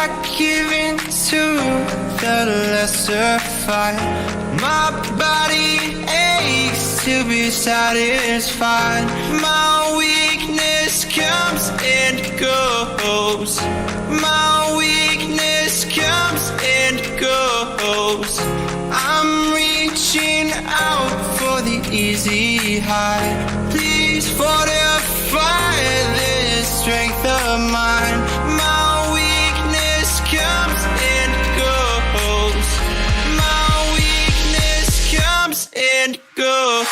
start giving to the lesser fight. My body aches to be satisfied. My weakness comes and goes. My weakness comes and goes. I'm reaching out for the easy high. Please fortify this strength of mine. My weakness comes and goes. My weakness comes and goes.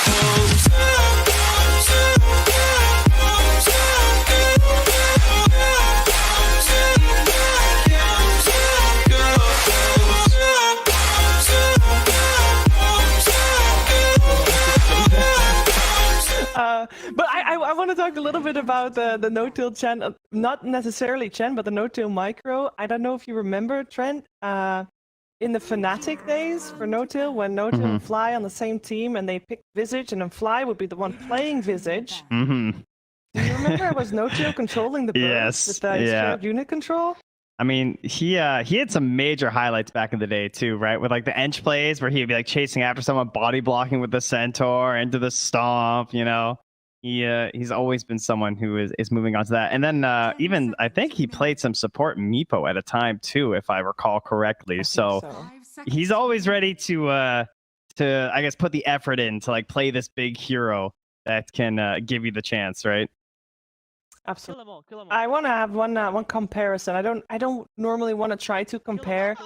But I want to talk a little bit about the no-till Chen, not necessarily Chen, but the no-till micro. I don't know if you remember, Trent, in the Fnatic days for no-till, when no-till and Fly on the same team and they picked Visage and then Fly would be the one playing Visage. Mm-hmm. Do you remember it was no-till controlling the birds with his shared unit control? I mean, he had some major highlights back in the day too, right? With like the Ench plays where he'd be like chasing after someone, body blocking with the Centaur into the Stomp, you know. He's always been someone who is moving on to that. And then even I think he played some support Meepo at a time too, if I recall correctly. So he's always ready to I guess put the effort in to like play this big hero that can give you the chance, right? Absolutely. Kill 'em all. I want to have one comparison. I don't normally want to try to compare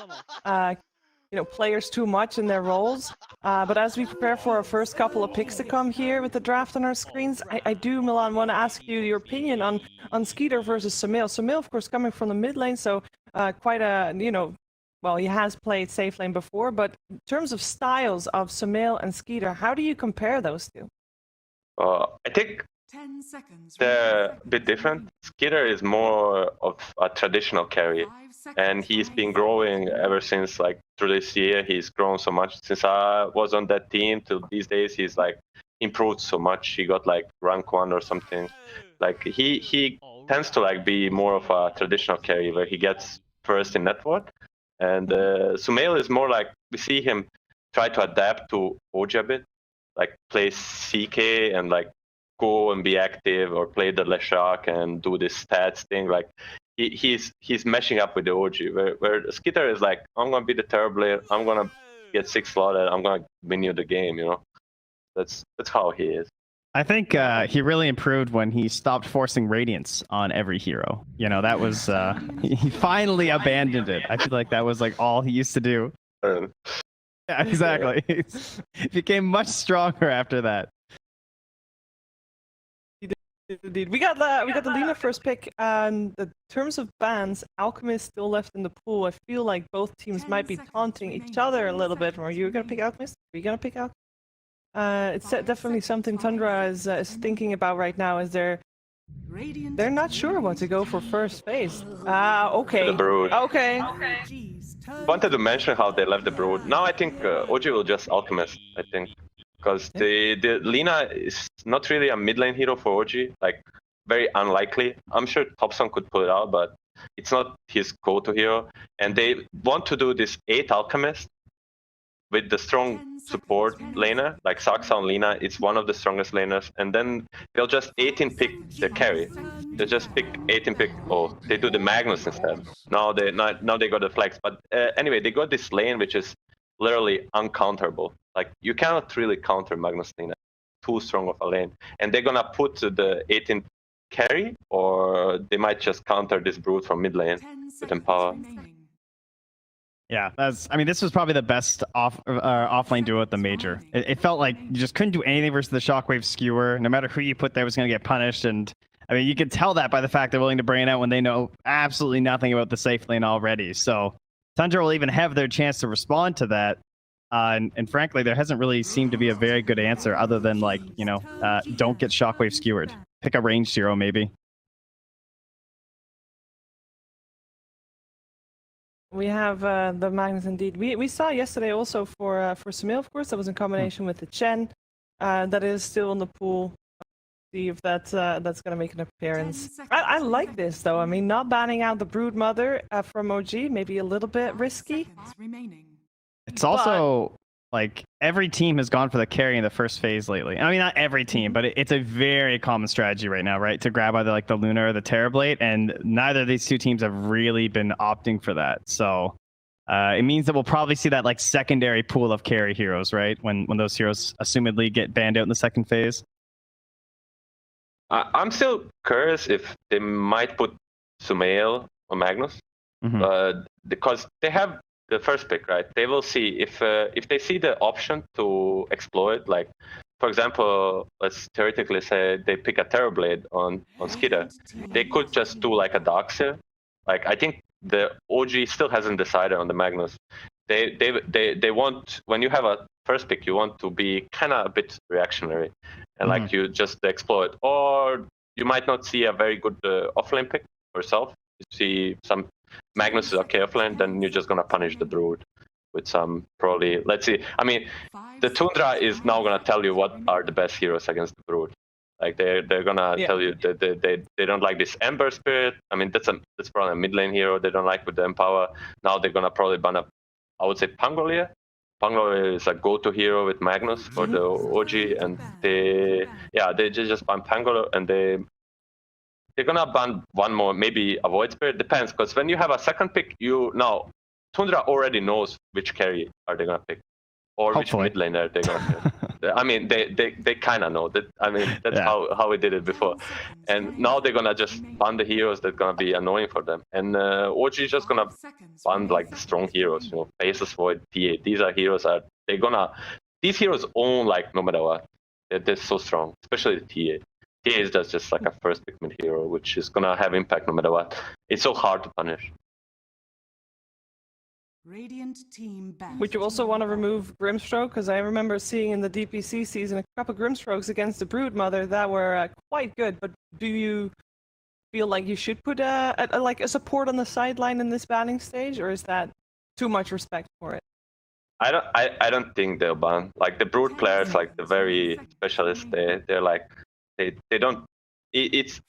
players too much in their roles. But as we prepare for our first couple of picks to come here with the draft on our screens, I do, Milan, want to ask you your opinion on Skeeter versus Sumail. Sumail, of course, coming from the mid lane, so quite a, well, he has played safe lane before, but in terms of styles of Sumail and Skeeter, how do you compare those two? I think they're a bit different. Skeeter is more of a traditional carry, and he's been growing ever since, like, through this year. He's grown so much since I was on that team till these days. He's like improved so much. He got like rank 1 or something. Like he tends to like be more of a traditional carry where he gets first in network. And Sumail is more like, we see him try to adapt to OG a bit, like play CK and like go and be active, or play the Leshak and do this stats thing. Like he's meshing up with the OG, where Skeeter is like, I'm gonna be the Terrorblade, I'm gonna get 6 slotted, I'm gonna win you the game, That's how he is. I think he really improved when he stopped forcing Radiance on every hero. That was he finally abandoned it. I feel like that was like all he used to do. Yeah, exactly. He became much stronger after that. Indeed. We got the Lina first pick, and in terms of bans, Alchemist still left in the pool. I feel like both teams might be taunting each other a little bit. Are you gonna pick Alchemist? Are you gonna pick Alchemist? It's definitely something Tundra is thinking about right now. Is they're not sure what to go for first phase. Okay. The Brood. Okay. Wanted to mention how they left the Brood. Now I think OG will just Alchemist. I think. Because the Lina is not really a mid lane hero for OG, like very unlikely. I'm sure Topson could pull it out, but it's not his go-to hero. And they want to do this 8 Alchemist with the strong support laner, like Saksa and Lina. It's one of the strongest laners, and then they'll just 18 pick the carry. They just pick 18 pick. Oh, they do the Magnus instead. Now they got the flex. But anyway, they got this lane which is literally uncounterable. Like, you cannot really counter Magnus Lina. Too strong of a lane. And they're gonna put the 18 carry, or they might just counter this Brood from mid lane with Empower. Yeah, this was probably the best off-lane duo at the major. It felt like you just couldn't do anything versus the Shockwave Skewer. No matter who you put there was going to get punished. And I mean, you could tell that by the fact they're willing to bring it out when they know absolutely nothing about the safe lane already. So Tundra will even have their chance to respond to that. And frankly, there hasn't really seemed to be a very good answer other than, like, don't get Shockwave Skewered. Pick a ranged hero, maybe. We have the Magnus indeed. We saw yesterday also for Sumail, of course, that was in combination with the Chen that is still in the pool. See if that's gonna make an appearance. I like this though. I mean, not banning out the Broodmother from OG, maybe a little bit risky. It's also like every team has gone for the carry in the first phase lately. I mean, not every team, but it's a very common strategy right now, right? To grab either like the Luna or the Terrorblade, and neither of these two teams have really been opting for that. So it means that we'll probably see that like secondary pool of carry heroes, right? When those heroes assumedly get banned out in the second phase. I'm still curious if they might put Sumail or Magnus, because they have the first pick, right? They will see if they see the option to exploit, like for example, let's theoretically say they pick a Terrorblade on Skidder, they could just do like a Darkseer. Like I think the OG still hasn't decided on the Magnus. They want, when you have a first pick, you want to be kind of a bit reactionary, and like you just exploit, or you might not see a very good offlane pick yourself. You see some Magnus is okay offlane, then you're just gonna punish the Brood with some probably. Let's see. I mean, the Tundra is now gonna tell you what are the best heroes against the Brood. Like they're gonna tell you that they don't like this Ember Spirit. I mean, that's probably a mid lane hero they don't like with the Empower. Now they're gonna probably ban up, I would say, Pangolier. Pangolier is a go-to hero with Magnus for the OG, and they just ban Pangolier, and they're gonna ban one more, maybe a Void Spirit. Depends, because when you have a second pick, Tundra already knows which carry are they gonna pick, or Hopefully. which mid laner they're gonna pick. I mean, they kind of know that. I mean, that's how we did it before, and now they're gonna just ban the heroes that gonna be annoying for them, and OG is just gonna ban like the strong heroes. You know, Faceless Void, TA. These are heroes these heroes own like no matter what. They're so strong, especially the TA. TA is just like a first pick mid hero, which is gonna have impact no matter what. It's so hard to punish. Radiant team banned. Would you also want to remove Grimstroke? Because I remember seeing in the DPC season a couple Grimstrokes against the Broodmother that were quite good. But do you feel like you should put a support on the sideline in this banning stage, or is that too much respect for it? I don't think they'll ban. Like the Brood players, like the very specialists, they're like they don't. It's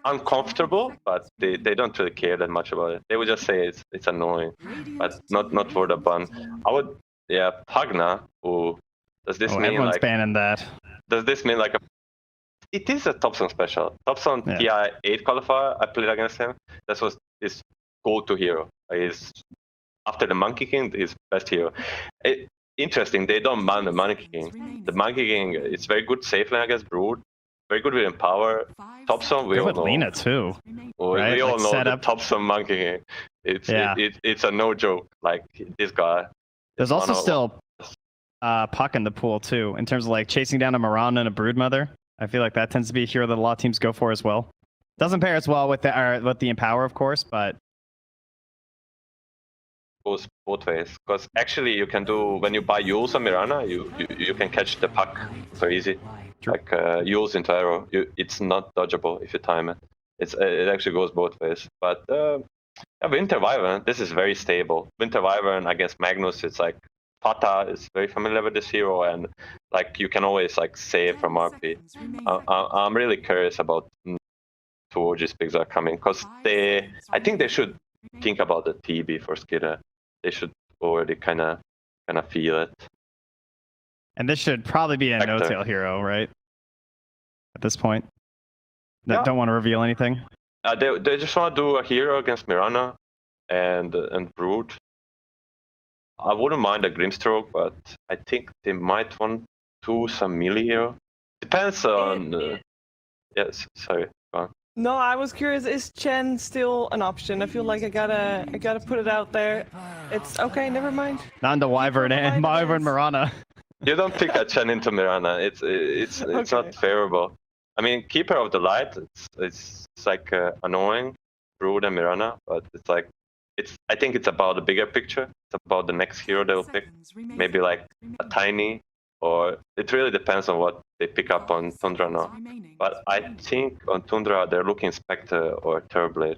uncomfortable, but they don't really care that much about it. They would just say it's annoying, but not for the ban. I would, Pugna. Who does this mean? Everyone's like banning that. Does this mean like it is a Thompson special? Thompson TI 8 qualifier. I played against him. That was his go-to hero. He's after the Monkey King, his best hero. Interesting. They don't ban the Monkey King. The Monkey King is very good safe lane against Brood. Very good with Empower. Thompson, we all know. Lena too. Right? We all know the Thompson Monkey King. It's a no joke. Like this guy. There's also still Puck in the pool too, in terms of like chasing down a Miranda and a Broodmother. I feel like that tends to be a hero that a lot of teams go for as well. Doesn't pair as well with the Empower, of course, but goes both ways. Because actually, you can do when you buy Yules and Mirana, you can catch the Puck so easy. True. Like Yules into arrow, it's not dodgeable if you time it. It actually goes both ways. But Winter Wyvern, this is very stable. Winter Wyvern against Magnus, it's like Fata is very familiar with this hero, and like you can always like save from RP. I'm really curious about two OG's picks are coming, because I think they should think about the TB for Skidder. They should already kind of feel it. And this should probably be a no-tail hero, right? At this point. That don't want to reveal anything. They just want to do a hero against Mirana and Brood. I wouldn't mind a Grimstroke, but I think they might want to some melee hero. Depends on. Yes, sorry. Go on. No, I was curious. Is Chen still an option? I feel like I gotta put it out there. It's okay. Never mind. Not into Wyvern and Wyvern Mirana. You don't pick a Chen into Mirana. It's not favorable. I mean, Keeper of the Light. It's like annoying, Brood and Mirana, but it's like I think it's about the bigger picture. It's about the next hero they'll pick. Maybe like a Tiny, or it really depends on what they pick up on Tundra now. But I think on Tundra they're looking Spectre or Terrorblade.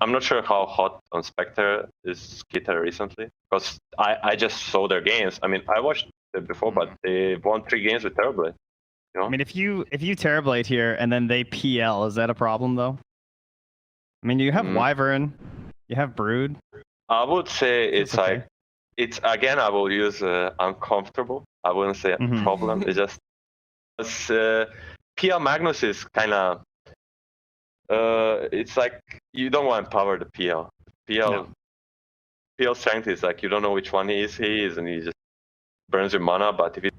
I'm not sure how hot on Spectre is Skitter recently, because I just saw their games. I mean, I watched it before, but they won 3 games with Terrorblade. You know? I mean, if you Terrorblade here and then they PL, is that a problem though? I mean, you have Wyvern, you have Brood. I would say it's okay. like, it's again, I will use uncomfortable. I wouldn't say a problem. It's just, PL Magnus is kind of, it's like, you don't want to empower the PL. PL strength is like, you don't know which one he is, and he just burns your mana, but if you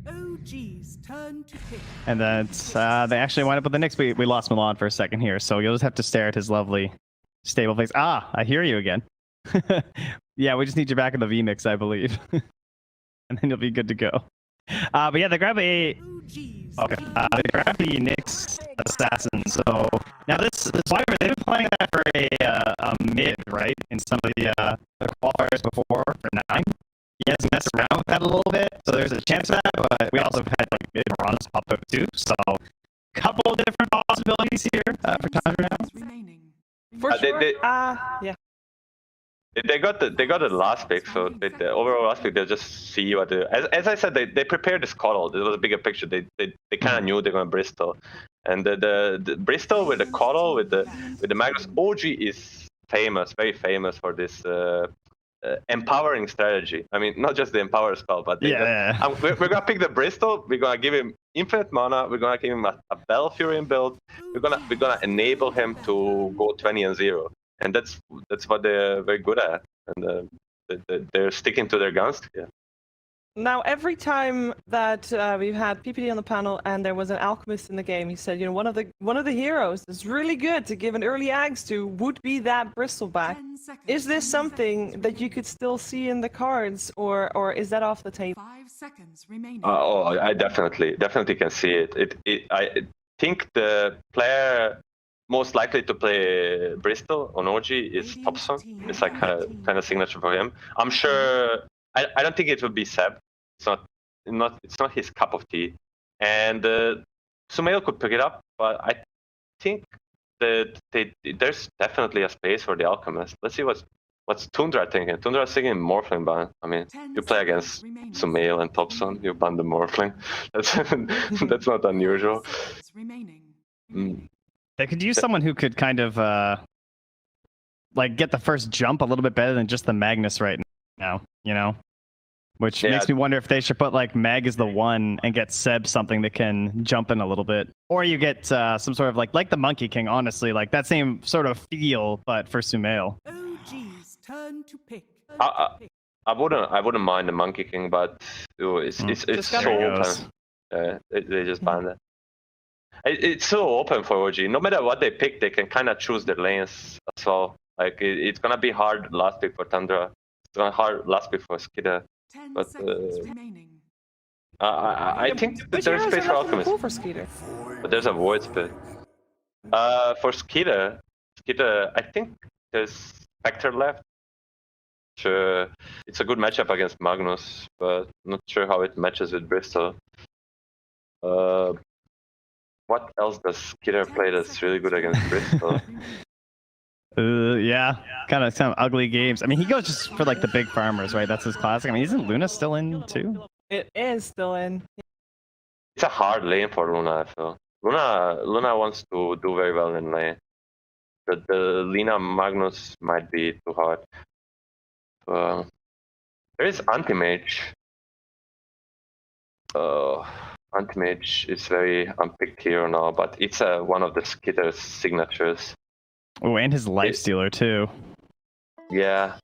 OG's turn to pick. And then they actually wind up with the Knicks. We lost Milan for a second here, so you'll just have to stare at his lovely, stable face. Ah, I hear you again. Yeah, we just need you back in the VMix, I believe. And then you'll be good to go. But yeah, they grab a... Okay, they grab the Knicks Assassin. So now this Wyvern, they've been playing that for a mid, right? In some of the qualifiers before for 9. He has messed around with that a little bit, so there's a chance of that, but we also have had like mid runs pop up too, so a couple of different possibilities here for Tundra now. For sure. Yeah. They got the last pick, so the overall last pick, they'll just see what the... As I said, they prepared this Coddle. There was a bigger picture. They kind of knew they're going to Bristol. And the Bristol with the Coddle, with the Magnus, OG is famous, very famous for this empowering strategy. I mean, not just the empower spell, but we're gonna pick the Bristol. We're gonna give him infinite mana. We're gonna give him a Belfurion build. We're gonna enable him to go 20-0, and that's what they're very good at, and they're sticking to their guns. Yeah. Now, every time that we've had PPD on the panel and there was an alchemist in the game, he said, you know, one of the heroes that's really good to give an early ags to would be that Bristleback. Is this something that you could still see in the cards, or is that off the table? 5 seconds remaining. I definitely can see it. I think the player most likely to play Bristol on OG is Thompson. It's like kind of signature for him. I'm sure. I don't think it would be Seb. It's not his cup of tea. And Sumail could pick it up, but I think that there's definitely a space for the Alchemist. Let's see what's Tundra thinking. Tundra's thinking Morphling ban. I mean, you play against Sumail and Thompson, you ban the Morphling. That's not unusual. They could use someone who could kind of like get the first jump a little bit better than just the Magnus right now, you know? Which makes me wonder if they should put like Mag as the 1 and get Seb something that can jump in a little bit. Or you get some sort of like the Monkey King, honestly, like that same sort of feel, but for Sumail. OG's turn to pick. I wouldn't mind the Monkey King, but it's so open. They just banned it. It's so open for OG. No matter what they pick, they can kind of choose their lanes as well. Like it's gonna be hard last pick for Tundra. It's gonna hard last pick for Skida. But I think that there's space for Alchemist. For Skeeter. But there's a Void Spit. For Skeeter, I think there's Spectre left. Sure, it's a good matchup against Magnus, but not sure how it matches with Bristol. What else does Skeeter play that's really good against Bristol? Yeah, kind of ugly games. I mean, he goes just for like the big farmers, right? That's his classic. I mean, isn't Luna still in too? It is still in. It's a hard lane for Luna, I feel. Luna wants to do very well in lane. The Lina Magnus might be too hard. There is Anti-Mage. Anti-Mage is very unpicked hero now, but it's one of the Skitter's signatures. Oh, and his Lifestealer too. Yeah,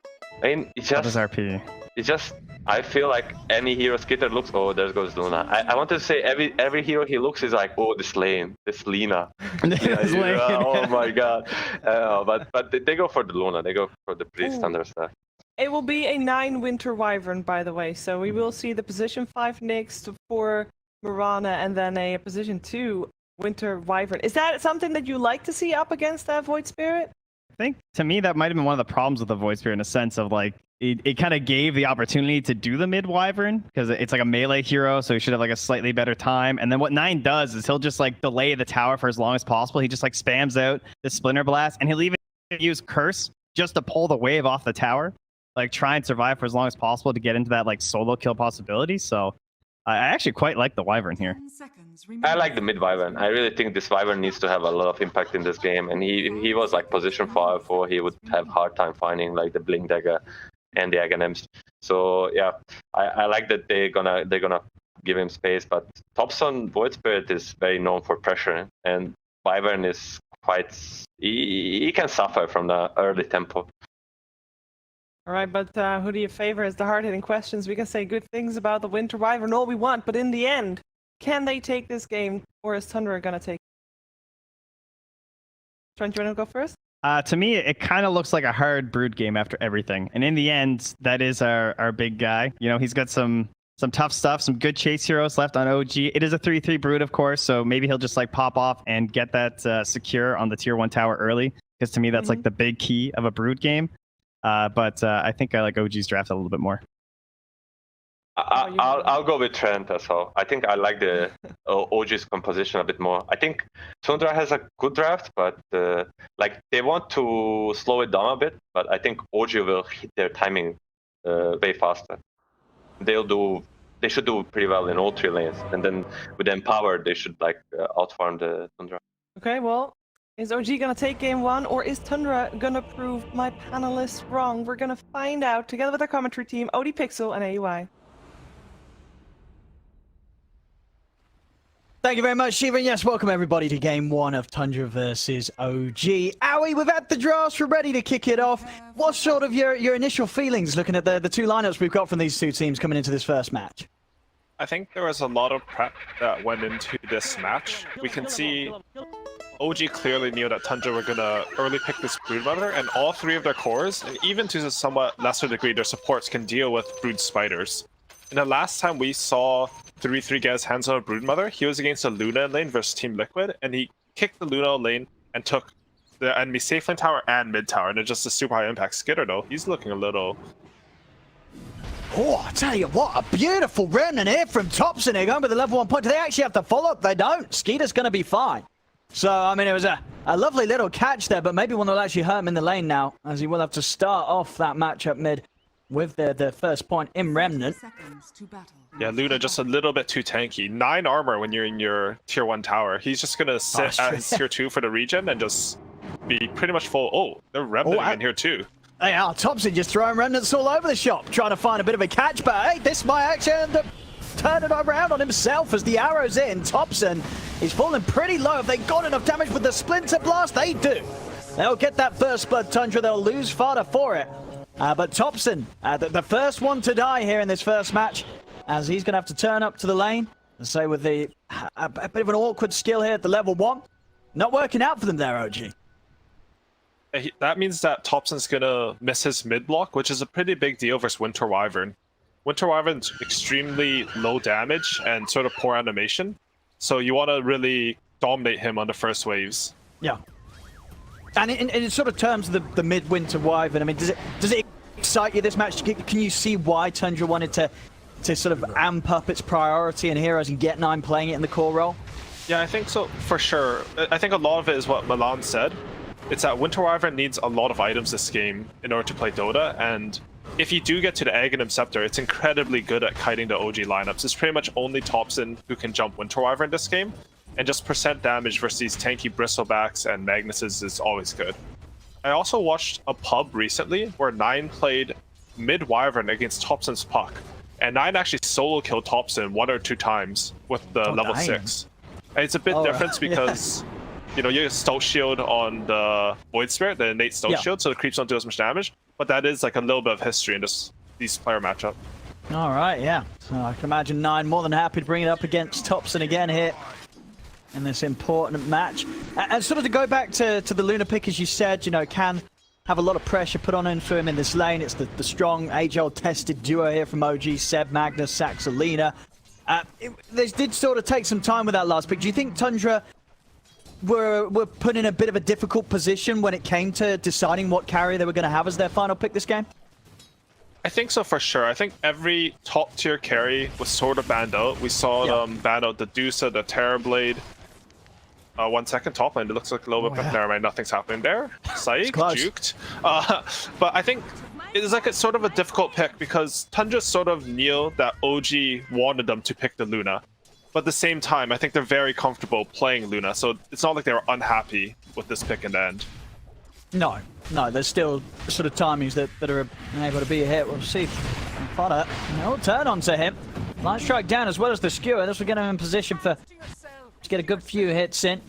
I mean, it's just I feel like any hero Skitter looks, oh, there goes Luna. I want to say every hero he looks is like, oh, this Lina. Oh my god. But they go for the Luna. They go for the pretty standard stuff. It will be a 9 Winter Wyvern, by the way. So we will see the position 5 next for Mirana, and then a position 2 Winter Wyvern. Is that something that you like to see up against that Void Spirit? I think to me that might have been one of the problems with the Void Spirit in a sense of like it kind of gave the opportunity to do the mid Wyvern because it's like a melee hero, so he should have like a slightly better time. And then what 9 does is he'll just like delay the tower for as long as possible. He just like spams out the Splinter Blast, and he'll even use Curse just to pull the wave off the tower. like try and survive for as long as possible to get into that like solo kill possibility. So I actually quite like the Wyvern here. 10 seconds I remaining. like the mid Wyvern. I really think this Wyvern needs to have a lot of impact in this game, and he was like position 5-4. He would have hard time finding like the Blink Dagger and the Aghanims. So yeah, I like that they're gonna give him space. But Thompson Void Spirit is very known for pressure, and Wyvern is quite he can suffer from the early tempo. All right, but who do you favor as the hard-hitting questions? We can say good things about the Winter Wyvern all we want, but in the end, can they take this game, or is Tundra gonna take it? Trent, do you want to go first? To me, it kind of looks like a hard Brood game after everything. And in the end, that is our big guy. You know, he's got some tough stuff, some good chase heroes left on OG. It is a 3-3 Brood, of course, so maybe he'll just like pop off and get that secure on the tier 1 tower early. Because to me, that's like the big key of a Brood game. But I think I like OG's draft a little bit more. I'll go with Trent as well. I think I like the OG's composition a bit more. I think Tundra has a good draft, but like they want to slow it down a bit. But I think OG will hit their timing way faster. They should do pretty well in all 3 lanes, and then with Empower they should like outfarm the Tundra. Okay, well, is OG gonna take game 1, or is Tundra gonna prove my panelists wrong? We're gonna find out together with our commentary team, OD Pixel and AUI. Thank you very much, Shiva. And yes, welcome everybody to game 1 of Tundra versus OG. Owie, we've had the drafts, we're ready to kick it off. What's sort of your initial feelings looking at the 2 lineups we've got from these 2 teams coming into this first match? I think there was a lot of prep that went into this match. We can see OG clearly knew that Tundra were going to early pick this Broodmother, and all 3 of their cores, and even to a somewhat lesser degree their supports, can deal with Brood Spiders. And the last time we saw 3-3 get his hands on a Broodmother, he was against a Luna lane versus Team Liquid, and he kicked the Luna lane and took the enemy safe lane tower and mid tower, and it's just a super high impact. Skitter though, he's looking a little... Oh, I tell you what, a beautiful remnant here from Thompson. They're going with the level 1 point. Do they actually have to follow up? They don't. Skeeter's going to be fine. So, I mean, it was a lovely little catch there, but maybe one that will actually hurt him in the lane now, as he will have to start off that matchup mid with the first point in Remnant. Yeah, Luna just a little bit too tanky. 9 armor when you're in your tier 1 tower. He's just going to sit at his tier 2 for the regen and just be pretty much full. Oh, they're Remnant in here too. They are. Thompson just throwing Remnants all over the shop, trying to find a bit of a catch, but hey, this might actually end up turning around on himself as the arrow's in. Thompson is falling pretty low. Have they got enough damage with the Splinter Blast? They do. They'll get that first blood, Tundra. They'll lose Fodder for it. But Thompson, the first one to die here in this first match, as he's going to have to turn up to the lane. And say with a bit of an awkward skill here at the level 1. Not working out for them there, OG. That means that Thompson's going to miss his mid block, which is a pretty big deal versus Winter Wyvern. Winter Wyvern's extremely low damage and sort of poor animation. So you want to really dominate him on the first waves. Yeah. And in sort of terms of the mid-Winter Wyvern, I mean, does it excite you this match? Can you see why Tundra wanted to sort of amp up its priority in heroes and get 9 playing it in the core role? Yeah, I think so, for sure. I think a lot of it is what Milan said. It's that Winter Wyvern needs a lot of items this game in order to play Dota, and if you do get to the Aghanim Scepter, it's incredibly good at kiting the OG lineups. It's pretty much only Thompson who can jump Winter Wyvern this game, and just percent damage versus these tanky Bristlebacks and Magnuses is always good. I also watched a pub recently where 9 played mid Wyvern against Thompson's Puck, and 9 actually solo killed Thompson 1 or 2 times with the level 6. And it's a bit different because you know, you have Stoat Shield on the Void Spirit, the innate Stoat Shield, so the creeps don't do as much damage. But that is like a little bit of history in these player matchup. All right, yeah. So I can imagine 9 more than happy to bring it up against Thompson again here in this important match. And sort of to go back to the Luna pick, as you said, you know, can have a lot of pressure put on for him in this lane. It's the strong, age-old tested duo here from OG, Seb, Magnus, Saxolina. They did sort of take some time with that last pick. Do you think Tundra were put in a bit of a difficult position when it came to deciding what carry they were going to have as their final pick this game? I think so for sure. I think every top tier carry was sort of banned out. We saw them ban out the Dusa, the Terrorblade. 1 second top lane. It looks like a little bit. Never mind, nothing's happening there. Psych, juked. But I think it's like it's sort of a difficult pick because Tundra sort of knew that OG wanted them to pick the Luna. But at the same time, I think they're very comfortable playing Luna, so it's not like they were unhappy with this pick in the end. No, there's still sort of timings that are able to be a hit. We'll see. Fodder, no turn onto him. Light strike down as well as the skewer. This will get him in position to get a good few hits in.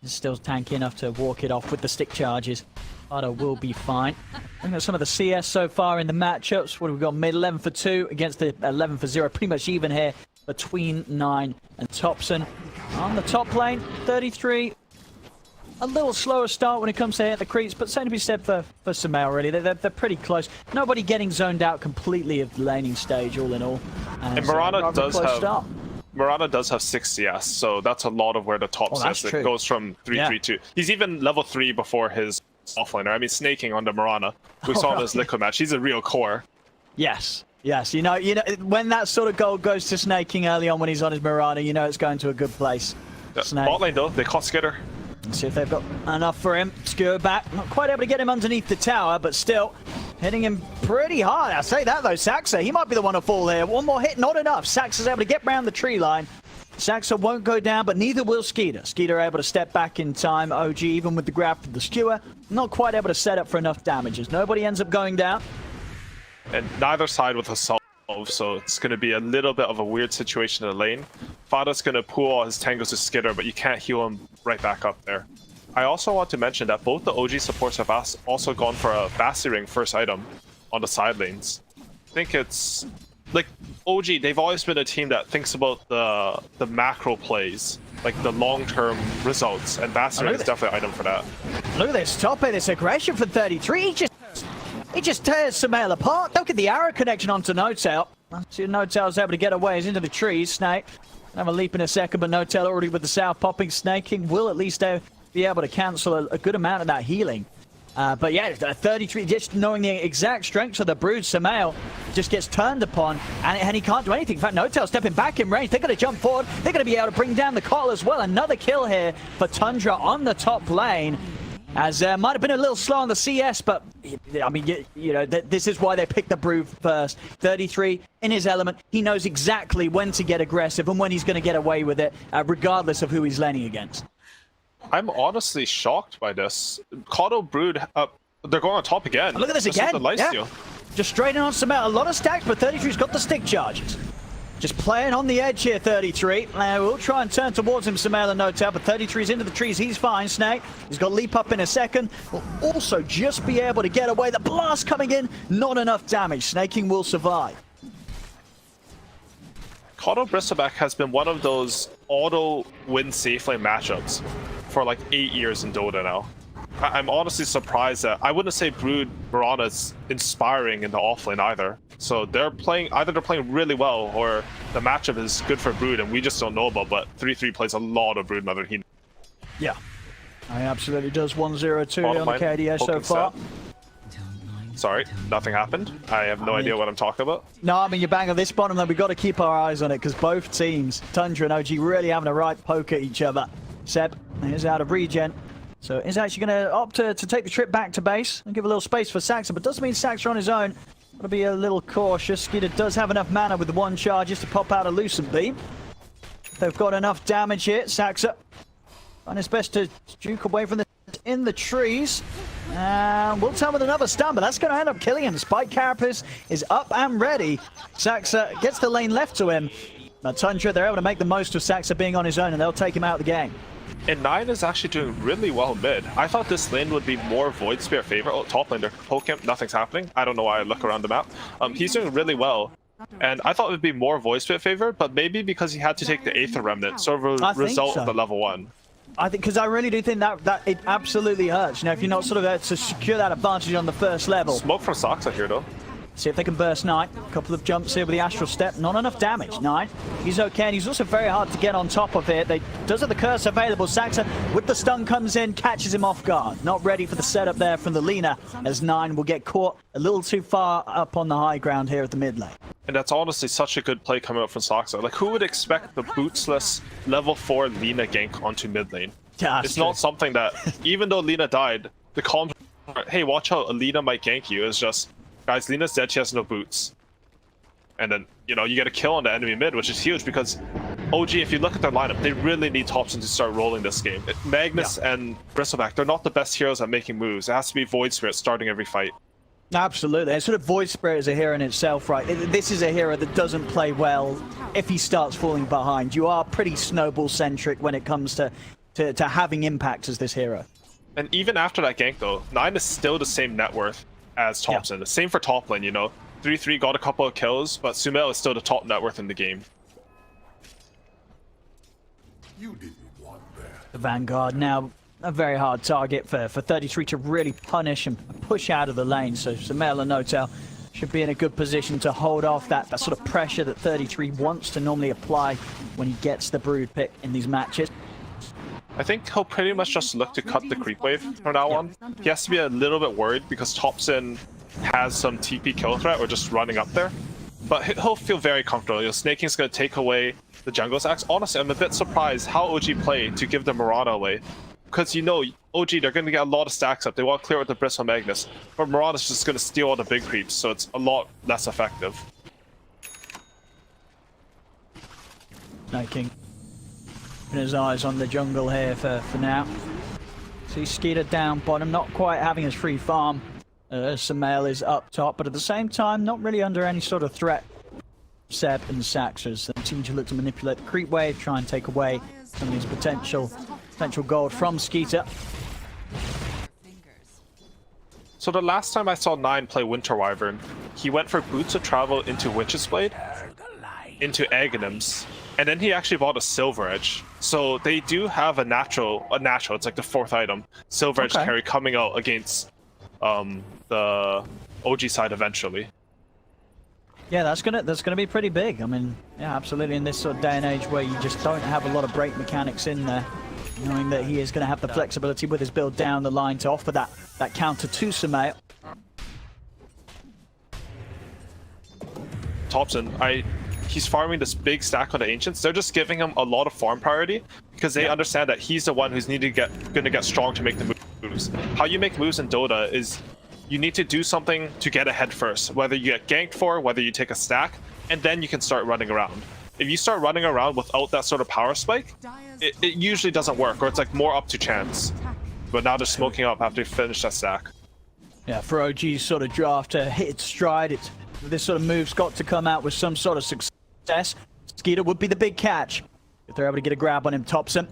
He's still tanky enough to walk it off with the stick charges. Fodder will be fine. Looking at some of the CS so far in the matchups. What have we got? Mid 11 for 2 against the 11 for 0. Pretty much even here between 9 and Topson. On the top lane, 33. A little slower start when it comes to hitting the creeps, but same to be said for Sumail, really. They're pretty close. Nobody getting zoned out completely of the laning stage, all in all. And Mirana does have 6 CS, so that's a lot of where the top sits. It goes from 3-3-2. He's even level 3 before his offlaner. I mean, snaking on the Mirana. We saw in this Liquid match. He's a real core. Yes. You know, when that sort of gold goes to snaking early on when he's on his Mirana, you know it's going to a good place. Bot lane, though, they caught Skitter. Let's see if they've got enough for him. Skewer back. Not quite able to get him underneath the tower, but still hitting him pretty hard. I say that, though. Saxa, he might be the one to fall here. One more hit, not enough. Saxa's able to get round the tree line. Saxa won't go down, but neither will Skeeter. Skeeter able to step back in time. OG, even with the grab from the skewer, not quite able to set up for enough damages. Nobody ends up going down. And neither side with assault, so it's going to be a little bit of a weird situation in the lane. Fada's going to pull all his tangos to Skitter, but you can't heal him right back up there. I also want to mention that both the OG supports have also gone for a Basti Ring first item on the side lanes. I think it's like OG, they've always been a team that thinks about the macro plays, like the long-term results, and Basti Ring is definitely an item for that. Look at this top of this aggression for 33. He just tears Sumail apart. Look at the arrow connection onto No-Tail. See, No-Tail's able to get away. He's into the trees. Snake have a leap in a second, but No-Tail already with the south popping. Snaking will at least be able to cancel a good amount of that healing. But yeah, 33, just knowing the exact strengths of the Brood, Sumail just gets turned upon, and he can't do anything. In fact, No-Tail stepping back in range. They're going to jump forward. They're going to be able to bring down the Coil as well. Another kill here for Tundra on the top lane. As might have been a little slow on the CS, but I mean, you know, this is why they picked the Brood first. 33 in his element. He knows exactly when to get aggressive and when he's going to get away with it, regardless of who he's laning against. I'm honestly shocked by this. Caudal Brood, they're going on top again. Look at this again. Yeah. Just straight in on Sumail. A lot of stacks, but 33's got the stick charges. Just playing on the edge here, 33. We'll try and turn towards him, Sumail and No-Tail, but 33's into the trees. He's fine, Snake. He's got leap up in a second. Will also just be able to get away. The blast coming in, not enough damage. Snaking will survive. Caudal Bristleback has been one of those auto win safe lane matchups for like 8 years in Dota now. I'm honestly surprised that I wouldn't say Brood Mirana is inspiring in the offlane either. So they're playing really well, or the matchup is good for Brood and we just don't know about. But 3-3 plays a lot of Brood Mother. Yeah, he absolutely does. 1-0-2 on the KDS so far. Sorry, nothing happened. I have no idea what I'm talking about. No, I mean, you bang on this bottom, though. We've got to keep our eyes on it because both teams, Tundra and OG, really having a right poke at each other. Seb is out of regen. So is actually going to opt to take the trip back to base and give a little space for Saxa, but doesn't mean Saxa on his own. Got to be a little cautious. Skeeter does have enough mana with the one charge just to pop out a Lucent Beam. They've got enough damage here. Saxa on his best to juke away from the trees. And we'll tell with another stun, but that's going to end up killing him. Spike Carapace is up and ready. Saxa gets the lane left to him. But Tundra, they're able to make the most of Saxa being on his own, and they'll take him out of the game. And 9 is actually doing really well mid. I thought this lane would be more Void Spear favorite. Oh, top lane, they're poke him. Nothing's happening. I don't know why I look around the map. He's doing really well. And I thought it would be more Void Spear favored, but maybe because he had to take the Aether Remnant, sort of a result of the level 1. I think, because I really do think that it absolutely hurts. You know, if you're not sort of there to secure that advantage on the first level. Smoke from Saxa here, though. See if they can burst 9. A couple of jumps here with the Astral Step. Not enough damage. 9. He's okay, and he's also very hard to get on top of it. They does have the curse available. Saxa, with the stun, comes in, catches him off guard. Not ready for the setup there from the Lina, as 9 will get caught a little too far up on the high ground here at the mid lane. And that's honestly such a good play coming up from Saxa. Like, who would expect the bootsless level 4 Lina gank onto mid lane? Yeah, it's not something that, even though Lina died, the comms, hey, watch out, Lina might gank you, is just guys, Lina's dead, she has no boots. And then, you know, you get a kill on the enemy mid, which is huge because OG, if you look at their lineup, they really need Thompson to start rolling this game. Magnus and Bristleback, they're not the best heroes at making moves. It has to be Void Spirit starting every fight. Absolutely. And sort of Void Spirit is a hero in itself, right? This is a hero that doesn't play well if he starts falling behind. You are pretty snowball-centric when it comes to having impact as this hero. And even after that gank, though, 9 is still the same net worth as Thompson. The same for top lane, you know. 3-3 got a couple of kills, but Sumail is still the top net worth in the game. You didn't want that. The Vanguard now a very hard target for 33 to really punish and push out of the lane. So Sumail and Notel should be in a good position to hold off that sort of pressure that 33 wants to normally apply when he gets the Brood pick in these matches. I think he'll pretty much just look to cut the creep wave from now on. He has to be a little bit worried because Thompson has some TP kill threat or just running up there. But he'll feel very comfortable. You know, Snaking's going to take away the jungle's axe. Honestly, I'm a bit surprised how OG played to give the Mirana away. Because, you know, OG, they're going to get a lot of stacks up. They want to clear with the Bristle Magnus. But Mirana's just going to steal all the big creeps, so it's a lot less effective. Snaking. Keeping his eyes on the jungle here for now. See Skeeter down bottom, not quite having his free farm. Sumail is up top, but at the same time, not really under any sort of threat. Seb and Saxers seem to look to manipulate the creep wave, try and take away some of these potential gold from Skeeter. So the last time I saw 9 play Winter Wyvern, he went for Boots of Travel into Witch's Blade, into Aghanims, and then he actually bought a Silver Edge. So they do have a natural, it's like the 4th item, Silver Edge carry coming out against the OG side eventually. Yeah, that's gonna be pretty big. I mean, yeah, absolutely. In this sort of day and age where you just don't have a lot of break mechanics in there, knowing that he is going to have the flexibility with his build down the line to offer that counter to Sumail. Thompson, he's farming this big stack on the Ancients. They're just giving him a lot of farm priority because they understand that he's the one who's going to get strong to make the moves. How you make moves in Dota is you need to do something to get ahead first, whether you get ganked for, whether you take a stack, and then you can start running around. If you start running around without that sort of power spike, it usually doesn't work, or it's like more up to chance. But now they're smoking up after you finish that stack. Yeah, for OG's sort of draft to hit its stride, this sort of move's got to come out with some sort of success. Skeeter would be the big catch if they're able to get a grab on him. Thompson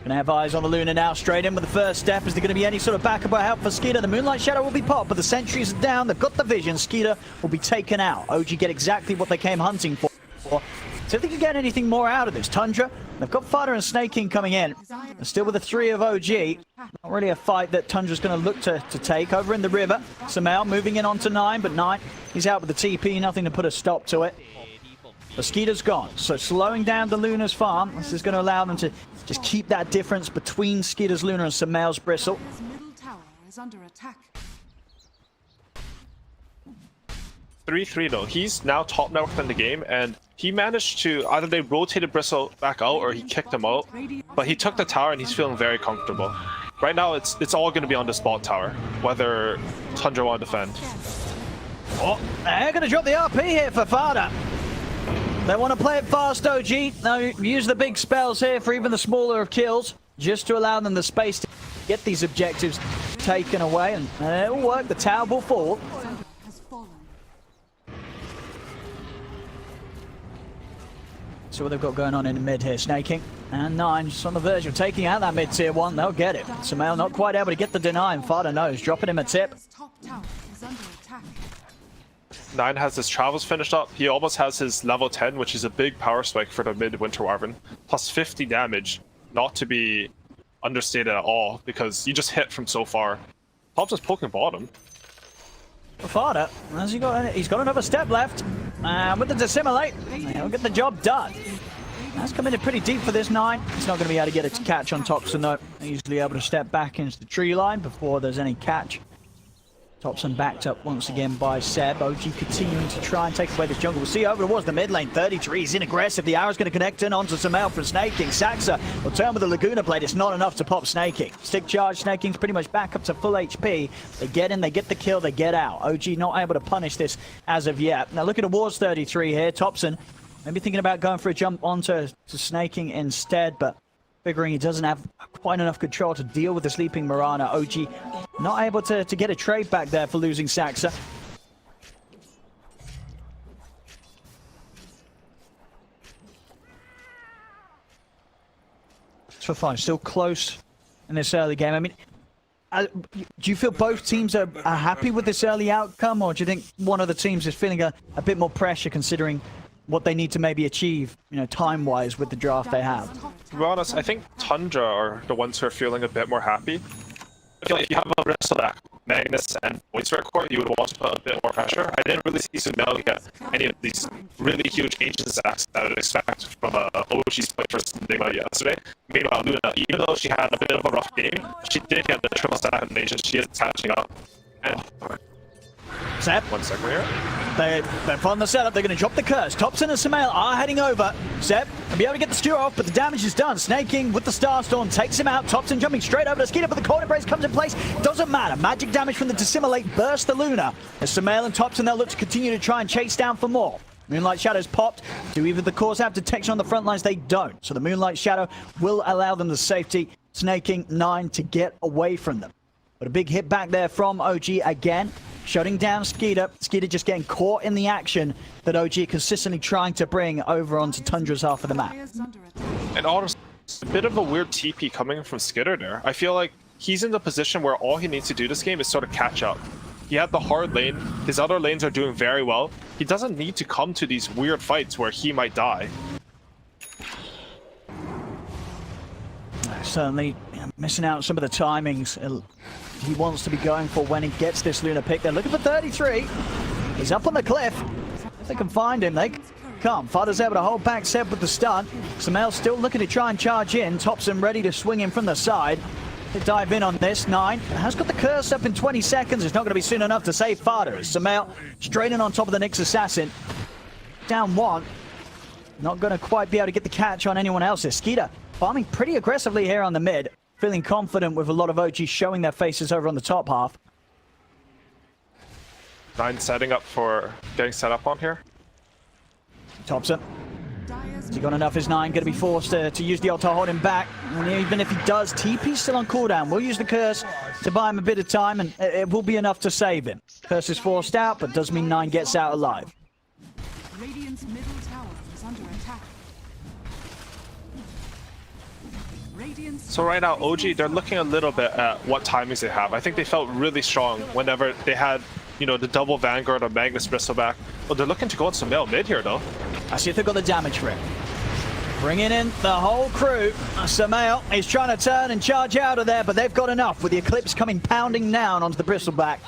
gonna have eyes on the Luna now, straight in with the first step. Is there gonna be any sort of backup or help for Skeeter? The Moonlight Shadow will be popped, but the sentries are down. They've got the vision. Skeeter will be taken out. OG get exactly what they came hunting for. So if they can get anything more out of this, Tundra, they've got Fighter and Snake King coming in. They're still with the 3 of OG. Not really a fight that Tundra's going to look to take. Over in the river, Sumail moving in onto 9, but 9, he's out with the TP, nothing to put a stop to it. The Skeeter's gone, so slowing down the Luna's farm. This is going to allow them to just keep that difference between Skeeter's Luna and Sumail's Bristle. His middle tower is under attack. 3-3 though, he's now top network in the game, and he managed to, either they rotated Bristle back out or he kicked him out, but he took the tower and he's feeling very comfortable. Right now it's all going to be on this bot tower, whether Tundra want to defend. Oh, they're going to drop the RP here for Fada. They want to play it fast, OG. Now use the big spells here for even the smaller of kills, just to allow them the space to get these objectives taken away, and it will work. The tower will fall. So what they've got going on in the mid here, Snaking and 9 just on the verge of taking out that mid tier 1. They'll get it. Sumail not quite able to get the deny, and Fada knows, dropping him a tip. 9 has his travels finished up. He almost has his level 10, which is a big power spike for the mid Winter Wyvern. Plus 50 damage, not to be understated at all, because you just hit from so far. Thompson's poking bottom. Fada, he's got another step left. With the Dissimilate, he'll get the job done. That's coming in pretty deep for this 9. He's not going to be able to get a catch on Thompson though. Easily able to step back into the tree line before there's any catch. Thompson backed up once again by Seb. OG continuing to try and take away this jungle. We'll see over towards the mid lane. 33 is in aggressive. The arrow's going to connect in onto Sumail from Snaking. Saxa will turn with the Laguna Blade. It's not enough to pop Snaking. Stick charge. Snaking's pretty much back up to full HP. They get in, they get the kill, they get out. OG not able to punish this as of yet. Now looking towards 33 here. Thompson maybe thinking about going for a jump onto Snaking instead, but figuring he doesn't have quite enough control to deal with the sleeping Mirana. OG not able to get a trade back there for losing Saxa. For 5, still close in this early game. I mean, do you feel both teams are happy with this early outcome, or do you think one of the teams is feeling a bit more pressure considering what they need to maybe achieve, you know, time-wise with the draft they have? To be honest, I think Tundra are the ones who are feeling a bit more happy. I feel like if you have a Bristleback, Magnus, and Voice Record, you would want to put a bit more pressure. I didn't really see Sumail get any of these really huge ancient stacks that I would expect from OG's play versus Nigma yesterday. Meanwhile, Luna, even though she had a bit of a rough game, she did get the triple stack animation. She is catching up. And Seb, 1 second here. They're on the setup. They're going to drop the curse. Thompson and Sumail are heading over. Seb will be able to get the skewer off, but the damage is done. Snaking with the Starstorm takes him out. Thompson jumping straight over to Skeeter, but the corner brace comes in place. Doesn't matter. Magic damage from the Dissimilate bursts the Luna. As Sumail and Thompson, they'll look to continue to try and chase down for more. Moonlight Shadow's popped. Do either the cores have detection on the front lines? They don't. So the Moonlight Shadow will allow them the safety. Snaking 9 to get away from them. But a big hit back there from OG again. Shutting down Skeeter. Skeeter just getting caught in the action that OG consistently trying to bring over onto Tundra's half of the map. And honestly, a bit of a weird TP coming from Skitter there. I feel like he's in the position where all he needs to do this game is sort of catch up. He had the hard lane. His other lanes are doing very well. He doesn't need to come to these weird fights where he might die. Certainly missing out on some of the timings he wants to be going for when he gets this Luna pick. They're looking for 33. He's up on the cliff. If they can find him, they can't. Fada's able to hold back Seb with the stun. Sumail still looking to try and charge in. Thompson ready to swing in from the side. They dive in on this. 9 has got the curse up in 20 seconds. It's not going to be soon enough to save Fada. Sumail straight in on top of the Nyx Assassin. Down 1. Not going to quite be able to get the catch on anyone else. Skeeter farming pretty aggressively here on the mid. Feeling confident with a lot of OGs showing their faces over on the top half. 9 setting up for getting set up on here. Thompson. Has he got enough? Is 9 going to be forced to use the ult to hold him back? And even if he does, TP's still on cooldown. We'll use the curse to buy him a bit of time, and it will be enough to save him. Curse is forced out, but does mean 9 gets out alive. Radiant's middle tower is under attack. So right now, OG, they're looking a little bit at what timings they have. I think they felt really strong whenever they had, you know, the double Vanguard or Magnus Bristleback. Well, they're looking to go on some male mid here, though. I see if they've got the damage for it. Bringing in the whole crew. Sumail is trying to turn and charge out of there, but they've got enough with the Eclipse coming pounding down onto the Bristleback.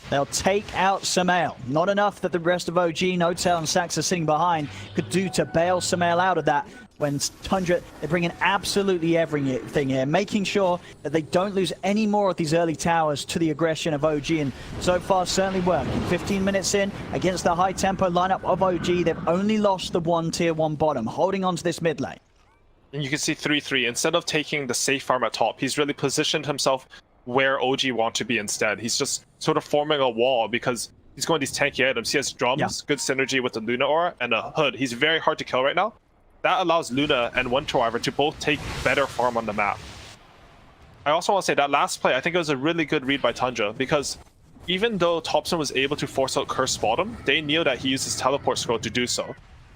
They'll take out Sumail. Not enough that the rest of OG, Notel and Saxa sitting behind could do to bail Sumail out of that. When Tundra, they're bringing absolutely everything here, making sure that they don't lose any more of these early towers to the aggression of OG, and so far certainly working. 15 minutes in against the high tempo lineup of OG, they've only lost the one tier 1 bottom, holding on to this mid lane. And you can see 3-3, instead of taking the safe farm at top, he's really positioned himself where OG want to be instead. He's just sort of forming a wall because he's going these tanky items. He has drums, good synergy with the Luna Aura, and a hood. He's very hard to kill right now. That allows Luna and Winter Wyvern to both take better farm on the map. I also want to say that last play, I think it was a really good read by Tundra, because even though Thompson was able to force out Curse bottom, they knew that he used his teleport scroll to do so.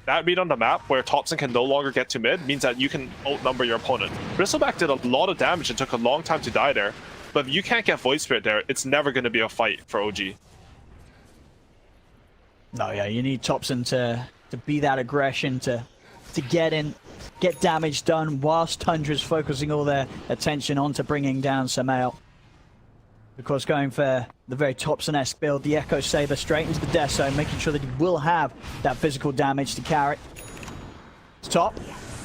That read on the map, where Thompson can no longer get to mid, means that you can outnumber your opponent. Bristleback did a lot of damage and took a long time to die there, but if you can't get Void Spirit there, it's never going to be a fight for OG. No, yeah, you need Thompson to be that aggression, to get in, get damage done, whilst Tundra's focusing all their attention onto bringing down Sumail. Of course, going for the very Thompson-esque build, the Echo Saber straight into the Death Zone, making sure that he will have that physical damage to carry. Top,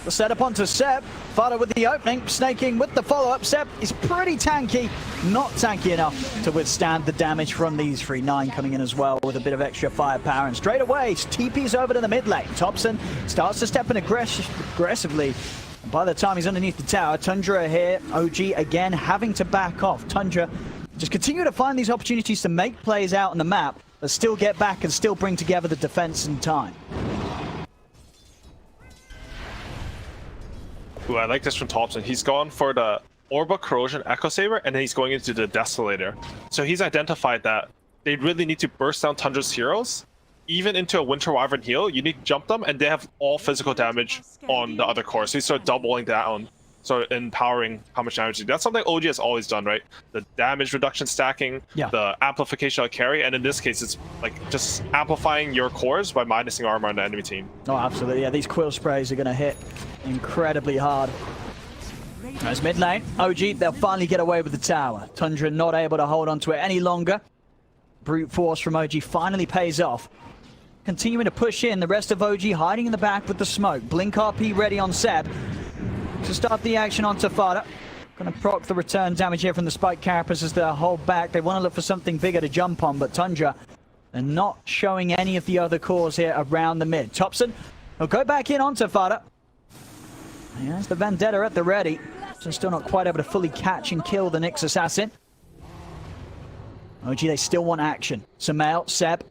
The setup onto Seb. Fada with the opening, snaking with the follow-up. Seb is pretty tanky, not tanky enough to withstand the damage from these three. 9 coming in as well with a bit of extra firepower. And straight away, TP's over to the mid lane. Thompson starts to step in aggressively. And by the time he's underneath the tower, Tundra here, OG again having to back off. Tundra just continue to find these opportunities to make plays out on the map, but still get back and still bring together the defense in time. Ooh, I like this from Thompson. He's gone for the Orba Corrosion Echo Saber, and then he's going into the Desolator. So he's identified that they really need to burst down Tundra's heroes. Even into a Winter Wyvern heal, you need to jump them, and they have all physical damage on the other core. So he's sort of doubling down, so empowering how much damage. That's something OG has always done, right? The damage reduction stacking, the amplification of carry, and in this case, it's like just amplifying your cores by minusing armor on the enemy team. Oh, absolutely. Yeah, these quill sprays are going to hit incredibly hard. As mid lane, OG, they'll finally get away with the tower. Tundra not able to hold on to it any longer. Brute force from OG finally pays off. Continuing to push in, the rest of OG hiding in the back with the smoke. Blink RP ready on Seb to start the action onto Fada. Gonna proc the return damage here from the spike carapace as they hold back. They want to look for something bigger to jump on, but Tundra, they're not showing any of the other cores here around the mid. Thompson will go back in onto Fada. There's the Vendetta at the ready. So still not quite able to fully catch and kill the Nyx assassin. OG, they still want action. Sumail, Seb.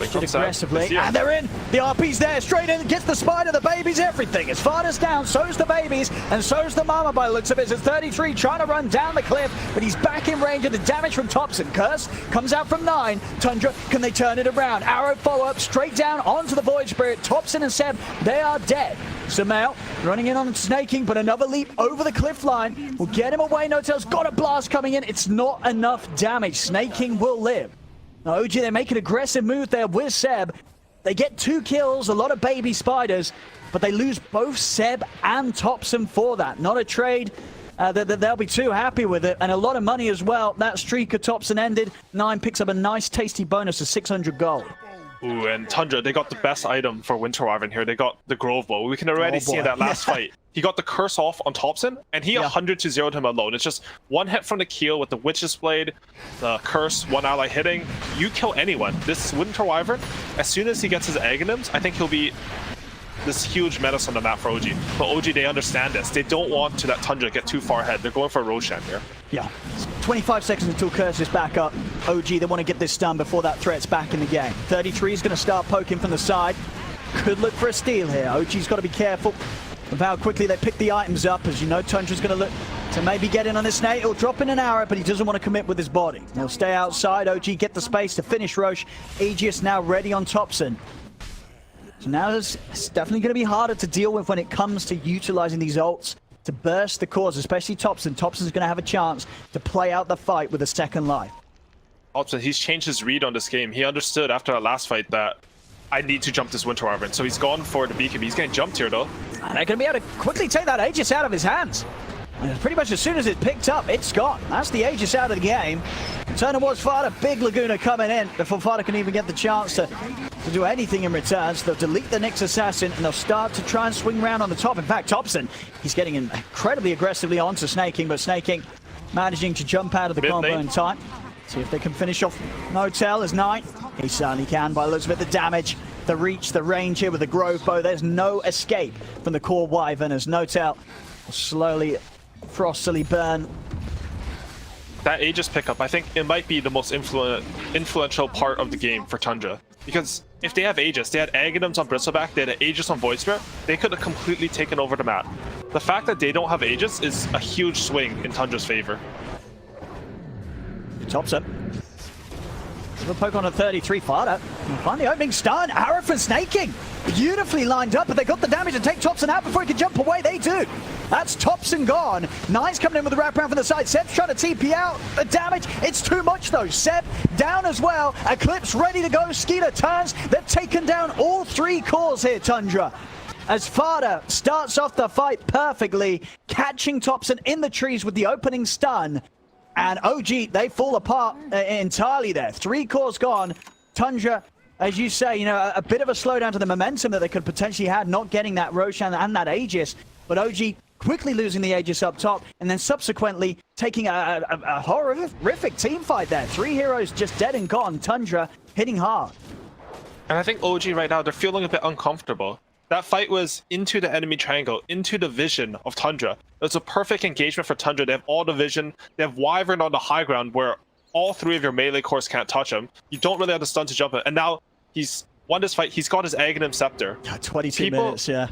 Aggressively, and they're in. The RP's there, straight in, gets the spider, the babies, everything. As Fada's down, so's the babies, and so's the mama by the looks of it. It's 33 trying to run down the cliff, but he's back in range of the damage from Thompson. Curse comes out from 9. Tundra, can they turn it around? Arrow follow-up, straight down onto the Void Spirit. Thompson and Seb, they are dead. Sumail running in on snaking, but another leap over the cliff line will get him away. Notel's got a blast coming in. It's not enough damage. Snaking will live. OG, they make an aggressive move there with Seb. They get 2 kills, a lot of baby spiders, but they lose both Seb and Thompson for that. Not a trade that they'll be too happy with it, and a lot of money as well. That streak of Thompson ended. 9 picks up a nice tasty bonus of 600 gold. Ooh, and Tundra, they got the best item for Winter Wyvern here. They got the Grove Bow. We can already see in that last fight. He got the curse off on Thompson, and he 100 to 0'd him alone. It's just one hit from the keel with the Witch's Blade, the curse, one ally hitting. You kill anyone. This Winter Wyvern, as soon as he gets his Aghanims, I think he'll be this huge menace on the map for OG. But OG, they understand this. They don't want to let Tundra get too far ahead. They're going for a Roshan here. Yeah. 25 seconds until Curse is back up. OG, they want to get this done before that threat's back in the game. 33 is going to start poking from the side. Could look for a steal here. OG's got to be careful of how quickly they pick the items up. As you know, Tundra's going to look to maybe get in on this nade. He'll drop in an arrow, but he doesn't want to commit with his body. He'll stay outside. OG get the space to finish Roche. Aegis now ready on Thompson. So now it's definitely going to be harder to deal with when it comes to utilizing these ults to burst the cores, especially Thompson. Thompson's going to have a chance to play out the fight with a second life. Thompson, he's changed his read on this game. He understood after that last fight that I need to jump this Winter Wyvern. So he's gone for the BKB. He's getting jumped here, though. And they're going to be able to quickly take that Aegis out of his hands. And pretty much as soon as it's picked up, it's gone. That's the Aegis out of the game. Turn towards Fada. Big Laguna coming in before Fada can even get the chance to do anything in return. So they'll delete the Nyx assassin and they'll start to try and swing around on the top. In fact, Thompson, he's getting incredibly aggressively onto Snaking, but Snaking managing to jump out of the combo in time. See if they can finish off Notel as 9. He certainly can by the looks of it. The damage, the reach, the range here with the Grove Bow. There's no escape from the core Wyvern as Notel will slowly, frostily burn. That Aegis pickup, I think it might be the most influential part of the game for Tundra. Because if they have Aegis, they had Aghanims on Bristleback, they had an Aegis on Void Spirit, they could have completely taken over the map. The fact that they don't have Aegis is a huge swing in Tundra's favor. Thompson. Little poke on a 33 Fada. Find the opening stun. Arrow for Snaking. Beautifully lined up, but they got the damage to take Thompson out before he can jump away. They do. That's Thompson gone. Nice coming in with the wraparound from the side. Seb's trying to TP out. The damage, it's too much though. Seb down as well. Eclipse ready to go. Skeeter turns. They've taken down all 3 cores here, Tundra. As Fada starts off the fight perfectly, catching Thompson in the trees with the opening stun. And OG, they fall apart entirely there. 3 cores gone. Tundra as you say, you know, a bit of a slowdown to the momentum that they could potentially have, not getting that Roshan and that Aegis. But OG quickly losing the Aegis up top, and then subsequently taking a horrific team fight there. 3 heroes just dead and gone. Tundra hitting hard. And I think OG right now, they're feeling a bit uncomfortable. That fight was into the enemy triangle, into the vision of Tundra. It was a perfect engagement for Tundra. They have all the vision. They have Wyvern on the high ground where all 3 of your melee cores can't touch him. You don't really have the stun to jump in. And now he's won this fight. He's got his Aghanim Scepter. 22 minutes, yeah.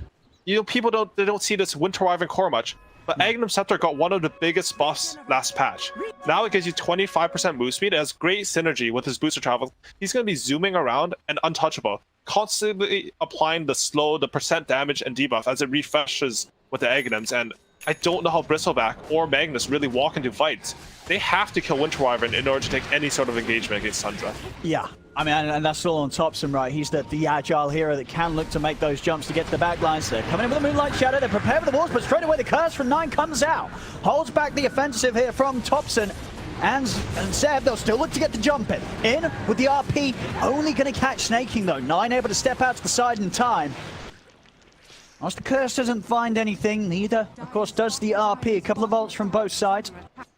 You know, people don't see this Winter Wyvern core much. But Aghanim Scepter got one of the biggest buffs last patch. Now it gives you 25% move speed. It has great synergy with his booster travel. He's going to be zooming around and untouchable, constantly applying the slow, the percent damage and debuff as it refreshes with the Aghanims. And I don't know how Bristleback or Magnus really walk into fights. They have to kill Winter Wyvern in order to take any sort of engagement against Tundra. Yeah, I mean, and that's all on Topson, right? He's the agile hero that can look to make those jumps to get to the back lines. They're coming in with a Moonlight Shadow. They're prepared for the walls, but straight away the curse from 9 comes out. Holds back the offensive here from Topson. And Seb, they'll still look to get the jump in with the RP. Only going to catch Snaking, though. 9 able to step out to the side in time. Whilst the curse doesn't find anything, neither, of course, does the RP. A couple of ults from both sides.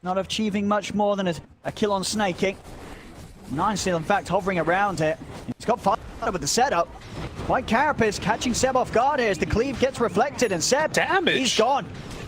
Not achieving much more than a kill on Snaking. 9 still, in fact, hovering around it. He's got fire with the setup. White Carapace catching Seb off guard here as the cleave gets reflected, and Seb, damage. He's gone.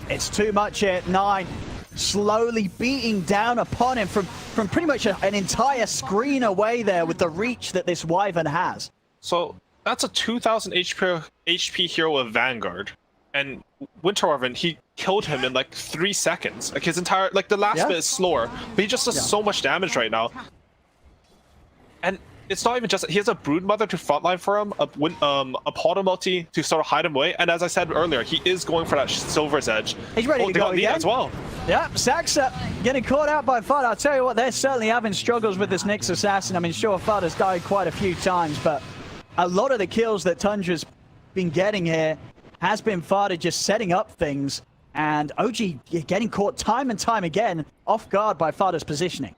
It's too much here. 9 slowly beating down upon him from pretty much an entire screen away there with the reach that this Wyvern has. So that's a 2000 HP hero with Vanguard. And Winter Wyvern, he killed him in like 3 seconds. Like his entire, like the last bit is slower, but he just does so much damage right now. And it's not even just, he has a Broodmother to frontline for him, a Potter multi to sort of hide him away, and as I said earlier, he is going for that Silver's Edge. He's ready to go again. As well. Yeah, Saxa getting caught out by Fud. I'll tell you what, they're certainly having struggles with this Nyx Assassin. I mean, sure, Fud has died quite a few times, but a lot of the kills that Tundra's been getting here has been Fud just setting up things, and OG getting caught time and time again off guard by Fud's positioning.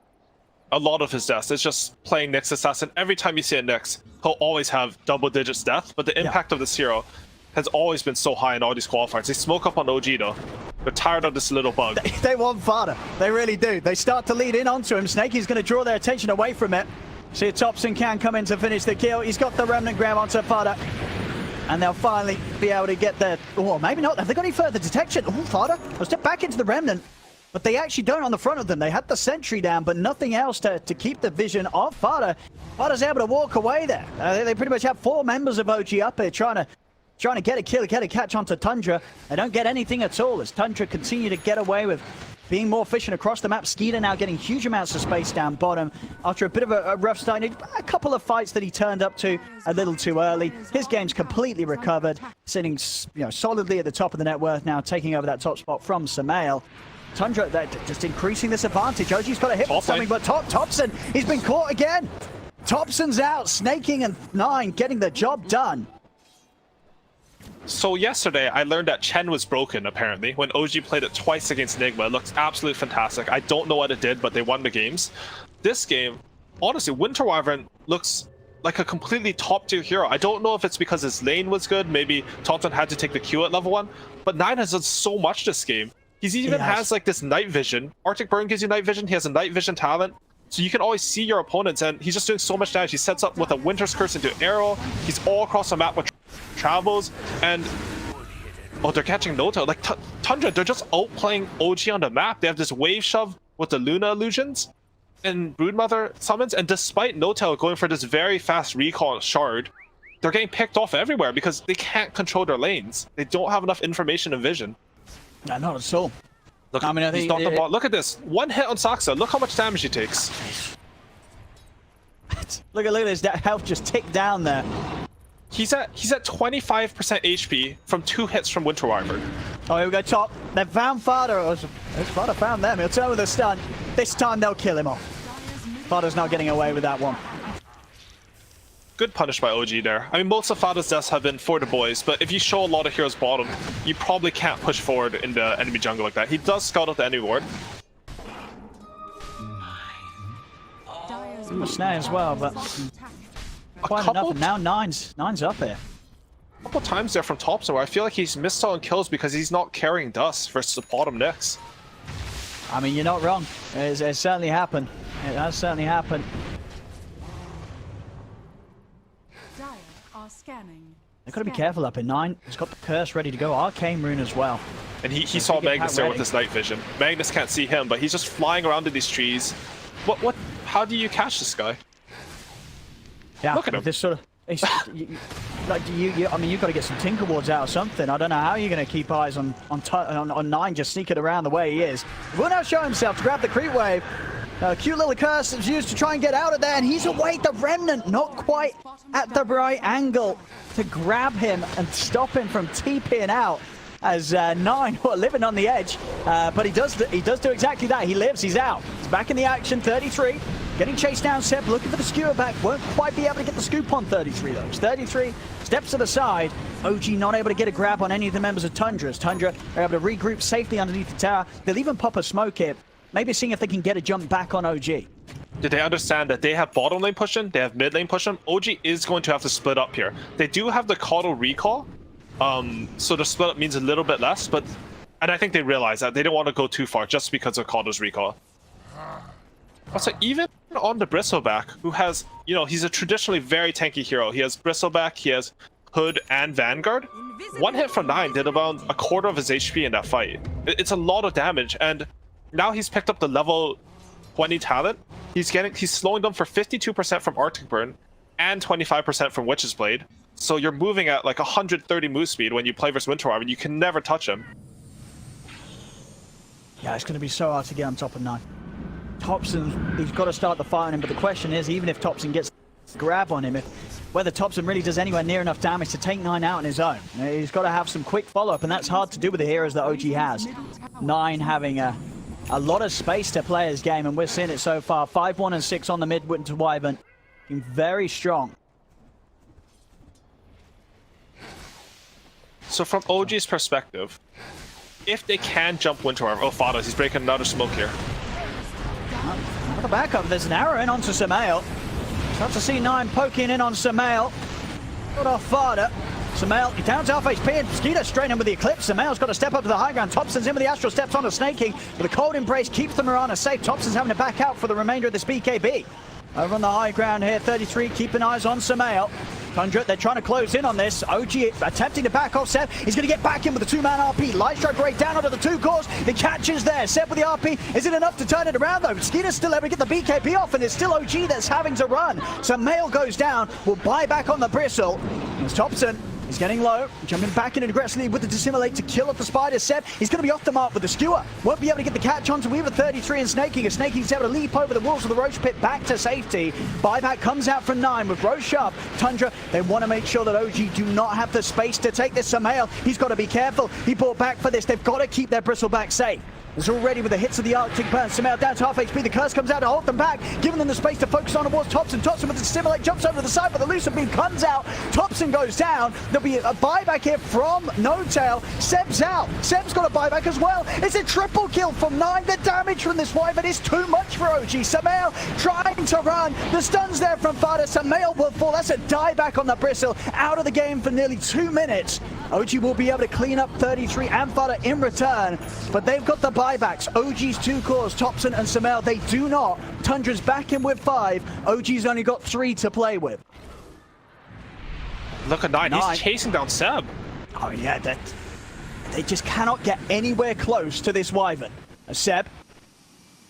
A lot of his deaths is just playing Nyx Assassin. Every time you see a Nyx, he'll always have double digits death, but the impact of this hero has always been so high in all these qualifiers. They smoke up on OG though. They're tired of this little bug. They want Fada. They really do. They start to lead in onto him. Snakey's going to draw their attention away from it. See if Topson can come in to finish the kill. He's got the Remnant grab onto Fada. And they'll finally be able to get their... Oh, maybe not. Have they got any further detection? Oh, Fada will step back into the Remnant. But they actually don't on the front of them. They had the sentry down, but nothing else to keep the vision of Fada. Fada's able to walk away there. They pretty much have 4 members of OG up here trying to get a kill, get a catch onto Tundra. They don't get anything at all as Tundra continue to get away with being more efficient across the map. Skeeter now getting huge amounts of space down bottom after a bit of a rough start. A couple of fights that he turned up to a little too early. His game's completely recovered, sitting solidly at the top of the net worth now, taking over that top spot from Samael. Tundra just increasing this advantage. OG's got a hit with something, but Topson, he's been caught again. Topson's out, Snaking and 9 getting the job done. So yesterday, I learned that Chen was broken, apparently. When OG played it twice against Nigma, it looks absolutely fantastic. I don't know what it did, but they won the games. This game, honestly, Winter Wyvern looks like a completely top-tier hero. I don't know if it's because his lane was good. Maybe Topson had to take the Q at level 1. But 9 has done so much this game. He even has like this night vision. Arctic Burn gives you night vision. He has a night vision talent. So you can always see your opponents, and he's just doing so much damage. He sets up with a Winter's Curse into arrow. He's all across the map with travels, and they're catching Noto. Like Tundra, they're just outplaying OG on the map. They have this wave shove with the Luna illusions and Broodmother summons, and despite Noto going for this very fast recall shard, they're getting picked off everywhere because they can't control their lanes. They don't have enough information and vision. No, not at all. Look, I mean, he's not the bot. Look at this. 1 hit on Saxa. Look how much damage he takes. Look at this. That health just ticked down there. He's at 25% HP from 2 hits from Winter Wyvern. Oh, here we go, top. They found Fada. Fada found them. He'll turn with a stun. This time they'll kill him off. Fada's not getting away with that one. Good punish by OG there. I mean, most of Fada's deaths have been for the boys, but if you show a lot of heroes bottom, you probably can't push forward in the enemy jungle like that. He does scout out the enemy ward. A snare as well, but quite enough, and now nine's up here. A couple times there from Thompson where I feel like he's missed out on kills because he's not carrying dust versus the bottom Nyx. I mean, you're not wrong. It's certainly happened. It has certainly happened. Dire are scanning. They've got to be careful up in 9. He's got the curse ready to go. Arcane Rune as well. And he saw Magnus there with his night vision. Magnus can't see him, but he's just flying around in these trees. How do you catch this guy? Yeah, look at him. This sort of, I mean, you've got to get some Tinker Wards out or something. I don't know how you're going to keep eyes on 9 just sneaking around the way he is. He will now show himself to grab the creep wave. Cute little curse is used to try and get out of there, and he's away. The Remnant not quite at the right angle to grab him and stop him from TPing out. As 9 living on the edge, but he does do exactly that. He lives, he's out. He's back in the action. 33 getting chased down. Seb looking for the skewer back, won't quite be able to get the scoop on 33 though. 33 steps to the side. OG not able to get a grab on any of the members of Tundra. Tundra are able to regroup safely underneath the tower. They'll even pop a smoke here, maybe seeing if they can get a jump back on OG. Did they understand that they have bottom lane pushing, they have mid lane pushing? OG is going to have to split up here. They do have the Caudal recall, so the split up means a little bit less, and I think they realize that they don't want to go too far just because of Caudal's recall. Also, even on the Bristleback, who has, you know, he's a traditionally very tanky hero. He has Bristleback, he has Hood and Vanguard. One hit from 9 did about a quarter of his HP in that fight. It's a lot of damage, and now he's picked up the level 20 talent. He's slowing them for 52% from Arctic Burn and 25% from Witch's Blade. So you're moving at like 130 move speed when you play versus Winter Wyvern. You can never touch him. Yeah, it's going to be so hard to get on top of 9. Thompson, he's got to start the fight on him, but the question is, even if Thompson gets a grab on him, whether Thompson really does anywhere near enough damage to take 9 out on his own. He's got to have some quick follow-up, and that's hard to do with the heroes that OG has. 9 having a lot of space to play his game, and we're seeing it so far. 5-1 and 6 on the mid Winter Wyvern. Very strong. So from OG's perspective, if they can jump Winter Wyvern, oh, Fadas, he's breaking another smoke here. The backup, there's an arrow in onto Samael. Start to see 9 poking in on Samael. Got off Fada. Samael, he downs half HP, and Skeeter straight in with the Eclipse. Samael's got to step up to the high ground. Thompson's in with the Astral Steps on the Snaking. But the Cold Embrace keeps the Mirana safe. Thompson's having to back out for the remainder of this BKB. Over on the high ground here, 33 keeping eyes on Samael. Tundra, they're trying to close in on this. OG attempting to back off Seb. He's going to get back in with the 2-man RP. Light Strike right down onto the 2 cores. The catch is there. Seb with the RP. Is it enough to turn it around though? Skeeter's still able to get the BKB off, and it's still OG that's having to run. Samael goes down. Will buy back on the Bristle. It's Thompson. He's getting low, jumping back in aggressively with the Dissimulate to kill off the Spider. Seb, he's going to be off the mark with the Skewer. Won't be able to get the catch onto Weaver 33 and Snaking. As Snaking's able to leap over the walls of the Roche Pit back to safety. Buyback comes out from 9 with Roche up. Tundra, they want to make sure that OG do not have the space to take this Samael. He's got to be careful. He bought back for this. They've got to keep their Bristleback safe. It's already with the hits of the Arctic Burn. Samael down to half HP. The curse comes out to hold them back, giving them the space to focus on towards Thompson. Thompson with the Stimulate jumps over to the side, but the Lucid Beam comes out. Thompson goes down. There'll be a buyback here from No Tail. Seb's out. Seb's got a buyback as well. It's a triple kill from 9. The damage from this Wyvern is too much for OG. Samael trying to run. The stun's there from Fada. Samael will fall. That's a dieback on the Bristle. Out of the game for nearly 2 minutes. OG will be able to clean up 33 and Fada in return, but they've got the buybacks. OG's 2 cores, Thompson and Samael, they do not. Tundra's back in with 5. OG's only got 3 to play with. Look at 9. He's chasing down Seb. Oh yeah, they just cannot get anywhere close to this Wyvern. Seb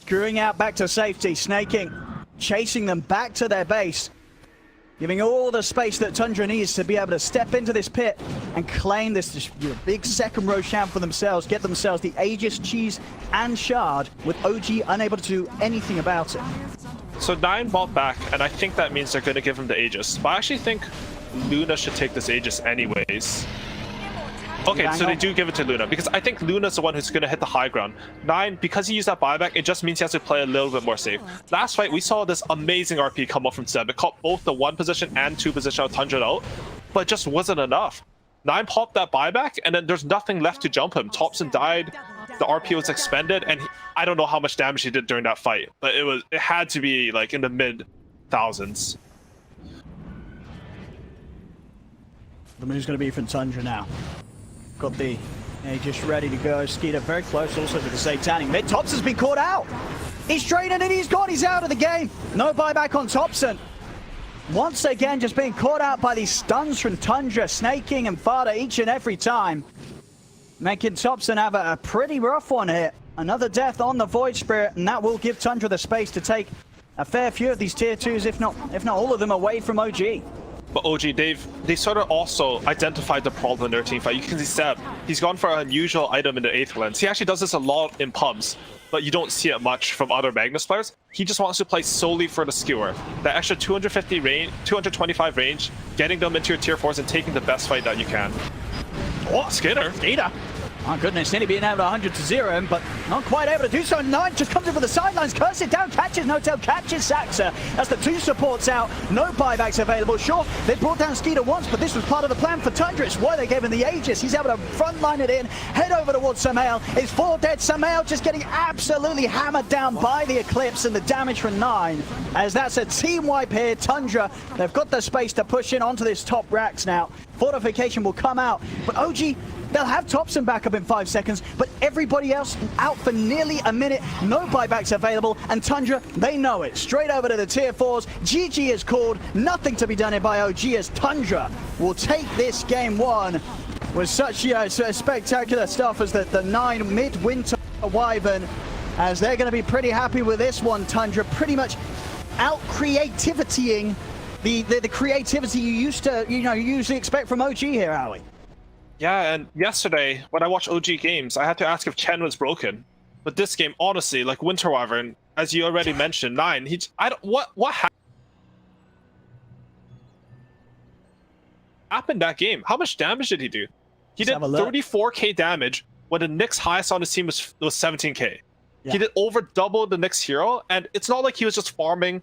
screwing out back to safety, Snaking, chasing them back to their base, giving all the space that Tundra needs to be able to step into this pit and claim this big second Roshan for themselves, get themselves the Aegis, Cheese, and Shard, with OG unable to do anything about it. So 9 bought back, and I think that means they're going to give him the Aegis. But I actually think Luna should take this Aegis anyways. Okay, so they do give it to Luna, because I think Luna's the one who's going to hit the high ground. 9, because he used that buyback, it just means he has to play a little bit more safe. Last fight, we saw this amazing RP come up from Seb. It caught both the 1 position and 2 position of Tundra out, but it just wasn't enough. 9 popped that buyback, and then there's nothing left to jump him. Thompson died, the RP was expended, and I don't know how much damage he did during that fight, but it had to be like in the mid-thousands. The move's going to be from Tundra now. Got the Aegis ready to go. Skeeter very close also to the Satanic. Mid Tops has been caught out. He's draining and he's gone. He's out of the game. No buyback on Thompson. Once again, just being caught out by these stuns from Tundra, Snaking and Fada each and every time. Making Thompson have a pretty rough one here. Another death on the Void Spirit, and that will give Tundra the space to take a fair few of these tier 2s, if not all of them, away from OG. But OG, they sort of also identified the problem in their team fight. You can see Seb, he's gone for an unusual item in the 8th lens. He actually does this a lot in pubs, but you don't see it much from other Magnus players. He just wants to play solely for the skewer. That extra 250 range, 225 range, getting them into your tier 4s and taking the best fight that you can. Oh, Skeeter! Oh goodness, nearly being able to 100 to 0, but not quite able to do so. Nine just comes in for the sidelines, curses it down, catches No-Tail, catches Saxa. That's the 2 supports out, no buybacks available. Sure, they brought down Skeeter once, but this was part of the plan for Tundra. It's why they gave him the Aegis. He's able to frontline it in, head over towards Samael. It's 4 dead. Samael just getting absolutely hammered down by the Eclipse and the damage from 9. As that's a team wipe here. Tundra, they've got the space to push in onto this top racks now. Fortification will come out, but OG, they'll have Thompson back up in 5 seconds, but everybody else out for nearly a minute. No buybacks available, and Tundra, they know it. Straight over to the tier 4s. GG is called. Nothing to be done here by OG as Tundra will take this game 1 with such spectacular stuff as the 9 mid-winter Wyvern, as they're going to be pretty happy with this one. Tundra pretty much out-creativitying the creativity you usually expect from OG here, Ali. Yeah, and yesterday, when I watched OG games, I had to ask if Chen was broken. But this game, honestly, like Winter Wyvern, as you already mentioned, 9, what happened that game? How much damage did he do? He did 34k damage when the Nyx highest on his team was 17k. Yeah. He did over double the Nyx hero, and it's not like he was just farming.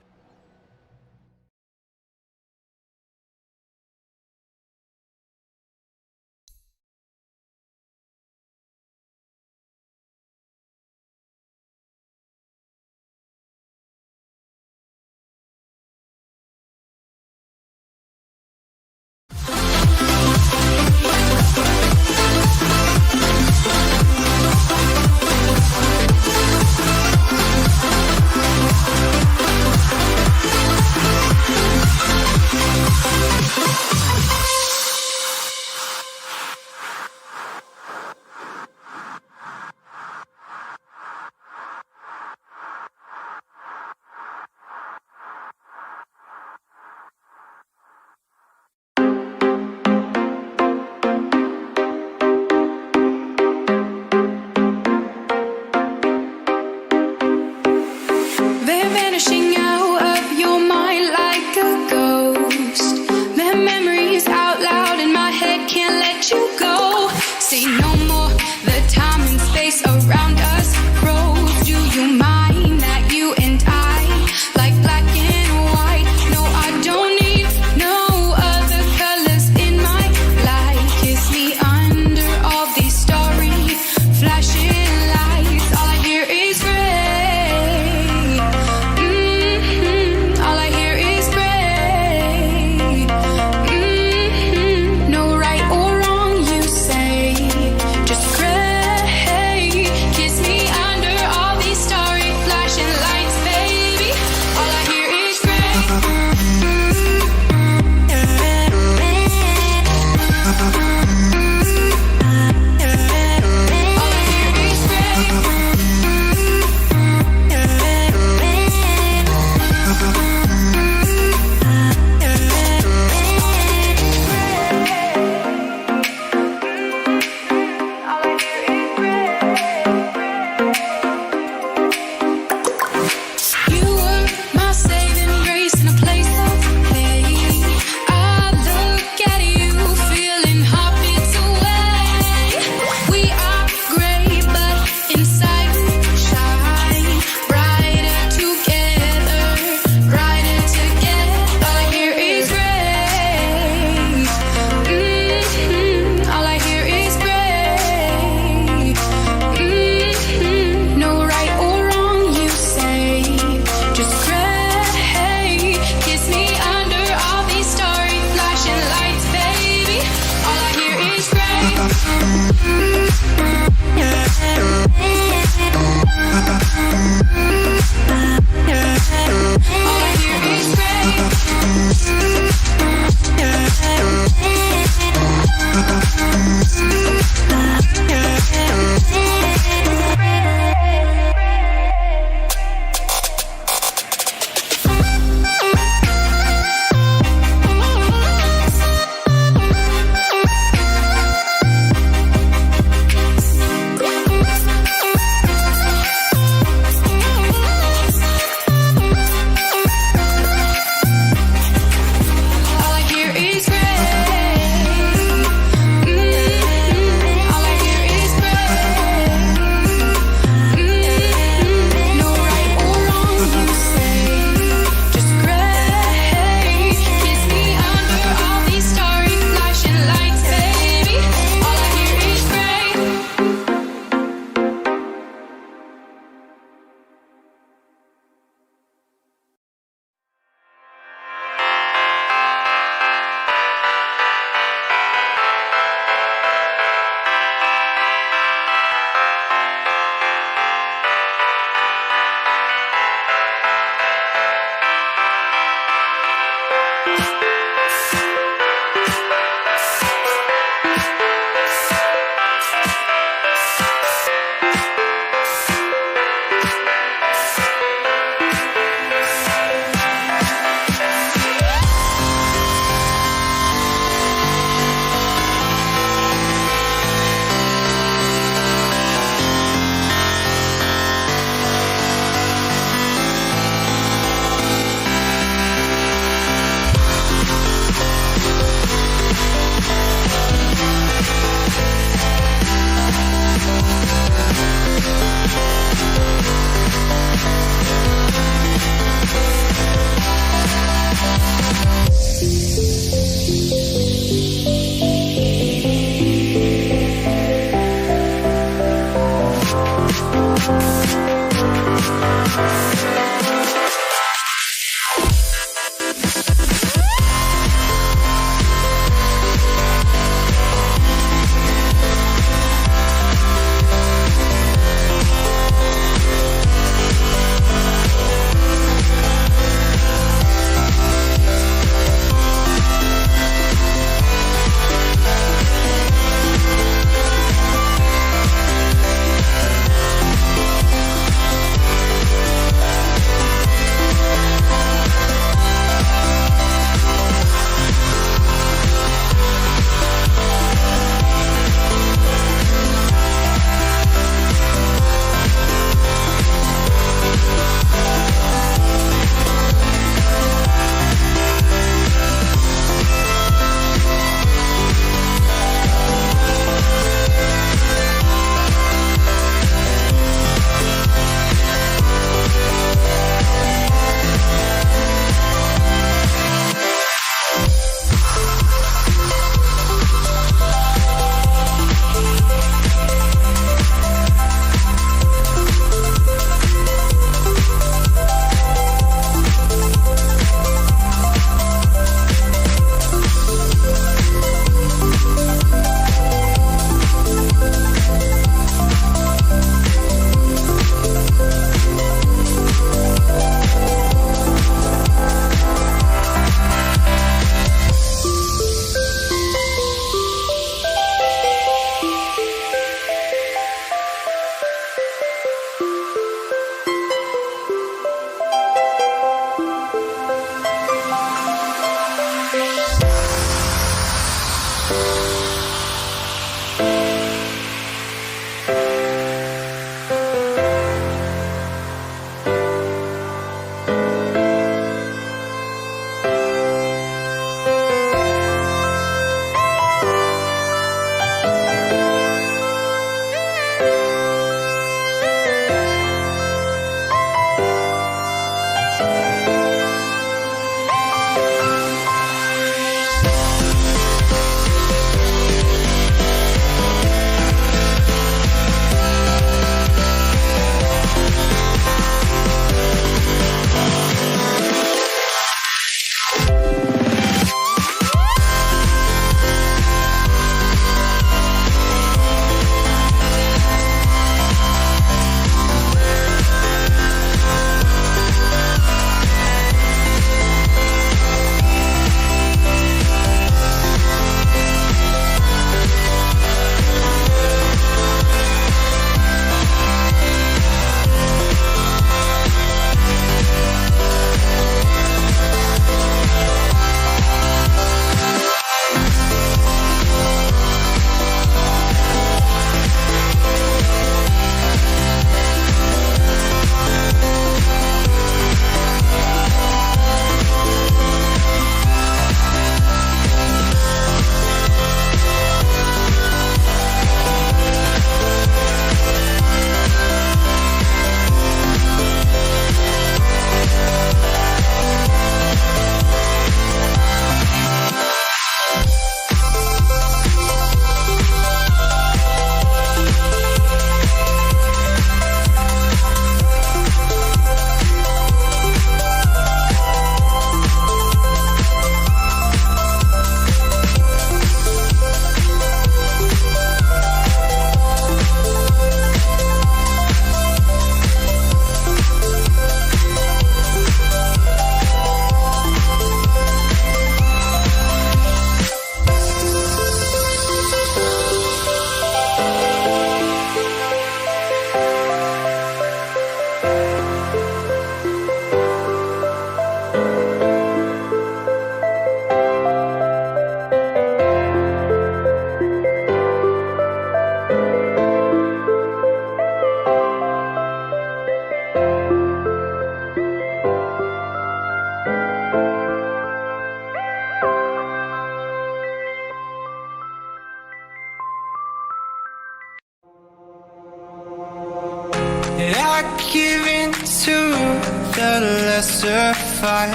lesser fight.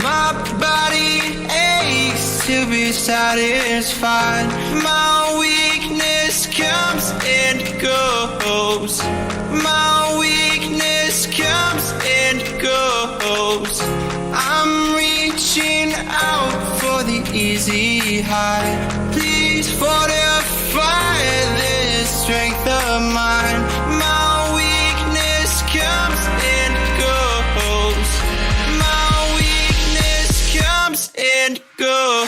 My body aches to be satisfied. My weakness comes and goes. My weakness comes and goes. I'm reaching out for the easy high. Please fortify this strength of mine. My weakness comes and goes. My weakness comes and goes.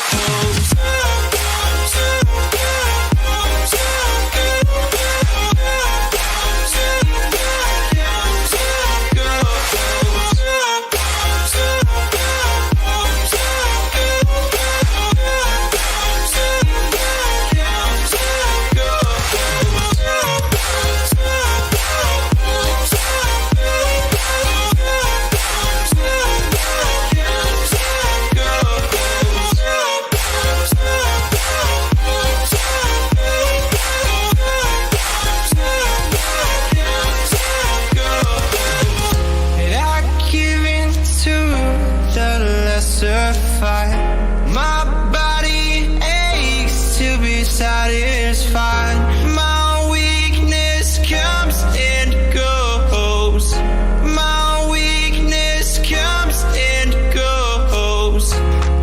My body aches to be satisfied. My weakness comes and goes. My weakness comes and goes.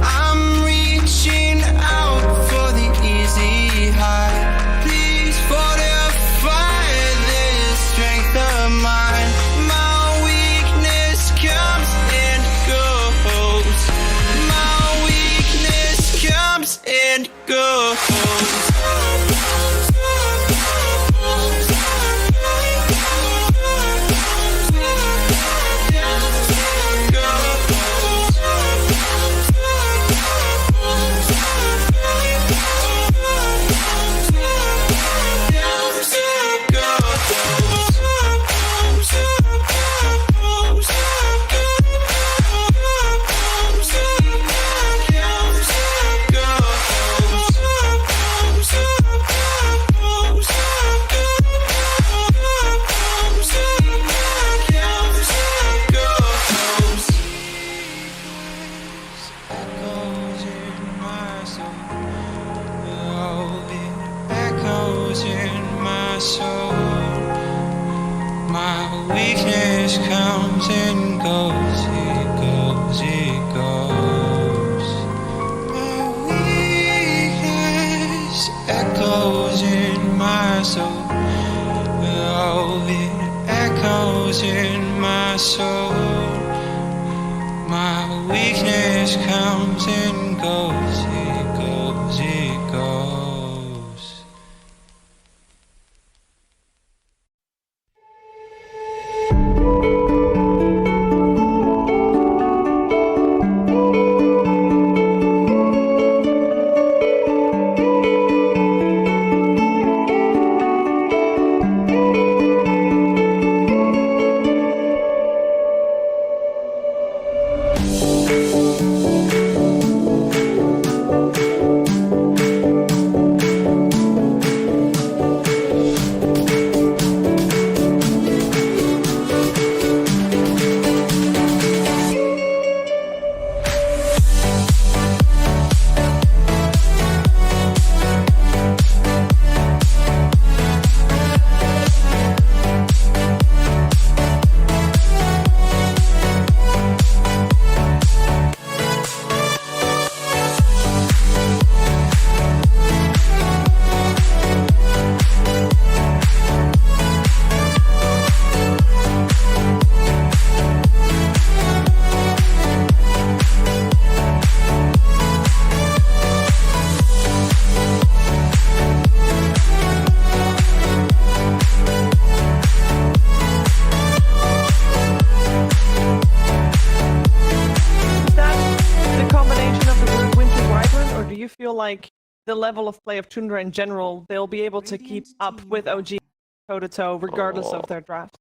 I'm reaching out for the easy high. Please fortify this strength of mine. My weakness comes and goes. Comes and goes. Comes and goes, it goes, it goes. My weakness echoes in my soul. Oh, it echoes in my soul. My weakness comes and goes, it goes, it goes. Like the level of play of Tundra in general, they'll be able to keep up with OG toe-to-toe regardless of their draft?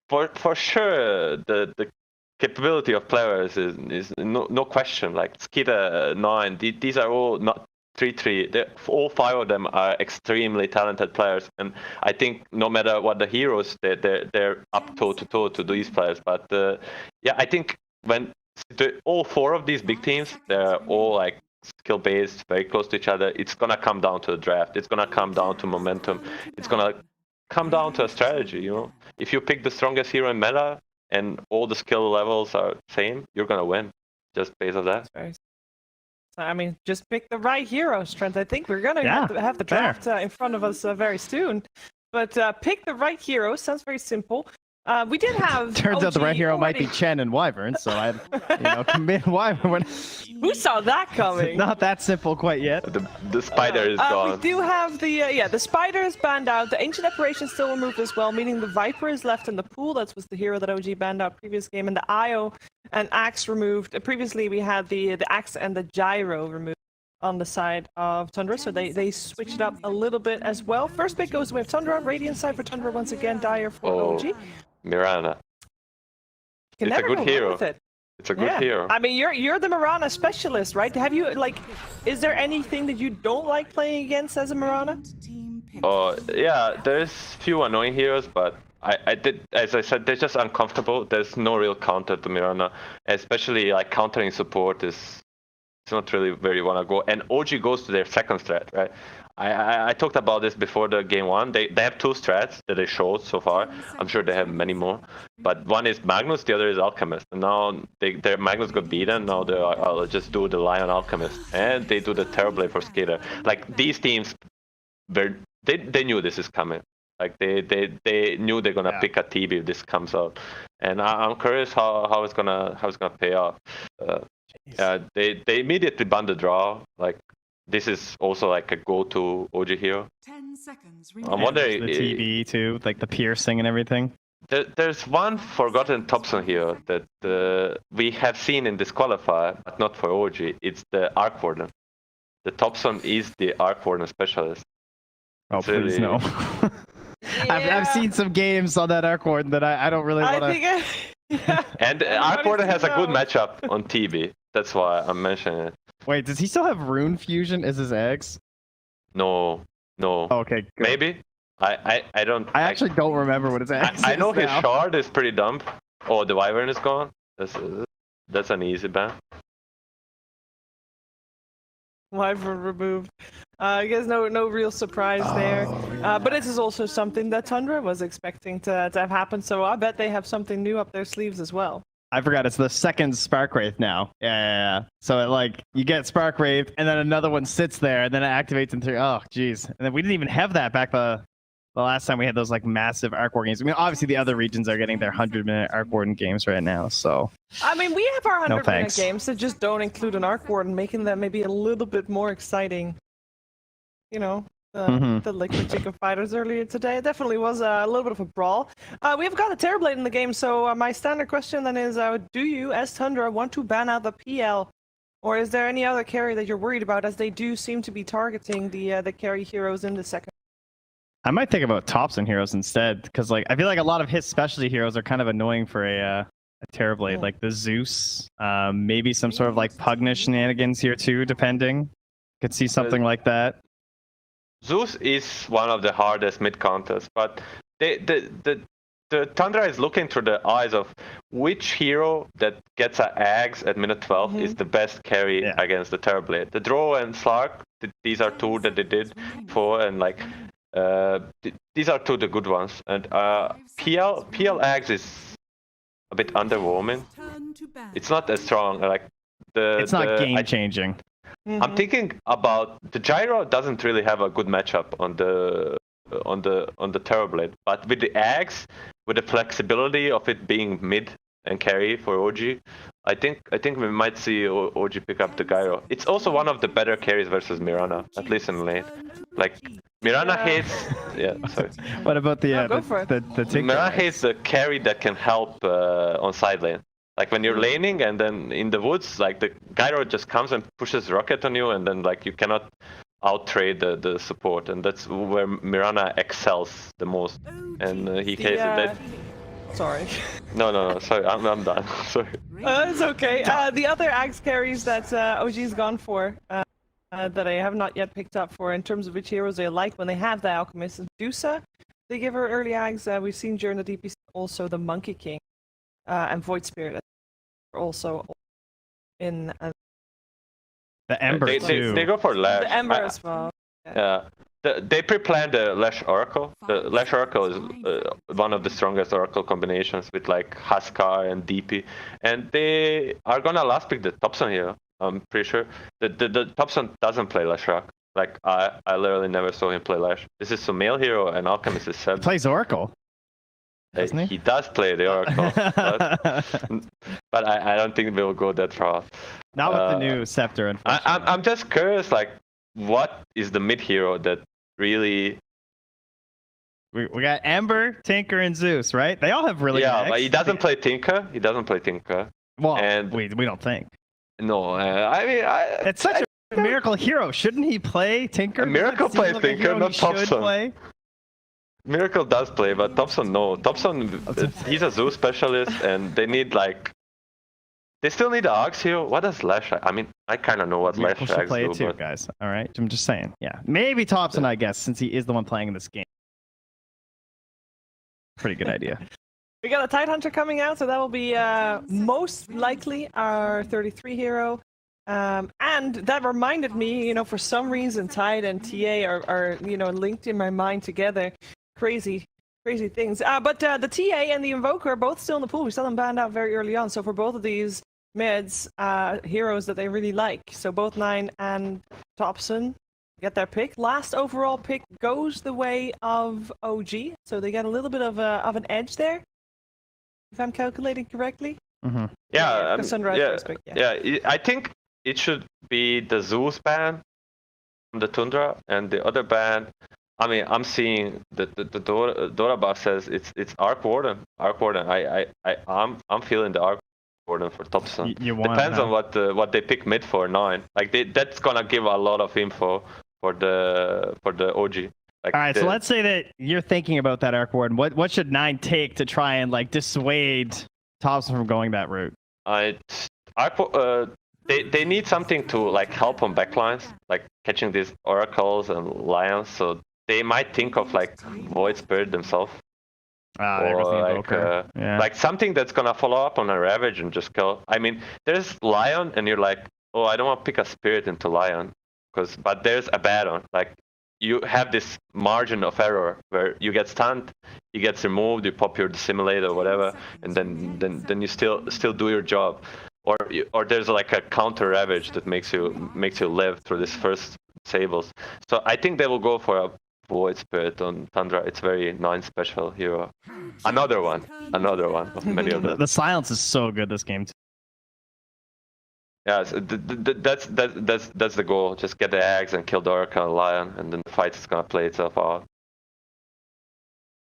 For sure, the capability of players is no question. Like Skita, 9, these are all not 3-3. All 5 of them are extremely talented players, and I think no matter what the heroes, they're up toe-to-toe to these players. But yeah, I think all four of these big teams, they're all like skill based, very close to each other. It's gonna come down to the draft. It's gonna come down to momentum. It's gonna come down to a strategy. You know, if you pick the strongest hero in meta and all the skill levels are same, you're gonna win just based on that. I mean, just pick the right hero, Strength. I think we're gonna have the draft in front of us very soon. But pick the right hero sounds very simple. We did have. Turns out the right hero might be already. Chen and Wyvern, so I, commit Wyvern. Who saw that coming? Not that simple quite yet. The spider is gone. We do have the spider is banned out. The ancient apparition still removed as well, meaning the viper is left in the pool. That was the hero that OG banned out previous game, and the Io and axe removed. Previously we had the axe and the gyro removed on the side of Tundra, so they switched it up a little bit as well. First pick goes with Tundra, Radiant side for Tundra once again, Dire for OG. Mirana. You can It's a never good go hero. wrong with it. It's a good hero. I mean, you're the Mirana specialist, right? Have you is there anything that you don't like playing against as a Mirana? Yeah, there's few annoying heroes, but I did, as I said, they're just uncomfortable. There's no real counter to Mirana, especially like countering support is. It's not really where you want to go. And OG goes to their second strat, right? I talked about this before the game one. They have two strats that they showed so far. I'm sure they have many more. But one is Magnus, the other is Alchemist. And now their Magnus got beaten. Now I'll just do the Lion Alchemist. And they do the Terrorblade for Skater. Like these teams, they knew this is coming. Like they knew they're gonna pick a TB if this comes out. And I'm curious how it's gonna pay off. They immediately banned the draw. Like this is also like a go-to OG hero. 10 seconds. I'm wondering the TV too, like the piercing and everything. There's one forgotten Thompson hero that we have seen in this qualifier, but not for OG. It's the Arc Warden. The Thompson is the Arc Warden specialist. Oh, It's please really- no. I've seen some games on that Arc Warden that I don't really want to. And Arc Warden has a good matchup on TV. That's why I'm mentioning it. Wait, does he still have Rune Fusion as his eggs? No. Okay, good. Maybe. I don't. I actually don't remember what his eggs I is know his now. shard is pretty dumb. Oh, the Wyvern is gone. That's an easy ban. Wyvern removed. I guess no real surprise there. But this is also something that Tundra was expecting to have happen, so I bet they have something new up their sleeves as well. I forgot, it's the second Spark Wraith now. Yeah. So you get Spark Wraith, and then another one sits there, and then it activates in 3. Oh, jeez. And then we didn't even have that back the last time we had those massive Arc Warden games. I mean, obviously the other regions are getting their 100-minute Arc Warden games right now, so. I mean, we have our 100-minute thanks. games that just don't include an Arc Warden, making them maybe a little bit more exciting. You know, the Liquid Chicken Fighters earlier today. It definitely was a little bit of a brawl. We have got a Terrorblade in the game, so my standard question then is, do you, as Tundra, want to ban out the PL? Or is there any other carry that you're worried about, as they do seem to be targeting the carry heroes in the second? I might think about Thompson heroes instead, because I feel like a lot of his specialty heroes are kind of annoying for a Terrorblade, like the Zeus, maybe some sort of Pugna shenanigans here too, depending. Could see something like that. Zeus is one of the hardest mid counters, but the Tundra is looking through the eyes of which hero that gets an Axe at minute 12 is the best carry against the Terrorblade. The Drow and Slark, these are two that they did for, and these are two of the good ones. And PL Axe is a bit underwhelming. It's not as strong. It's not game changing. I'm thinking about the Gyro doesn't really have a good matchup on the Terrorblade, but with the Axe, with the flexibility of it being mid and carry for OG, I think we might see OG pick up the Gyro. It's also one of the better carries versus Mirana, at least in lane. Mirana hates. Yeah, sorry. What about the Mirana hates the carry that can help on side lane. When you're laning and then in the woods, the Gyro just comes and pushes rocket on you, and then you cannot out-trade the support, and that's where Mirana excels the most. And he hates it. Sorry. No, sorry, I'm done. Sorry. It's okay. The other Axe carries that OG's gone for, that I have not yet picked up for in terms of which heroes they like when they have the Alchemist, is Dusa. They give her early Axe. We've seen during the DPC also the Monkey King and Void Spirit. also in The Ember too. They go for Lash. the Ember as well. Yeah. They pre-planned the Lash Oracle. The Lash Oracle is one of the strongest Oracle combinations with like Huskar and DP. And they are gonna last pick the Thompson here, I'm pretty sure. The Thompson doesn't play Lash Rock. Like, I literally never saw him play Lash. This is Sumail hero and Alchemist is Seb. Plays Oracle. Doesn't he? He does play the Oracle. but I don't think we'll go that far. Not with the new Scepter, unfortunately. I'm just curious, like, what is the mid hero that really... We got Ember, Tinker, and Zeus, right? They all have really good but he decks. doesn't play Tinker. He doesn't play Tinker. Well, and we don't think. No, I mean... It's such a miracle hero. Shouldn't he play Tinker? A Miracle Doesn't it plays seem like a Tinker, hero not he should Thompson. play? Miracle does play, but Thompson, no. Thompson, he's a Zeus specialist, and they need, like... They still need the Arcs here. What does Lash... I mean, I kind of know what Lash Miracle should Axe play do, it too, but... guys. All right? I'm just saying. Yeah. Maybe Thompson, I guess, since he is the one playing in this game. Pretty good idea. We got a Tidehunter coming out, so that will be most likely our 33 hero. And that reminded me, for some reason, Tide and TA are linked in my mind together. Crazy things. But the TA and the Invoker are both still in the pool. We saw them banned out very early on. So for both of these mids, heroes that they really like. So both Nine and Thompson get their pick. Last overall pick goes the way of OG. So they get a little bit of an edge there, if I'm calculating correctly. Mm-hmm. I think it should be the Zeus ban from the Tundra, and the other ban. I mean, I'm seeing the Dora buff says it's Arc Warden. I'm feeling the Arc Warden for Thompson. Depends on what they pick mid for 9. Like that's gonna give a lot of info for the OG. Like, all right, so let's say that you're thinking about that Arc Warden. What should 9 take to try and like dissuade Thompson from going that route? They need something to like help on backlines, like catching these oracles and lions. So they might think of like Void Spirit themselves, or like something that's gonna follow up on a Ravage and just kill. I mean, there's Lion, and you're like, oh, I don't want to pick a Spirit into Lion, but there's a Baron. Like you have this margin of error where you get stunned, he gets removed, you pop your Dissimulate or whatever, and then you still do your job. Or there's like a counter Ravage that makes you live through this first Sables. So I think they will go for a Void Spirit on Tundra. It's very 9 special hero. Another one of many of them. The silence is so good this game too. Yeah, so that's the goal. Just get the eggs and kill the Oracle and Lion, and then the fight is gonna play itself out.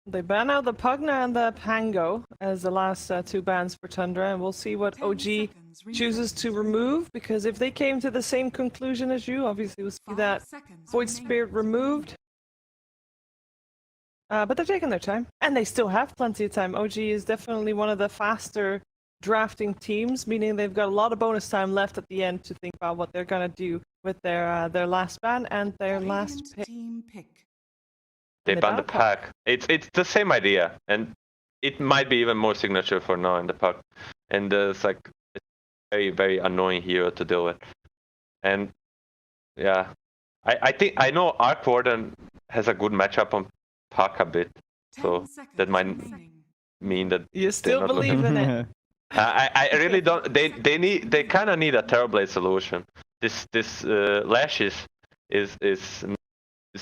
They ban out the Pugna and the Pango as the last 2 bans for Tundra, and we'll see what OG chooses to remove, because if they came to the same conclusion as you, obviously we'll see that Void Spirit removed. But they're taking their time, and they still have plenty of time. OG is definitely one of the faster drafting teams, meaning they've got a lot of bonus time left at the end to think about what they're going to do with their last ban and their last pick. They ban the pack. It's the same idea, and it might be even more signature for now in the pack. And it's like it's a very, very annoying hero to deal with. And yeah, I think I know Arc Warden has a good matchup on pack a bit, so that might mean that you still believe in it. I really don't. They kind of need a Terrorblade solution. This Lash is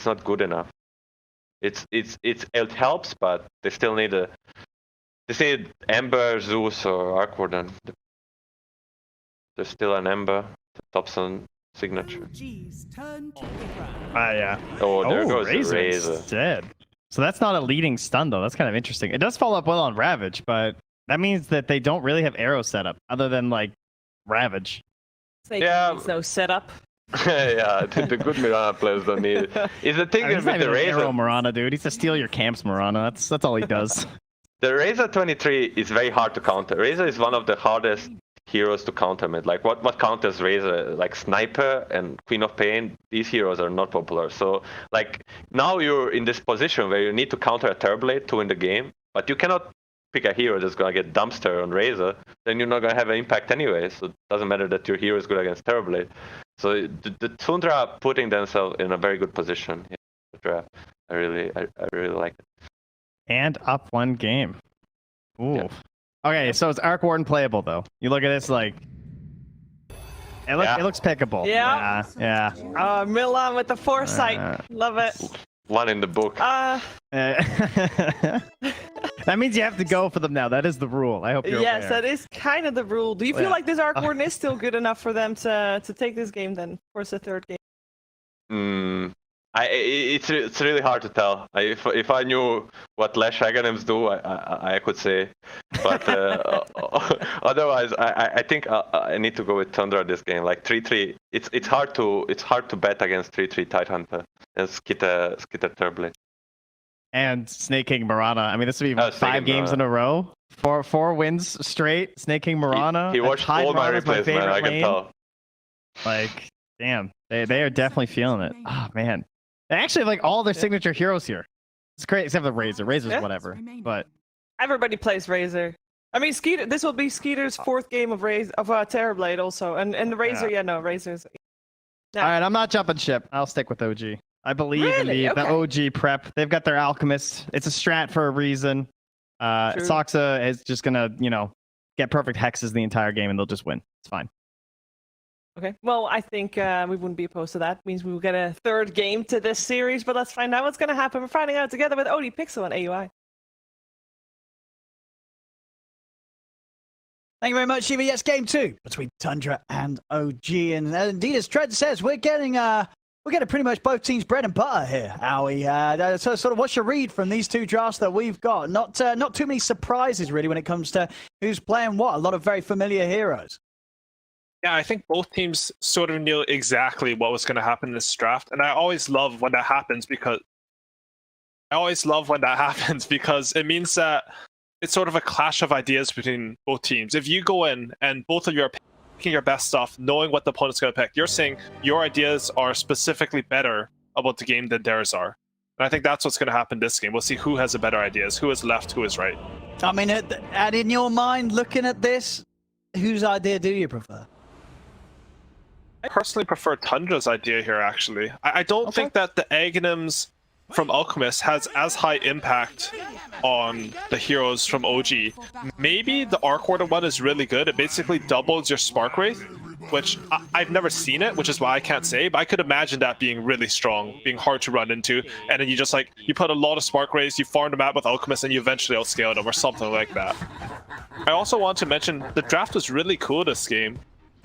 not good enough. It helps, but they still need Ember, Zeus, or Arc Warden. There's still an Ember, Thompson signature. Yeah. Oh, there goes Razor. the Razor. Dead. So that's not a leading stun though. That's kind of interesting. It does follow up well on Ravage, but that means that they don't really have arrow setup other than like Ravage. There's no setup. Yeah, the good Mirana players don't need it. Is the thing He's with not the even an Razor? arrow Mirana, dude. He's to steal your camps, Mirana. That's all he does. The Razor 23 is very hard to counter. Razor is one of the hardest heroes to counter mid. Like what counters Razor? Like Sniper and Queen of Pain. These heroes are not popular. So like now you're in this position where you need to counter a Terrorblade to win the game, but you cannot pick a hero that's gonna get dumpster on Razor, then you're not gonna have an impact anyway. So it doesn't matter that your hero is good against Terrorblade. So the Tundra are putting themselves in a very good position. Tundra, I really like it. And up one game. Ooh. Yeah. Okay, so it's Arc Warden playable though. You look at this like. It looks pickable. Yeah. Yeah. Milan with the foresight. Love it. One in the book. That means you have to go for them now. That is the rule. I hope you're Yes, aware. that is kind of the rule. Do you feel like this Arc Warden is still good enough for them to take this game then? Or is the third game? It's really hard to tell. If I knew what Lash Aghanim's do, I could say. But otherwise, I think I need to go with Tundra this game. Like 3-3, it's hard to bet against 3-3 Tidehunter and Skitter Terrorblade. And Snake King Mirana. I mean, this would be 5 games in a row. Four wins straight. Snake King Mirana. He watched all my replays, man. I can tell. Like, damn, they are definitely feeling it. Oh man. They actually have like all their signature heroes here. It's great, except for Razor. Razor's whatever. But everybody plays Razor. I mean, Skeeter. This will be Skeeter's 4th game of Terrorblade also, and the Razor. Yeah, no Razors. All right, I'm not jumping ship. I'll stick with OG. I believe in the OG prep. They've got their Alchemist. It's a strat for a reason. Soxa is just gonna, get perfect hexes the entire game, and they'll just win. It's fine. Okay, well, I think we wouldn't be opposed to that. It means we will get a 3rd game to this series, but let's find out what's going to happen. We're finding out together with Odie Pixel and AUI. Thank you very much, Shiva. Yes, game 2 between Tundra and OG. And indeed, as Trent says, we're getting pretty much both teams' bread and butter here, Owie. So sort of what's your read from these 2 drafts that we've got? Not too many surprises, really, when it comes to who's playing what. A lot of very familiar heroes. Yeah, I think both teams sort of knew exactly what was going to happen in this draft, and I always love when that happens because it means that it's sort of a clash of ideas between both teams. If you go in and both of you are picking your best stuff, knowing what the opponent's going to pick, you're saying your ideas are specifically better about the game than theirs are. And I think that's what's going to happen this game. We'll see who has the better ideas, who is left, who is right. I mean, and in your mind, looking at this, whose idea do you prefer? I personally prefer Tundra's idea here, actually. I don't think that the Aghanims from Alchemist has as high impact on the heroes from OG. Maybe the Arc Warden one is really good. It basically doubles your Spark Wraith, which I've never seen it, which is why I can't say, but I could imagine that being really strong, being hard to run into, and then you put a lot of Spark Wraiths, you farm them out with Alchemist, and you eventually outscale them, or something like that. I also want to mention, the draft was really cool this game,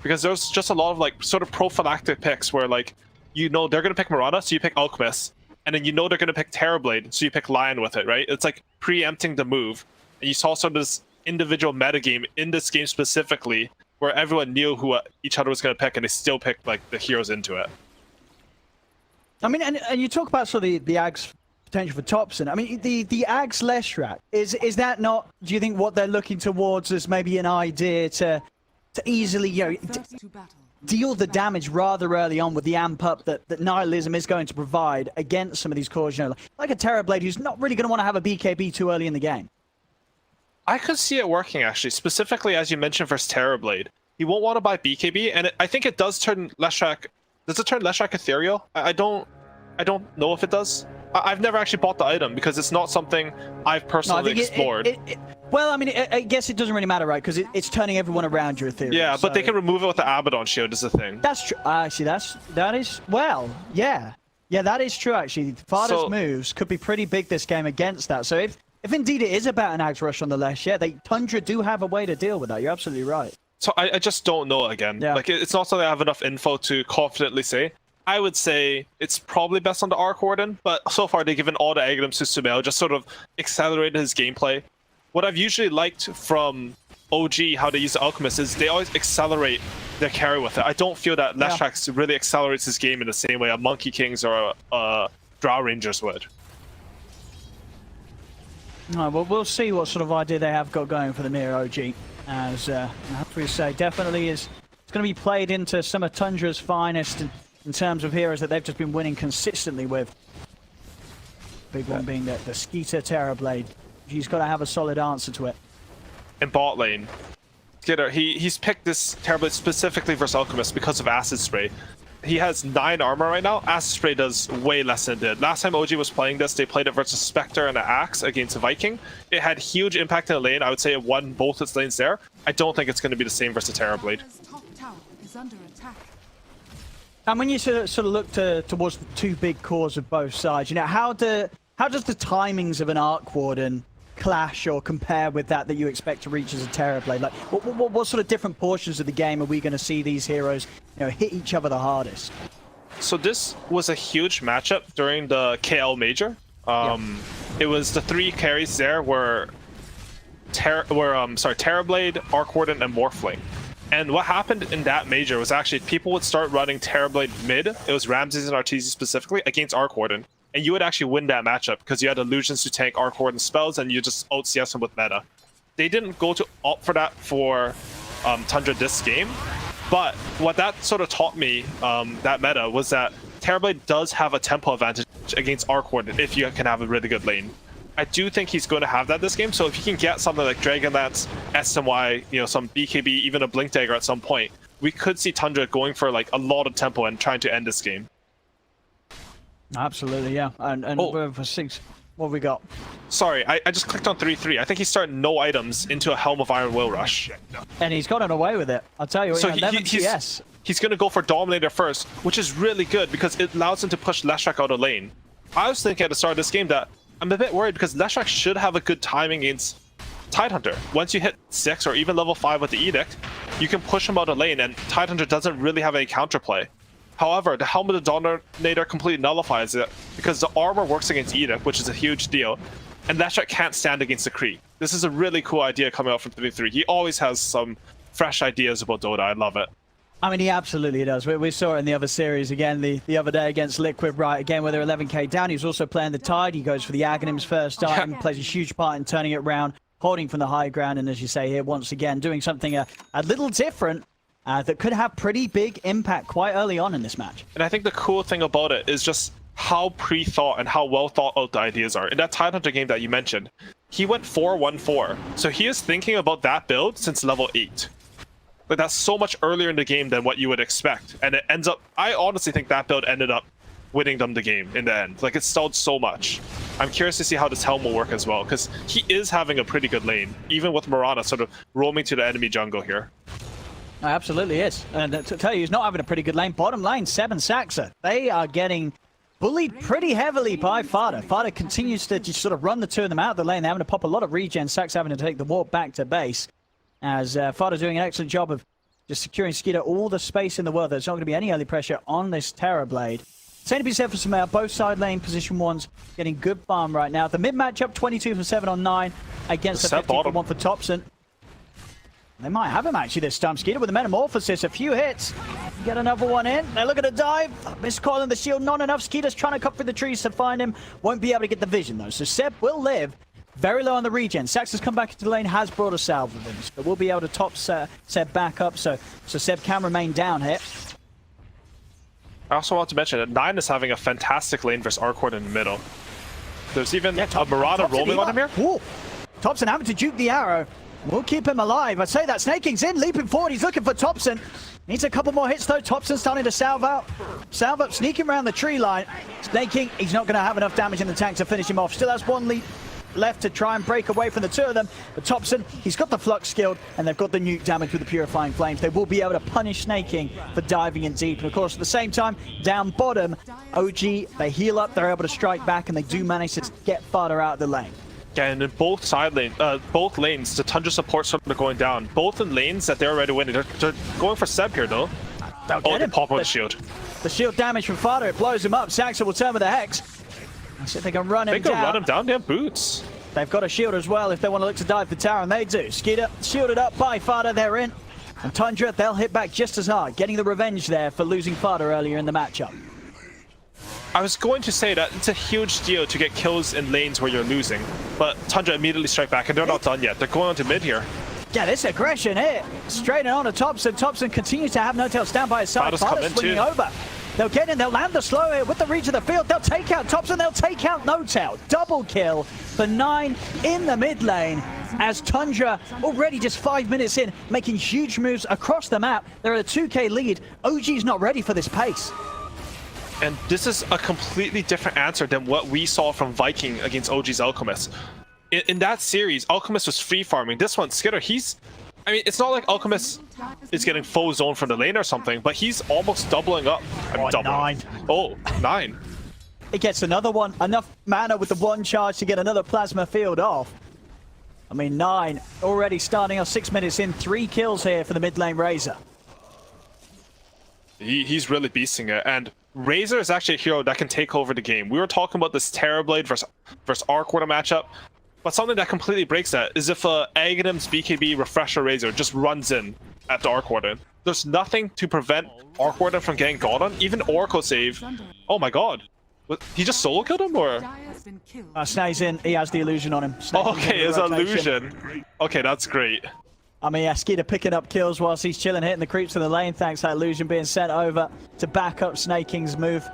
because there's just a lot of sort of prophylactic picks where they're gonna pick Mirana, so you pick Alchemist, and then they're gonna pick Terrorblade, so you pick Lion with it, right? It's like preempting the move. And you saw sort of this individual metagame in this game specifically, where everyone knew who each other was gonna pick, and they still picked the heroes into it. I mean, and you talk about sort of the Ags potential for Thompson. I mean, the Ags Leshrac, is that not, do you think, what they're looking towards as maybe an idea to easily, deal the damage rather early on with the amp up that Nihilism is going to provide against some of these cores, like a Terrorblade who's not really going to want to have a BKB too early in the game? I could see it working, actually, specifically as you mentioned for Terrorblade. He won't want to buy BKB, and I think it does turn Leshrac. Does it turn Leshrac ethereal? I don't know if it does. I've never actually bought the item because it's not something I've personally explored. Well, I mean, I guess it doesn't really matter, right? Because it's turning everyone around your ethereal. Yeah, but they can remove it with the Abaddon shield is the thing. That's true. Actually, that is, well, yeah. Yeah, that is true, actually. Fada's moves could be pretty big this game against that. So if indeed it is about an Ags Rush on the Lesh, yeah, Tundra do have a way to deal with that. You're absolutely right. So I just don't know again. Yeah. It's not something I have enough info to confidently say. I would say it's probably best on the Arc Warden, but so far they've given all the items to Sumail, just sort of accelerated his gameplay. What I've usually liked from OG, how they use the Alchemist, is they always accelerate their carry with it. I don't feel that Leshrac really accelerates his game in the same way a Monkey Kings or a Drow Rangers would. Well, we'll see what sort of idea they have got going for the near OG. As we say, definitely it's going to be played into some of Tundra's finest in terms of heroes that they've just been winning consistently with. Big one being the Skeeter Terrorblade He's got to have a solid answer to it. In bot lane, Skitter, he's picked this Terrorblade specifically versus Alchemist because of Acid Spray. He has 9 armor right now. Acid Spray does way less than it did. Last time OG was playing this, they played it versus Spectre and an Axe against a Viking. It had huge impact in the lane. I would say it won both its lanes there. I don't think it's going to be the same versus Terrorblade. Top tower is under attack. And when you sort of look towards the 2 big cores of both sides, you know, how does the timings of an Arc Warden clash or compare with that you expect to reach as a Terrorblade? Like, what sort of different portions of the game are we going to see these heroes, you know, hit each other the hardest? So this was a huge matchup during the KL Major. It was the 3 carries there were Terrorblade, Arc Warden, and Morphling. And what happened in that major was actually people would start running Terrorblade mid. It was Ramses and Arteezy specifically against Arc Warden. And you would actually win that matchup because you had illusions to tank Arc Warden spells and you just out CS them with meta. They didn't go to opt for that for Tundra this game, but what that sort of taught me, that meta, was that Terrorblade does have a tempo advantage against Arc Warden if you can have a really good lane. I do think he's going to have that this game, so if you can get something like Dragonlance, SMY, you know, some BKB, even a Blink Dagger at some point, we could see Tundra going for like a lot of tempo and trying to end this game. Absolutely, yeah. And for 6, what have we got? Sorry, I just clicked on 3-3. I think he's starting no items into a Helm of Iron Will Rush. And he's gotten away with it. I'll tell you, so 11 CS. He's going to go for Dominator first, which is really good because it allows him to push Leshrac out of lane. I was thinking at the start of this game that I'm a bit worried because Leshrac should have a good timing against Tidehunter. Once you hit 6 or even level 5 with the Edict, you can push him out of lane and Tidehunter doesn't really have any counterplay. However, the Helm of the Dominator completely nullifies it because the armor works against Edict, which is a huge deal, and Leshrac can't stand against the Kree. This is a really cool idea coming out from 3-3. He always has some fresh ideas about Dota. I love it. I mean, he absolutely does. We saw it in the other series again, the other day against Liquid, right? Again, where they're 11k down. He was also playing the Tide. He goes for the Aghanims first item, plays a huge part in turning it around, holding from the high ground, and as you say here, once again, doing something a little different that could have pretty big impact quite early on in this match. And I think the cool thing about it is just how pre-thought and how well thought out the ideas are. In that Tidehunter game that you mentioned, he went 4-1-4. So he is thinking about that build since level 8. Like, that's so much earlier in the game than what you would expect. And it ends up, I honestly think that build ended up winning them the game in the end. Like, it stalled so much. I'm curious to see how this Helm will work as well, because he is having a pretty good lane, even with Mirana sort of roaming to the enemy jungle here. Absolutely is. And to tell you, he's not having a pretty good lane. Bottom lane, 7 Saxa. They are getting bullied pretty heavily by Fada. Fada continues to just sort of run the 2 of them out of the lane. They're having to pop a lot of regen. Saxa having to take the walk back to base. As Fada doing an excellent job of just securing Skeeter all the space in the world. There's not going to be any early pressure on this Terrorblade. Same to be said for Sumail. Both side lane position 1s getting good farm right now. The mid matchup, 22 from 7 on 9 against the 50 for 1 for Thompson. They might have him actually this time. Skeeter with the Metamorphosis, a few hits. Get another one in. They're looking to dive. Miscalling the shield, not enough. Skeeter's trying to cut through the trees to find him. Won't be able to get the vision though. So Seb will live. Very low on the regen. Sax has come back into the lane, has brought a salve with him. So we'll be able to top Seb back up. So Seb can remain down here. I also want to mention that 9 is having a fantastic lane versus Arcord in the middle. There's even a Marauder roaming on him here. Ooh. Thompson having to juke the arrow. We'll keep him alive. I'd say that Snake King's in, leaping forward. He's looking for Thompson. Needs a couple more hits though. Thompson's starting to salve up, sneaking around the tree line. Snake King, he's not going to have enough damage in the tank to finish him off. Still has 1 leap left to try and break away from the 2 of them. But Thompson, he's got the Flux skilled, and they've got the nuke damage with the Purifying Flames. They will be able to punish Snake King for diving in deep. And of course, at the same time, down bottom, OG, they heal up, they're able to strike back, and they do manage to get farther out of the lane. Yeah, and in both lanes, the Tundra support sort of going down. Both in lanes that they're already winning. They're going for Seb here, though. They pop out the shield. The shield damage from Fada, it blows him up. Saxa will turn with the Hex. See if they can run him down. They can run him down. They have boots. They've got a shield as well if they want to look to dive the tower, and they do. Skeeter shielded up by Fada, they're in. And Tundra, they'll hit back just as hard, getting the revenge there for losing Fada earlier in the matchup. I was going to say that it's a huge deal to get kills in lanes where you're losing, but Tundra immediately strike back, and they're not done yet. They're going on to mid here. Yeah, this aggression here, straight on to Thompson. Thompson continues to have no tail stand by his side. Fada's swinging over. They'll get in, they'll land the slow hit with the reach of the field. They'll take out Thompson, they'll take out No-Tail. Double kill for 9 in the mid lane as Tundra, already just 5 minutes in, making huge moves across the map. They're at a 2k lead. OG's not ready for this pace. And this is a completely different answer than what we saw from Viking against OG's Alchemist. In that series, Alchemist was free farming. This one, Skitter, I mean, it's not like Alchemist is getting full zone from the lane or something, but he's almost doubling up. Doubling. 9. Oh, 9. It gets another one, enough mana with the 1 charge to get another plasma field off. I mean, 9 already starting off 6 minutes in, 3 kills here for the mid lane Razor. He's really beasting it, and Razor is actually a hero that can take over the game. We were talking about this Terrorblade versus Arc Warden matchup, but something that completely breaks that is if Aghanim's BKB Refresher Razor just runs in at the Arc Warden. There's nothing to prevent Arc Warden from getting got on, even Oracle save. Oh my god. He just solo killed him, or? Snake's in, he has the illusion on him. Okay, it's illusion. Okay, that's great. I mean, yeah, Skeeter picking up kills whilst he's chilling, hitting the creeps in the lane, thanks to that illusion being sent over to back up Snake King's move.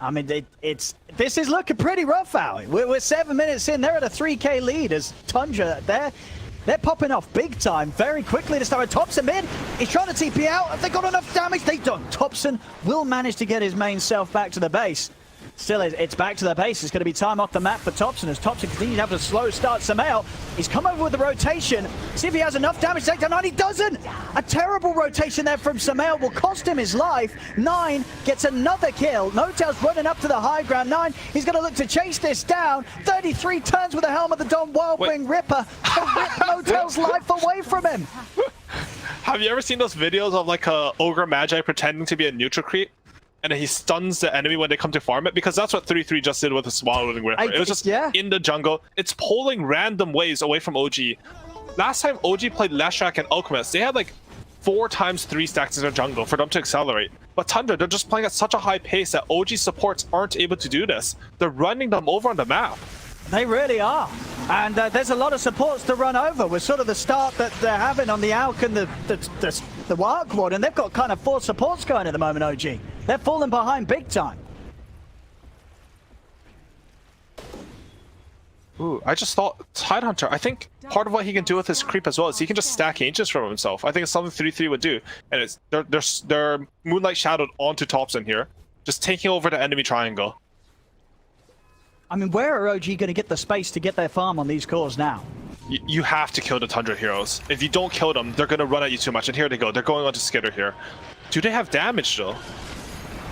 I mean, this is looking pretty rough, Howie. We're 7 minutes in, they're at a 3k lead as Tundra, they're popping off big time very quickly to start. Thompson mid, he's trying to TP out. Have they got enough damage? They don't. Thompson will manage to get his main self back to the base. Still, it's back to the base. It's going to be time off the map for Thompson as Thompson continues to have a slow start. Samael, he's come over with the rotation. See if he has enough damage to take down 9. He doesn't! A terrible rotation there from Samael will cost him his life. 9 gets another kill. No-Tail's running up to the high ground. 9, he's going to look to chase this down. 33 turns with the Helm of the Dawn Wild Wing Ripper to rip No-Tail's life away from him. Have you ever seen those videos of like a Ogre Magi pretending to be a neutral creep? And then he stuns the enemy when they come to farm it, because that's what 3-3 just did with the Swallowing Ripper. It was just in the jungle. It's pulling random waves away from OG. Last time OG played Leshrac and Alchemist, they had like 4 times 3 stacks in their jungle for them to accelerate. But Tundra, they're just playing at such a high pace that OG supports aren't able to do this. They're running them over on the map. They really are. And there's a lot of supports to run over with sort of the start that they're having on the Alk and the Arc Warden. They've got kind of 4 supports going at the moment, OG. They're falling behind big time. Ooh, I just thought Tidehunter, I think part of what he can do with his creep as well is he can just stack ancients from himself. I think it's something 3-3 would do. And it's they're Moonlight Shadowed onto Thompson here, just taking over the enemy triangle. I mean, where are OG going to get the space to get their farm on these cores now? You have to kill the Tundra heroes. If you don't kill them, they're going to run at you too much. And here they go. They're going on to Skitter here. Do they have damage though?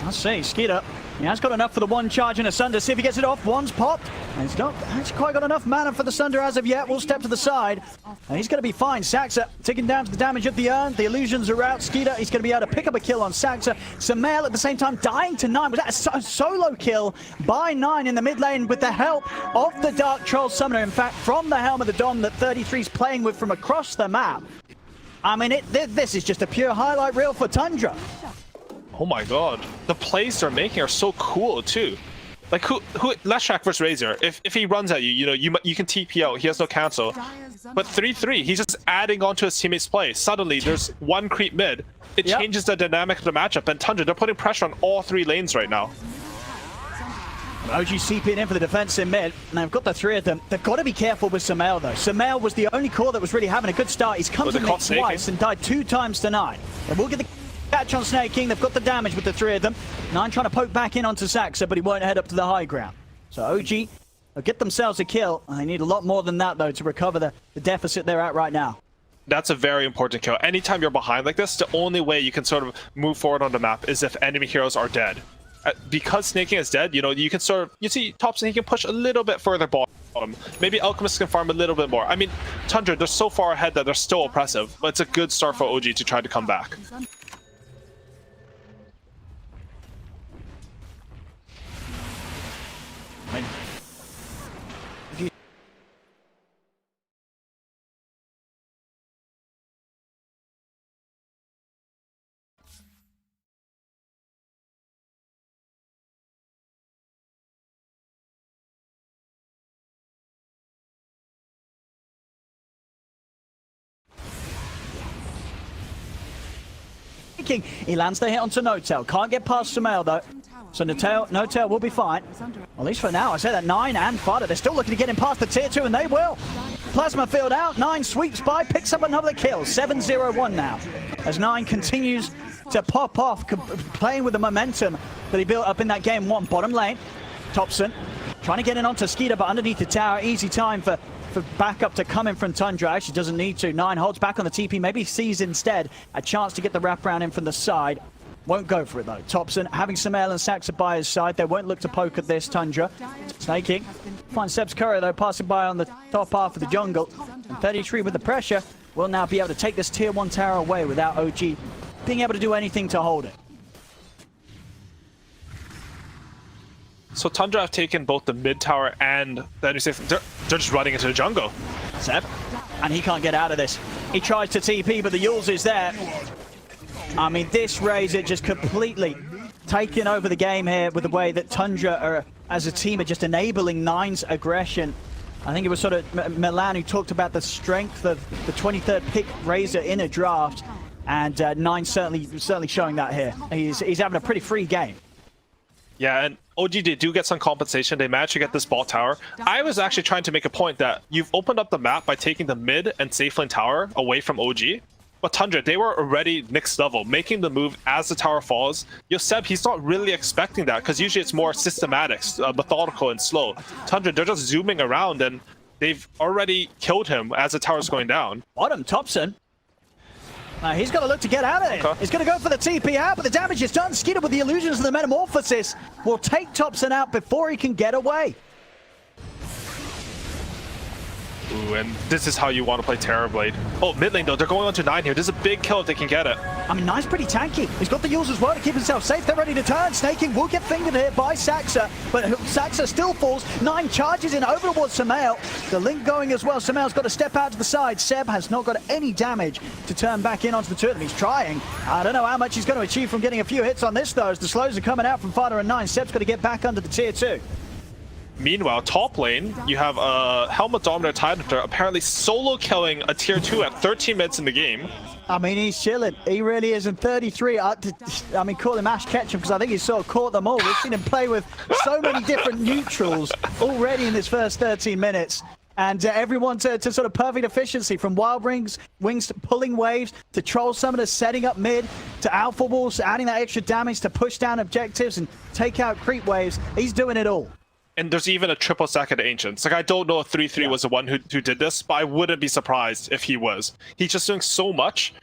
Let's see, Skeeter. He has got enough for the 1 charge in a Sunder. See if he gets it off. 1's popped. And he's not actually quite got enough mana for the Sunder as of yet. We'll step to the side. And he's going to be fine. Saxa ticking down to the damage of the urn. The illusions are out. Skeeter, he's going to be able to pick up a kill on Saxa. Samael at the same time dying to 9. Was that a solo kill by 9 in the mid lane with the help of the Dark Troll Summoner? In fact, from the Helm of the Dawn that 33's playing with from across the map. I mean, this is just a pure highlight reel for Tundra. Oh my god. The plays they're making are so cool too. Like who Leshrac versus Razor, if he runs at you, you know, you can TP out, he has no cancel. But 3-3, he's just adding onto his teammate's play. Suddenly there's 1 creep mid. It changes the dynamic of the matchup, and Tundra, they're putting pressure on all 3 lanes right now. OG CPing in for the defense in mid, and they've got the 3 of them. They've got to be careful with Samael though. Samael was the only core that was really having a good start. He's come to mid twice and died 2 times to 9. And we'll get the catch on Snake King. They've got the damage with the 3 of them. 9 trying to poke back in onto Saxa, but he won't head up to the high ground. So OG will get themselves a kill. And they need a lot more than that, though, to recover the deficit they're at right now. That's a very important kill. Anytime you're behind like this, the only way you can sort of move forward on the map is if enemy heroes are dead. Because Snake King is dead, you know, you can sort of, you see Thompson, he can push a little bit further bottom. Maybe Alchemist can farm a little bit more. I mean, Tundra, they're so far ahead that they're still oppressive, but it's a good start for OG to try to come back. Snaking. He lands the hit onto No-Tail. Can't get past Sumail though. So No-Tail will be fine. At least for now. I say that 9 and Fada, they're still looking to get him past the tier 2, and they will. Plasma field out. 9 sweeps by, picks up another kill. 7-0-1 now. As 9 continues to pop off, playing with the momentum that he built up in that game 1. Bottom lane, Topson trying to get in onto Skeeter, but underneath the tower. Easy time for backup to come in from Tundra. Actually doesn't need to. 9 holds back on the TP. Maybe sees instead a chance to get the wraparound in from the side. Won't go for it though. Topson having Sumail and Saxa by his side. They won't look to poke at this Tundra. Snaking. Finds Seb's courier though, passing by on the top half of the jungle. And 33 with the pressure will now be able to take this tier 1 tower away without OG being able to do anything to hold it. So Tundra have taken both the mid tower and the enemy safe. They're just running into the jungle. Seb, and he can't get out of this. He tries to TP, but the Yules is there. I mean, this Razor just completely taking over the game here with the way that Tundra are, as a team, are just enabling 9's aggression. I think it was sort of Milan who talked about the strength of the 23rd pick Razor in a draft, and 9 certainly showing that here. He's having a pretty free game. Yeah, and OG, they do get some compensation. They managed to get this bot tower. I was actually trying to make a point that you've opened up the map by taking the mid and safe lane tower away from OG. But Tundra, they were already next level, making the move as the tower falls. Seb, he's not really expecting that, because usually it's more systematic, methodical, and slow. Tundra, they're just zooming around, and they've already killed him as the tower's going down. Bottom, Topson. He's got to look to get out of it. Okay. He's going to go for the TP out, but the damage is done. Skeeter with the illusions of the Metamorphosis will take Topson out before he can get away. Ooh, and this is how you want to play Terrorblade. Oh, mid lane though, they're going on to 9 here. This is a big kill if they can get it. I mean, 9's pretty tanky. He's got the Yules as well to keep himself safe. They're ready to turn. Snaking will get fingered here by Saxa, but Saxa still falls. 9 charges in over towards Sumail. The link going as well. Sumail's got to step out to the side. Seb has not got any damage to turn back in onto the two of them. He's trying. I don't know how much he's going to achieve from getting a few hits on this though, as the slows are coming out from Fada and 9. Seb's got to get back under the tier 2. Meanwhile, top lane, you have Helmet Dominator Tidehunter apparently solo killing a tier 2 at 13 minutes in the game. I mean, he's chilling. He really is in 33. I mean, call him Ash Ketchum, because I think he's sort of caught them all. We've seen him play with so many different neutrals already in this first 13 minutes. And everyone to sort of perfect efficiency, from Wild Wings to pulling waves, to Troll Summoners setting up mid, to Alpha Wolves adding that extra damage to push down objectives and take out creep waves. He's doing it all. And there's even a triple stack at Ancients. Like, I don't know if 3-3 was the one who did this, but I wouldn't be surprised if he was. He's just doing so much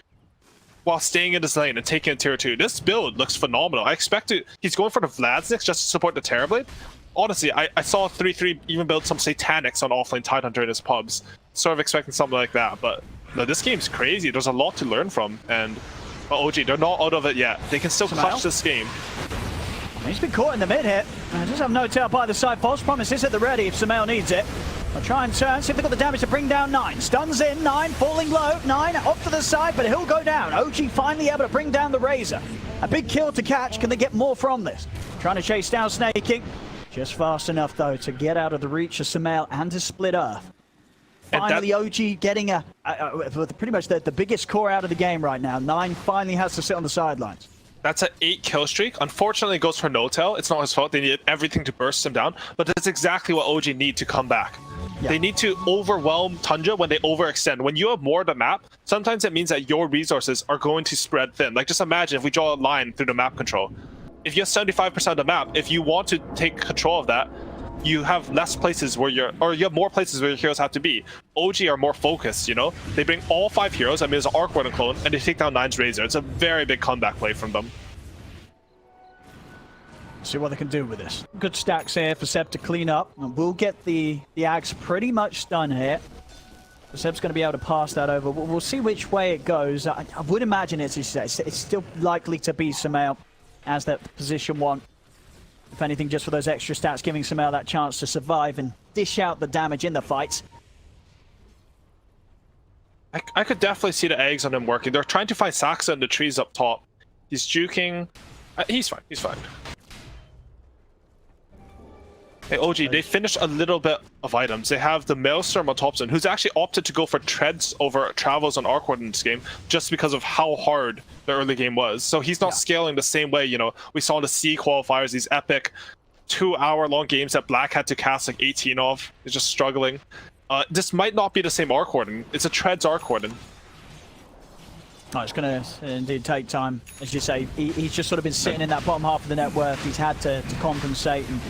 while staying in his lane and taking a tier 2. This build looks phenomenal. I expect it. He's going for the Vlad's next just to support the Terrorblade. Honestly, I saw 3-3 even build some Satanics on offlane Tidehunter in his pubs. Sort of expecting something like that, but no, this game's crazy. There's a lot to learn from, and OG, they're not out of it yet. They can still clutch this game. He's been caught in the mid hit. Just have No-Tail by the side. False Promise is at the ready if Sumail needs it. I'll try and turn, see if they've got the damage to bring down 9. Stuns in, 9 falling low, 9 off to the side, but he'll go down. OG finally able to bring down the Razor. A big kill to catch. Can they get more from this? Trying to chase down Snaking. Just fast enough, though, to get out of the reach of Sumail and to split Earth. Finally, OG getting pretty much the biggest core out of the game right now. 9 finally has to sit on the sidelines. That's an 8 kill streak. Unfortunately, it goes for No-Tail. It's not his fault. They needed everything to burst him down, but that's exactly what OG need to come back. Yeah. They need to overwhelm Tundra when they overextend. When you have more of the map, sometimes it means that your resources are going to spread thin. Like, just imagine if we draw a line through the map control. If you have 75% of the map, if you want to take control of that, you have less places where you have more places where your heroes have to be. OG are more focused, you know? They bring all 5 heroes, I mean, it's an Arc Warden clone, and they take down 9's Razor. It's a very big comeback play from them. See what they can do with this. Good stacks here for Seb to clean up, and we'll get the Axe pretty much done here. Seb's going to be able to pass that over. We'll see which way it goes. I would imagine it's still likely to be Sumail as that position 1. If anything, just for those extra stats, giving Sumail that chance to survive and dish out the damage in the fights. I could definitely see the eggs on him working. They're trying to find Saxa in the trees up top. He's juking. He's fine. He's fine. Hey, OG, they finished a little bit of items. They have the Maelstrom on Thompson, who's actually opted to go for treads over travels on Arcwood in this game, just because of how hard the early game was. So he's not scaling the same way, you know, we saw in the C qualifiers, these epic 2-hour-long games that Black had to cast like 18 of. He's just struggling. This might not be the same Arc Warden. It's a treads Arc Warden. Oh, it's going to indeed take time. As you say, he's just sort of been sitting in that bottom half of the net worth. He's had to compensate and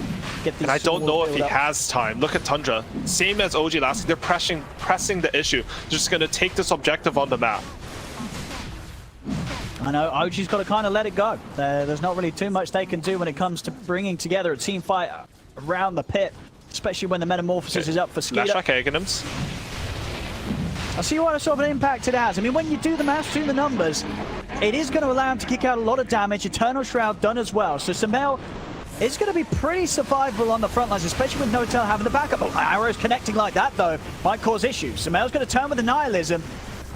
get these. And I don't know if he up. has time. Look at Tundra. Same as OG last week. They're pressing the issue. Just going to take this objective on the map. I know, OG's got to kind of let it go. There's not really too much they can do when it comes to bringing together a team fight around the pit, especially when the Metamorphosis is up for Skeeter. Flashback Aghanim's. I see what sort of an impact it has. I mean, when you do the maths, do the numbers, it is going to allow him to kick out a lot of damage. Eternal Shroud done as well. So Sumail is going to be pretty survivable on the front lines, especially with Notel having the backup. Oh, arrows connecting like that, though, might cause issues. Sumail's going to turn with the Nihilism.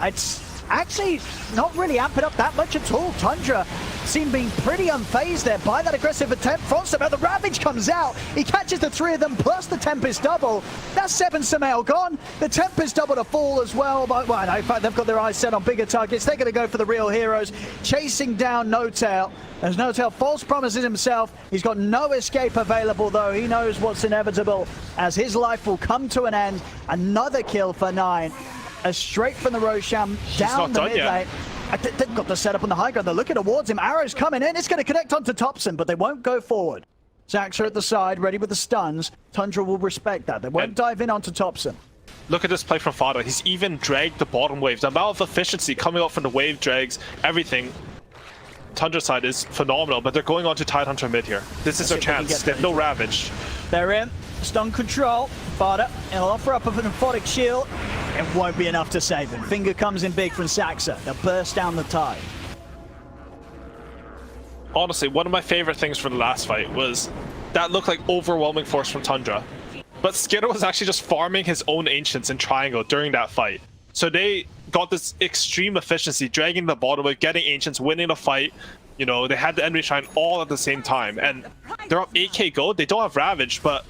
It's actually not really amping up that much at all. Tundra seem being pretty unfazed there by that aggressive attempt from Sumail. The Ravage comes out. He catches the three of them plus the Tempest double. That's 7 Sumail gone. The Tempest double to fall as well. But, well, no, in fact, they've got their eyes set on bigger targets. They're going to go for the real heroes. Chasing down Notel. As Notel false promises himself. He's got no escape available, though. He knows what's inevitable as his life will come to an end. Another kill for 9. Straight from the Roshan down the mid lane. They've got the setup on the high ground. They're looking towards him. Arrows coming in. It's going to connect onto Thompson, but they won't go forward. Zax are at the side, ready with the stuns. Tundra will respect that. They won't dive in onto Thompson. Look at this play from Fada. He's even dragged the bottom wave. The amount of efficiency coming up from the wave drags, everything. Tundra's side is phenomenal, but they're going on to Tidehunter mid here. This is their chance. They have no Ravage. They're in. Stun control. Fada, he'll offer up an emphatic shield. It won't be enough to save him. Finger comes in big from Saxa. They'll burst down the tide. Honestly, one of my favorite things from the last fight was that looked like overwhelming force from Tundra. But Skitter was actually just farming his own Ancients in Triangle during that fight. So they got this extreme efficiency, dragging the bottom wave, getting Ancients, winning the fight. You know, they had the enemy shrine all at the same time. And they're up 8k gold. They don't have Ravage, but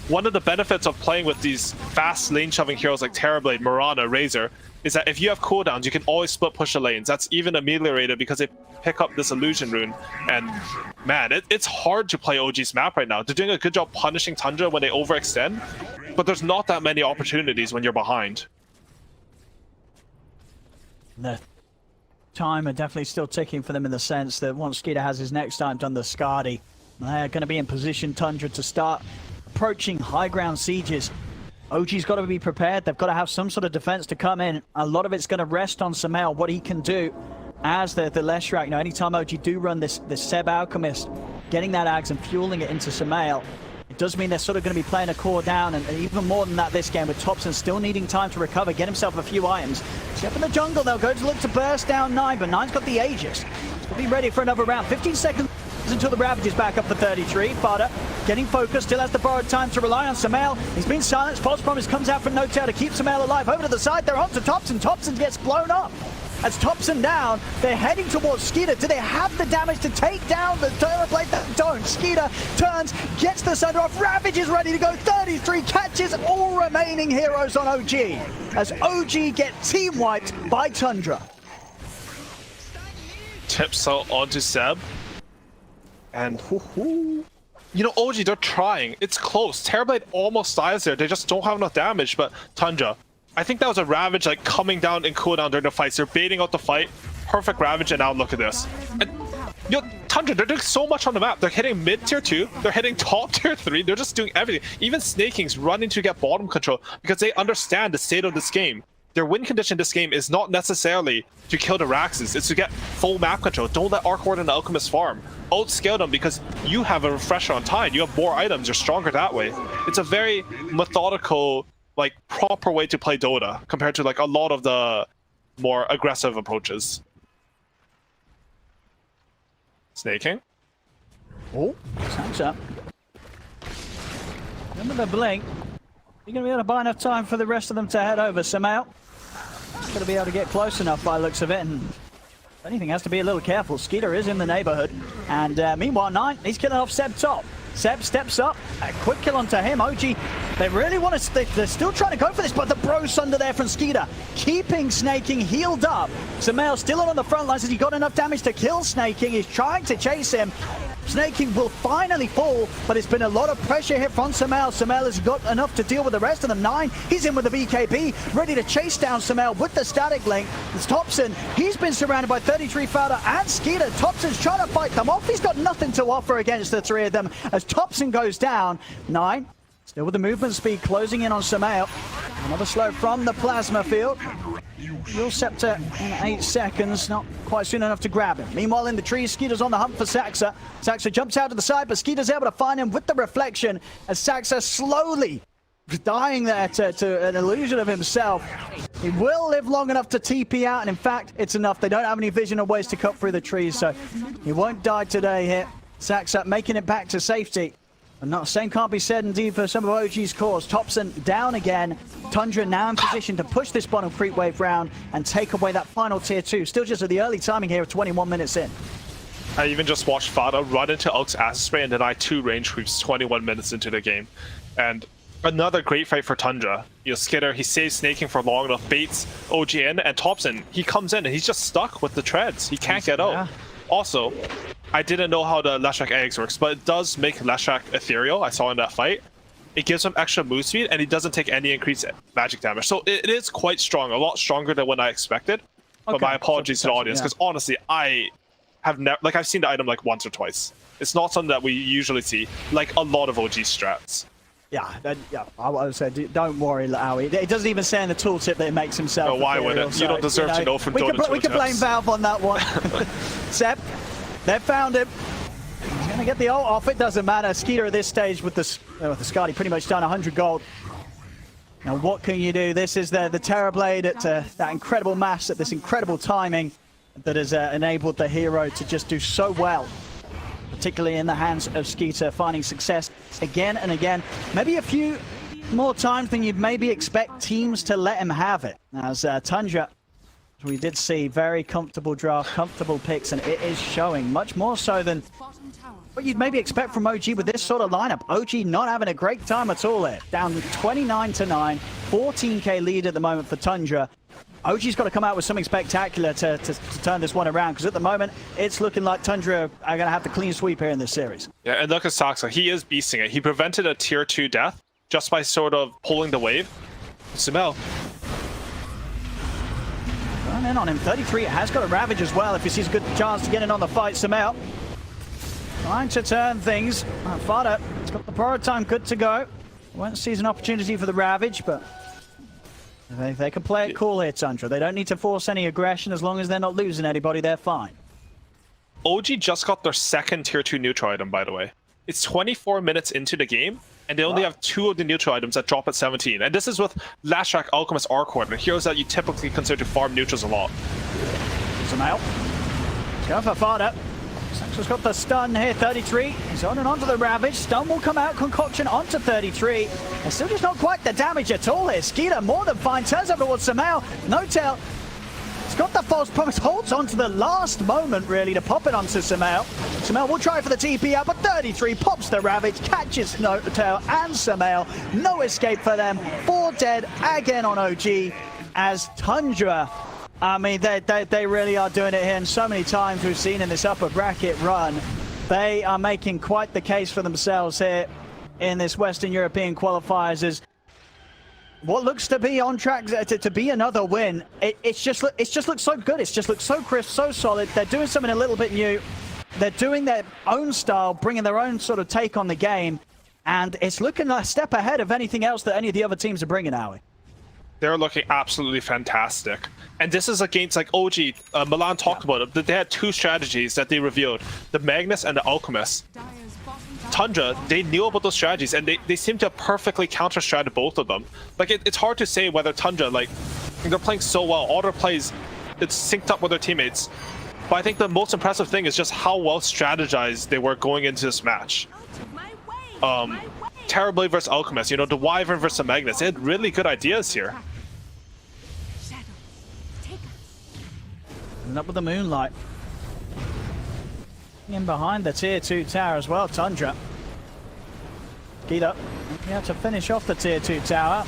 one of the benefits of playing with these fast lane shoving heroes like Terrorblade, Mirana, Razor is that if you have cooldowns, you can always split push the lanes. That's even ameliorated because they pick up this illusion rune. And man, it's hard to play OG's map right now. They're doing a good job punishing Tundra when they overextend, but there's not that many opportunities when you're behind. The time are definitely still ticking for them in the sense that once Skeeter has his next time done the Skadi, they're going to be in position, Tundra, to start approaching high ground sieges. OG's got to be prepared. They've got to have some sort of defense to come in. A lot of it's going to rest on Sumail, what he can do as the Leshrac. You know, anytime OG do run this Seb Alchemist, getting that Ags and fueling it into Sumail, it does mean they're sort of going to be playing a core down, and even more than that this game, with Thompson still needing time to recover, get himself a few items. See, up in the jungle, they'll go to look to burst down 9, but 9's got the Aegis. He'll be ready for another round. 15 seconds until the Ravage is back up for 33. Fada getting focused, still has the borrowed time to rely on Sumail. He's been silenced. False promise comes out from Notel to keep Sumail alive. Over to the side, they're on to Thompson. Thompson gets blown up. As Thompson down, they're heading towards Skeeter. Do they have the damage to take down the Terrorblade? They don't. Skeeter turns, gets the Sunder off. Ravage is ready to go. 33 catches all remaining heroes on OG. As OG get team wiped by Tundra. Tips out onto Seb. And you know, OG, they're trying. It's close. Terrorblade almost dies there. They just don't have enough damage. But Tundra, I think that was a Ravage like coming down in cooldown during the fights. They're baiting out the fight. Perfect Ravage, and now look at this. And you know, Tundra, they're doing so much on the map. They're hitting mid tier 2. They're hitting top tier 3. They're just doing everything. Even Snaking's running to get bottom control because they understand the state of this game. Their win condition this game is not necessarily to kill the Raxes, it's to get full map control. Don't let Arc Warden and Alchemist farm. Outscale them because you have a refresher on Tide. You have more items, you're stronger that way. It's a very methodical, like, proper way to play Dota compared to like a lot of the more aggressive approaches. Snaking. Oh, sounds up. Remember the blink. You're going to be able to buy enough time for the rest of them to head over. Sumail going to be able to get close enough by the looks of it. And if anything, has to be a little careful. Skeeter is in the neighborhood. And meanwhile, 9, he's killing off Seb top. Seb steps up, a quick kill onto him. OG, they really want to, they're still trying to go for this, but the Bros under there from Skeeter, keeping Snaking healed up. Sumail still on the front lines as he got enough damage to kill Snaking. He's trying to chase him. Snaking will finally fall, but it's been a lot of pressure here from Sumail. Sumail has got enough to deal with the rest of them. 9, he's in with the BKB, ready to chase down Sumail with the static link. It's Thompson, he's been surrounded by 33 Fowler and Skeeter. Thompson's trying to fight them off. He's got nothing to offer against the three of them as Thompson goes down. 9, still with the movement speed, closing in on Sumail. Another slow from the plasma field. Real Scepter in 8 seconds, not quite soon enough to grab him. Meanwhile, in the trees, Skeeter's on the hunt for Saxa. Saxa jumps out to the side, but Skeeter's able to find him with the reflection as Saxa slowly dying there to an illusion of himself. He will live long enough to TP out, and in fact, it's enough. They don't have any vision or ways to cut through the trees, so he won't die today here. Saxa making it back to safety. And the same can't be said indeed for some of OG's cores. Thompson down again. Tundra now in position to push this bottom creep wave round and take away that final tier 2. Still just at the early timing here of 21 minutes in. I even just watched Fada run into Ulk's acid spray and deny 2 range creeps 21 minutes into the game. And another great fight for Tundra. You know, Skitter, he saves Snaking for long enough, baits OG in, and Thompson, he comes in and he's just stuck with the treads. He can't get out. Also, I didn't know how the Leshrac eggs works, but it does make Leshrac ethereal. I saw in that fight. It gives him extra move speed, and he doesn't take any increased magic damage. So it is quite strong, a lot stronger than what I expected. But my apologies to the audience, because honestly, I have never, like, I've seen the item like once or twice. It's not something that we usually see, like a lot of OG strats. Yeah, I would say, don't worry, Aoi. It doesn't even say in the tooltip that it makes himself. No, why would it? You don't deserve to know from Dota. We can blame Valve on that one. Seb, they've found him. He's going to get the ult off. It doesn't matter. Skeeter at this stage with the Skadi pretty much done 100 gold. Now, what can you do? This is the Terrorblade at that incredible mass, at this incredible timing that has enabled the hero to just do so well. Particularly in the hands of Skeeter, finding success again and again. Maybe a few more times than you'd maybe expect teams to let him have it. As Tundra, we did see very comfortable draft, comfortable picks, and it is showing much more so than what you'd maybe expect from OG with this sort of lineup. OG not having a great time at all here. Down 29-9, 14k lead at the moment for Tundra. OG's got to come out with something spectacular to turn this one around, because at the moment, it's looking like Tundra are going to have the clean sweep here in this series. Yeah, and look at Saxa. He is beasting it. He prevented a tier 2 death just by sort of pulling the wave. Sumail. Run in on him. 33 has got a Ravage as well if he sees a good chance to get in on the fight. Sumail trying to turn things. Fada, it's got the borrowed time good to go. Won't seize an opportunity for the Ravage, but they can play it cool here, Tundra. They don't need to force any aggression. As long as they're not losing anybody, they're fine. OG just got their second tier 2 neutral item, by the way. It's 24 minutes into the game, and they only have 2 of the neutral items that drop at 17. And this is with Lashrak, Alchemist, Archord, the heroes that you typically consider to farm neutrals a lot. Sumail. Go for Fada. Saxa's got the stun here, 33. He's on and onto the Ravage. Stun will come out, Concoction onto 33. And still just not quite the damage at all here. Skeeter more than fine, turns over towards Sumail. No tail. He's got the false promise, holds on to the last moment really to pop it onto Sumail. Sumail will try for the TP out, but 33 pops the Ravage, catches No Tail and Sumail. No escape for them. 4 dead again on OG as Tundra. I mean, they really are doing it here, and so many times we've seen in this upper bracket run, they are making quite the case for themselves here in this Western European qualifiers. As what looks to be on track to be another win, it just looks so good. It's just looks so crisp, so solid. They're doing something a little bit new. They're doing their own style, bringing their own sort of take on the game, and it's looking a step ahead of anything else that any of the other teams are bringing, Howie. They're looking absolutely fantastic. And this is against, like, OG, Milan talked about it, that they had 2 strategies that they revealed, the Magnus and the Alchemist. Tundra, they knew about those strategies, and they seem to perfectly counter-strat both of them. Like, it's hard to say whether Tundra, like, they're playing so well, all their plays, it's synced up with their teammates. But I think the most impressive thing is just how well strategized they were going into this match. Terrorblade versus Alchemist, you know, the Wyvern versus the Magnus, they had really good ideas here. And up with the Moonlight. In behind the tier 2 tower as well, Tundra. Skeeter, we have to finish off the tier 2 tower.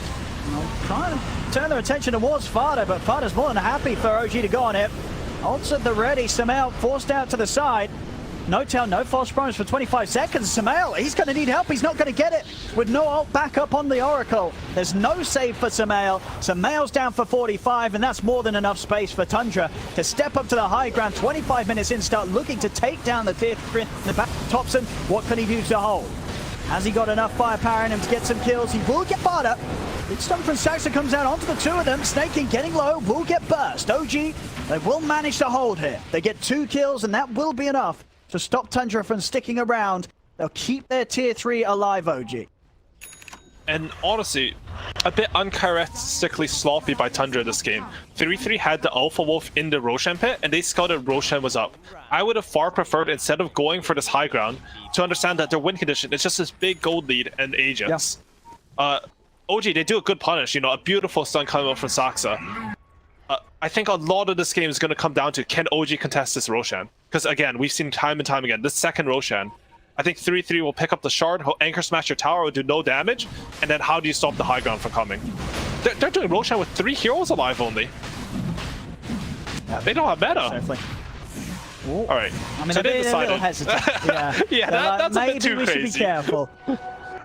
Trying to turn their attention towards Fada, but Fada's more than happy for OG to go on it. Ults at the ready, Samael forced out to the side. No tail, no false promise for 25 seconds. Samael, he's going to need help. He's not going to get it with no ult back up on the Oracle. There's no save for Samael. Samael's down for 45, and that's more than enough space for Tundra to step up to the high ground. 25 minutes in, start looking to take down the tier 3 in the back. Thompson, what can he do to hold? Has he got enough firepower in him to get some kills? He will get Fada. Big stun from Saxa comes out onto the two of them. Snaking getting low, will get burst. OG, they will manage to hold here. They get 2 kills, and that will be enough to stop Tundra from sticking around. They'll keep their tier 3 alive, OG. And honestly, a bit uncharacteristically sloppy by Tundra this game. 3-3 had the Alpha Wolf in the Roshan pit, and they scouted Roshan was up. I would have far preferred, instead of going for this high ground, to understand that their win condition is just this big gold lead and agents. Yeah. OG, they do a good punish, you know, a beautiful stun coming up from Saxa. I think a lot of this game is going to come down to, can OG contest this Roshan? Because again, we've seen time and time again, this second Roshan, I think 3-3 will pick up the shard, he'll anchor smash your tower, will do no damage, and then how do you stop the high ground from coming? They're doing Roshan with 3 heroes alive only. Yeah, they don't have meta. Alright, I mean, so they're they decided. a little hesitant. Yeah, yeah, like, that's a bit too maybe we crazy. should be careful.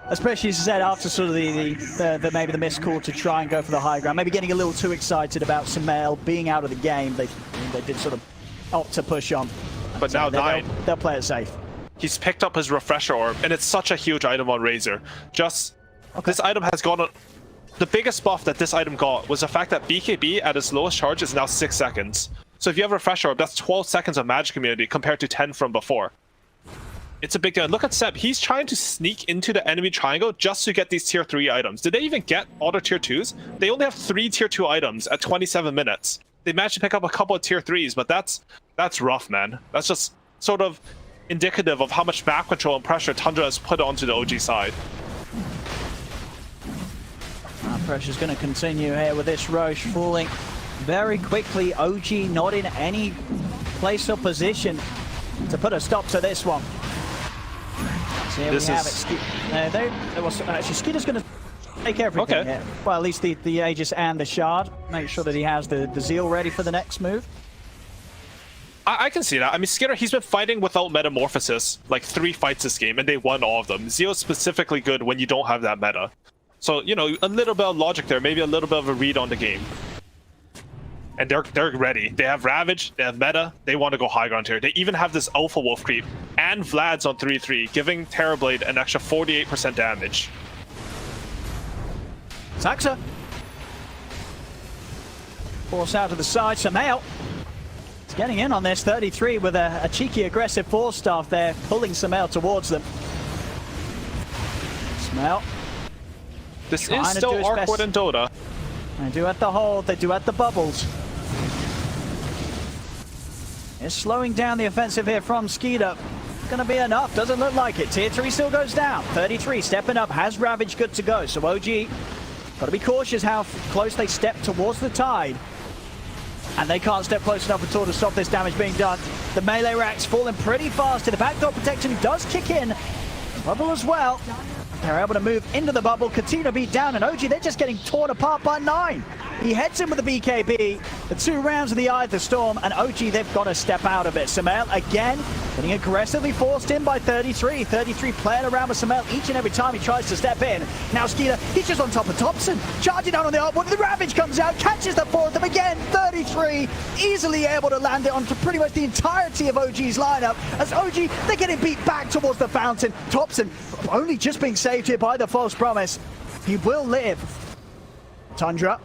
Especially, as I said, after sort of maybe the missed call to try and go for the high ground. Maybe getting a little too excited about Samael being out of the game. They did sort of opt to push on. But so now they'll play it safe. He's picked up his refresher orb, and it's such a huge item on Razor. This item has gone on. The biggest buff that this item got was the fact that BKB at its lowest charge is now 6 seconds. So if you have a refresher orb, that's 12 seconds of magic immunity compared to 10 from before. It's a big deal. Look at Seb. He's trying to sneak into the enemy triangle just to get these tier 3 items. Did they even get other tier 2s? They only have 3 tier 2 items at 27 minutes. They managed to pick up a couple of tier 3s, but that's rough, man. That's just sort of indicative of how much map control and pressure Tundra has put onto the OG side. Pressure's going to continue here with this Roche falling very quickly. OG not in any place or position to put a stop to this one. So here we have it. Actually, Skeeter's going to take everything here. Well, at least the Aegis and the Shard. Make sure that he has the Zeal ready for the next move. I can see that. I mean, Skeeter, he's been fighting without Metamorphosis like 3 fights this game, and they won all of them. Zeal's specifically good when you don't have that meta. So, you know, a little bit of logic there, maybe a little bit of a read on the game. And they're ready. They have Ravage, they have meta, they want to go high ground here. They even have this Alpha Wolf creep and Vlad's on 3-3, giving Terrorblade an extra 48% damage. Saxa. Force out to the side, Samael. He's getting in on this, 33 with a cheeky aggressive force staff there, pulling Samael towards them. Samael. This is still awkward in Dota. They do at the hold, they do at the bubbles. It's slowing down the offensive here from Skeeter. Gonna be enough, doesn't look like it. Tier 3 still goes down. 33 stepping up, has Ravage good to go. So OG, gotta be cautious how close they step towards the tide. And they can't step close enough at all to stop this damage being done. The melee racks falling pretty fast. The backdoor protection does kick in. Bubble as well. They're able to move into the bubble, continue to beat down, and OG, they're just getting torn apart by 9. He heads in with the BKB, the 2 rounds of the Eye of the Storm, and OG, they've got to step out of it. Samael, again, getting aggressively forced in by 33. 33 playing around with Samael each and every time he tries to step in. Now Skeeter, he's just on top of Thompson, charging down on the artboard, the Ravage comes out, catches the 4 of them again. 33, easily able to land it onto pretty much the entirety of OG's lineup, as OG, they're getting beat back towards the fountain. Thompson only just being saved here by the false promise. He will live. Tundra,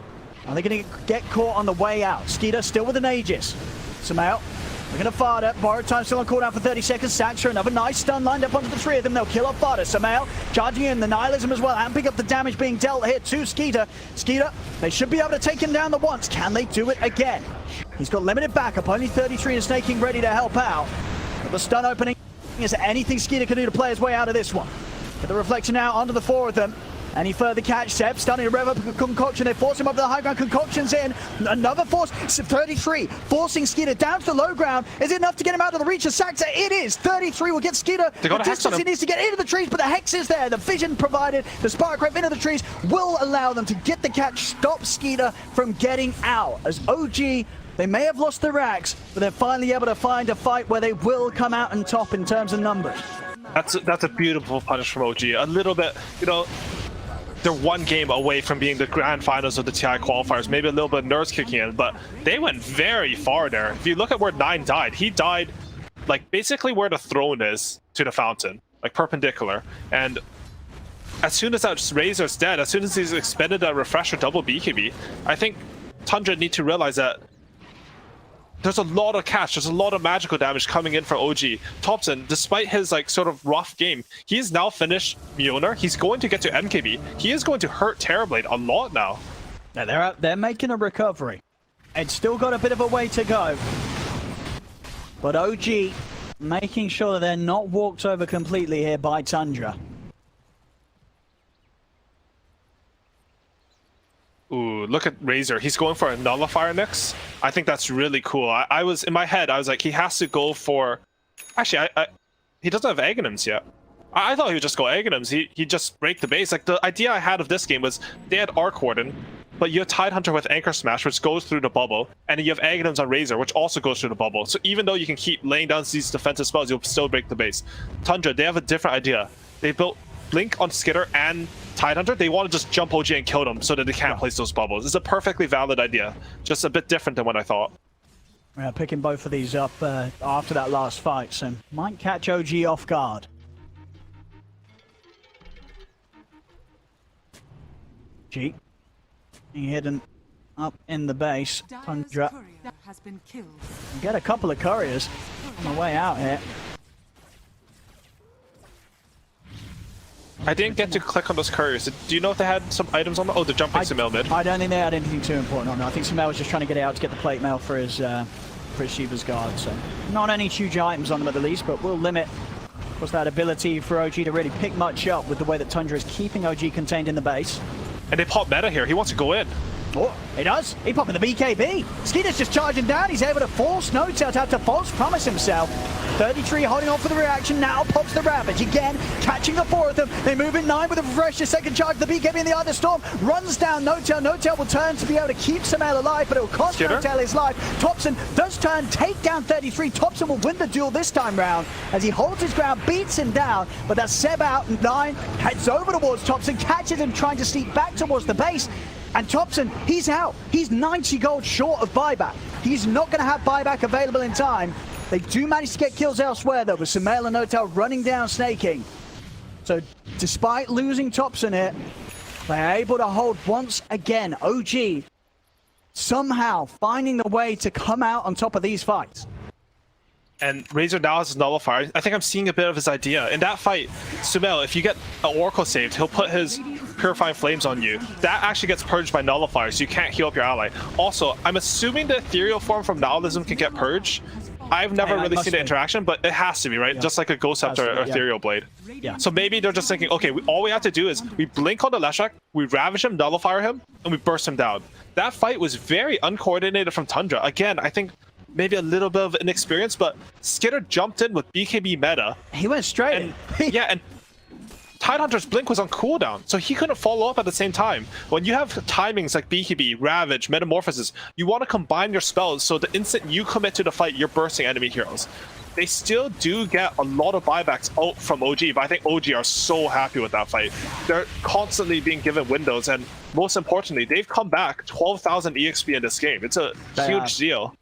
are they going to get caught on the way out? Skeeter still with an Aegis. Samael, looking at Fada. Borrowed time still on cooldown for 30 seconds. Saxa, another nice stun lined up onto the 3 of them. They'll kill off Fada. Samael charging in the Nihilism as well, and pick up the damage being dealt here to Skeeter. Skeeter, they should be able to take him down the once. Can they do it again? He's got limited backup. Only 33 and Snaking ready to help out. But the stun opening, is there anything Skeeter can do to play his way out of this one? Get the reflection now onto the 4 of them. Any further catch? Seb starting to rev up a concoction. They force him up to the high ground. Concoction's in. Another force. 33 forcing Skeeter down to the low ground. Is it enough to get him out of the reach of Saxa? It is. 33 will get Skeeter the distance he needs to get into the trees, but the Hex is there. The vision provided. The Spark Rev into the trees will allow them to get the catch, stop Skeeter from getting out. As OG, they may have lost their racks, but they're finally able to find a fight where they will come out on top in terms of numbers. That's a beautiful punish from OG. A little bit, you know, they're one game away from being the grand finals of the TI qualifiers. Maybe a little bit of nerves kicking in, but they went very far there. If you look at where 9 died, he died like basically where the throne is to the fountain, like perpendicular. And as soon as that Razor's dead, as soon as he's expended that refresher double BKB, I think Tundra need to realize that there's a lot of catch, there's a lot of magical damage coming in for OG. Thompson, despite his like sort of rough game, he has now finished Mjolnir. He's going to get to NKB. He is going to hurt Terrorblade a lot now. Yeah, they're making a recovery. It's still got a bit of a way to go. But OG making sure that they're not walked over completely here by Tundra. Ooh, look at Razor. He's going for a nullifier next. I think that's really cool. I was in my head, I was like, he has to go for... Actually, he doesn't have Aghanims yet. I thought he would just go Aghanims. He just break the base. Like, the idea I had of this game was they had Arc Warden, but you have Tidehunter with Anchor Smash, which goes through the bubble, and then you have Aghanims on Razor, which also goes through the bubble. So even though you can keep laying down these defensive spells, you'll still break the base. Tundra, they have a different idea. They built Blink on Skitter and Tidehunter. They want to just jump OG and kill them so that they can't place those bubbles. It's a perfectly valid idea. Just a bit different than what I thought. Yeah, picking both of these up after that last fight, so might catch OG off guard. G. Hidden up in the base. Tundra. Has been killed. Get a couple of couriers on the way out here. I didn't get to click on those couriers. Do you know if they had some items on them? Oh, they're jumping Sumail mid. I don't think they had anything too important on it. I think Sumail was just trying to get it out to get the plate mail for his Shiva's guard. So not any huge items on them at the least, but will limit, of course, that ability for OG to really pick much up with the way that Tundra is keeping OG contained in the base. And they pop meta here. He wants to go in. Oh, he does. He popping the BKB. Skeeter's just charging down. He's able to force Notail to have to false promise himself. 33 holding on for the reaction. Now pops the Ravage. Again, catching the 4 of them. They move in 9 with a refresher. Second charge. The BKB in the eye of the storm. Runs down Notail. Notail will turn to be able to keep Sumail alive, but it will cost Notail his life. Thompson does turn, take down 33. Thompson will win the duel this time round as he holds his ground, beats him down, but that's Seb out. 9 heads over towards Thompson, catches him trying to sneak back towards the base. And Thompson, he's out. He's 90 gold short of buyback. He's not going to have buyback available in time. They do manage to get kills elsewhere, though, with Sumail and Notail running down Snaking. So, despite losing Thompson here, they're able to hold once again. OG somehow finding the way to come out on top of these fights. And Razor now has his nullifier. I think I'm seeing a bit of his idea. In that fight, Sumail, if you get an Oracle saved, he'll put his Purifying Flames on you. That actually gets purged by nullifiers, so you can't heal up your ally. Also, I'm assuming the ethereal form from Nihilism can get purged. I've never really seen the interaction, but it has to be, right? Yeah. Just like a Ghost Scepter or Ethereal Blade. Yeah. So maybe they're just thinking, okay, all we have to do is we blink on the Leshrac, we ravage him, nullifier him, and we burst him down. That fight was very uncoordinated from Tundra. Again, I think maybe a little bit of inexperience, but Skitter jumped in with BKB meta. He went straight in. Yeah, and Tidehunter's blink was on cooldown, so he couldn't follow up at the same time. When you have timings like BKB, Ravage, Metamorphosis, you want to combine your spells so the instant you commit to the fight, you're bursting enemy heroes. They still do get a lot of buybacks out from OG, but I think OG are so happy with that fight. They're constantly being given windows, and most importantly, they've come back 12,000 EXP in this game. It's a huge deal.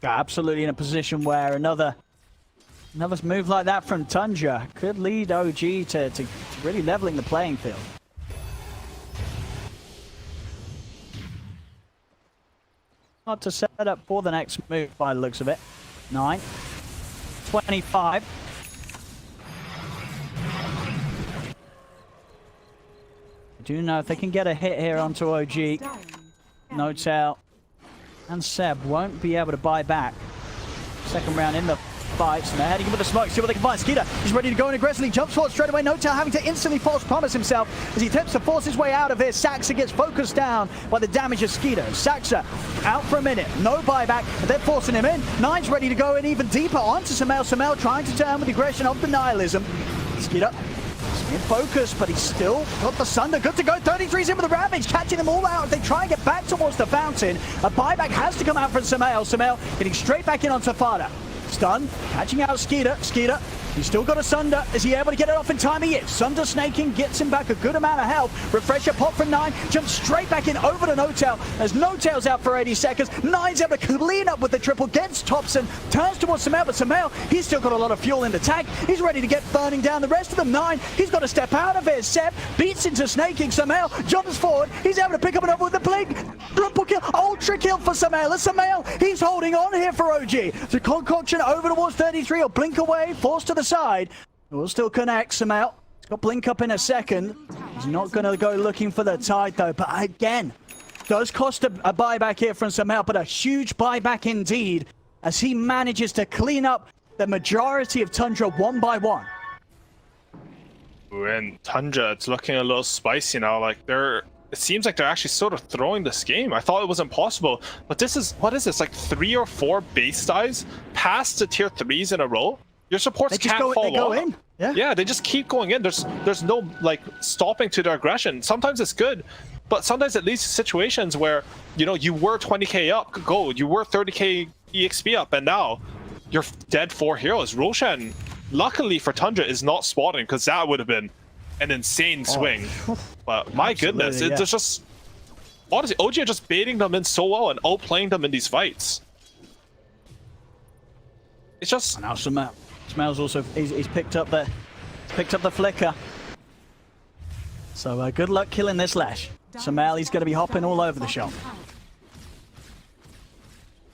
Absolutely in a position where another move like that from Tundra could lead OG to really leveling the playing field. Not to set up for the next move by the looks of it. 9, 25. I do know if they can get a hit here onto OG, Notail and Seb won't be able to buy back. Second round in the fights. And they're heading in with the smoke. See what they can find. Skeeter, he's ready to go in aggressively. Jumps forward straight away. No-Tail having to instantly false promise himself as he attempts to force his way out of here. Saxa gets focused down by the damage of Skeeter. Saxa out for a minute. No buyback. And they're forcing him in. Nine's ready to go in even deeper onto Sumail. Sumail trying to turn with the aggression of the nihilism. Skeeter in focus, but he's still got the Sunder. Good to go. 33's in with the Ravage, catching them all out. They try and get back towards the fountain. A buyback has to come out from Sumail. Sumail getting straight back in on Tafada. Stun, catching out Skeeter. Skeeter, he's still got a Sunder. Is he able to get it off in time? He is. Sunder snaking, gets him back a good amount of health. Refresher pop from Nine, jumps straight back in over to No-Tail. As No-Tail's out for 80 seconds. Nine's able to clean up with the triple, gets Thompson, turns towards Sumail, but Sumail, he's still got a lot of fuel in the tank. He's ready to get burning down the rest of them. Nine, he's got to step out of it. Seb beats into snaking. Sumail jumps forward. He's able to pick up another with the blink. Triple kill, ultra kill for Sumail. And Sumail, he's holding on here for OG. The concoction over towards 33, or blink away, forced to the side. It will still connect. Sumail, he's got blink up in a second. He's not going to go looking for the tide though, but again, does cost a buyback here from Sumail, but a huge buyback indeed, as he manages to clean up the majority of Tundra one by one. And Tundra, it's looking a little spicy now. Like it seems like they're actually sort of throwing this game. I thought it was impossible, but this is, what is this, like 3 or 4 base dives past the tier 3s in a row? Your supports can't fall off. They go in. Yeah, they just keep going in. There's no like stopping to their aggression. Sometimes it's good, but sometimes it leads to situations where, you know, you were 20k up gold, you were 30k EXP up, and now you're dead 4 heroes. Roshan, luckily for Tundra, is not spotting, because that would have been an insane swing. But my goodness, it's just, honestly, OG are just baiting them in so well and outplaying them in these fights. It's just, now Sumail's also, he's picked up the flicker. So good luck killing this Lash. Sumail, he's going to be hopping all over the shop.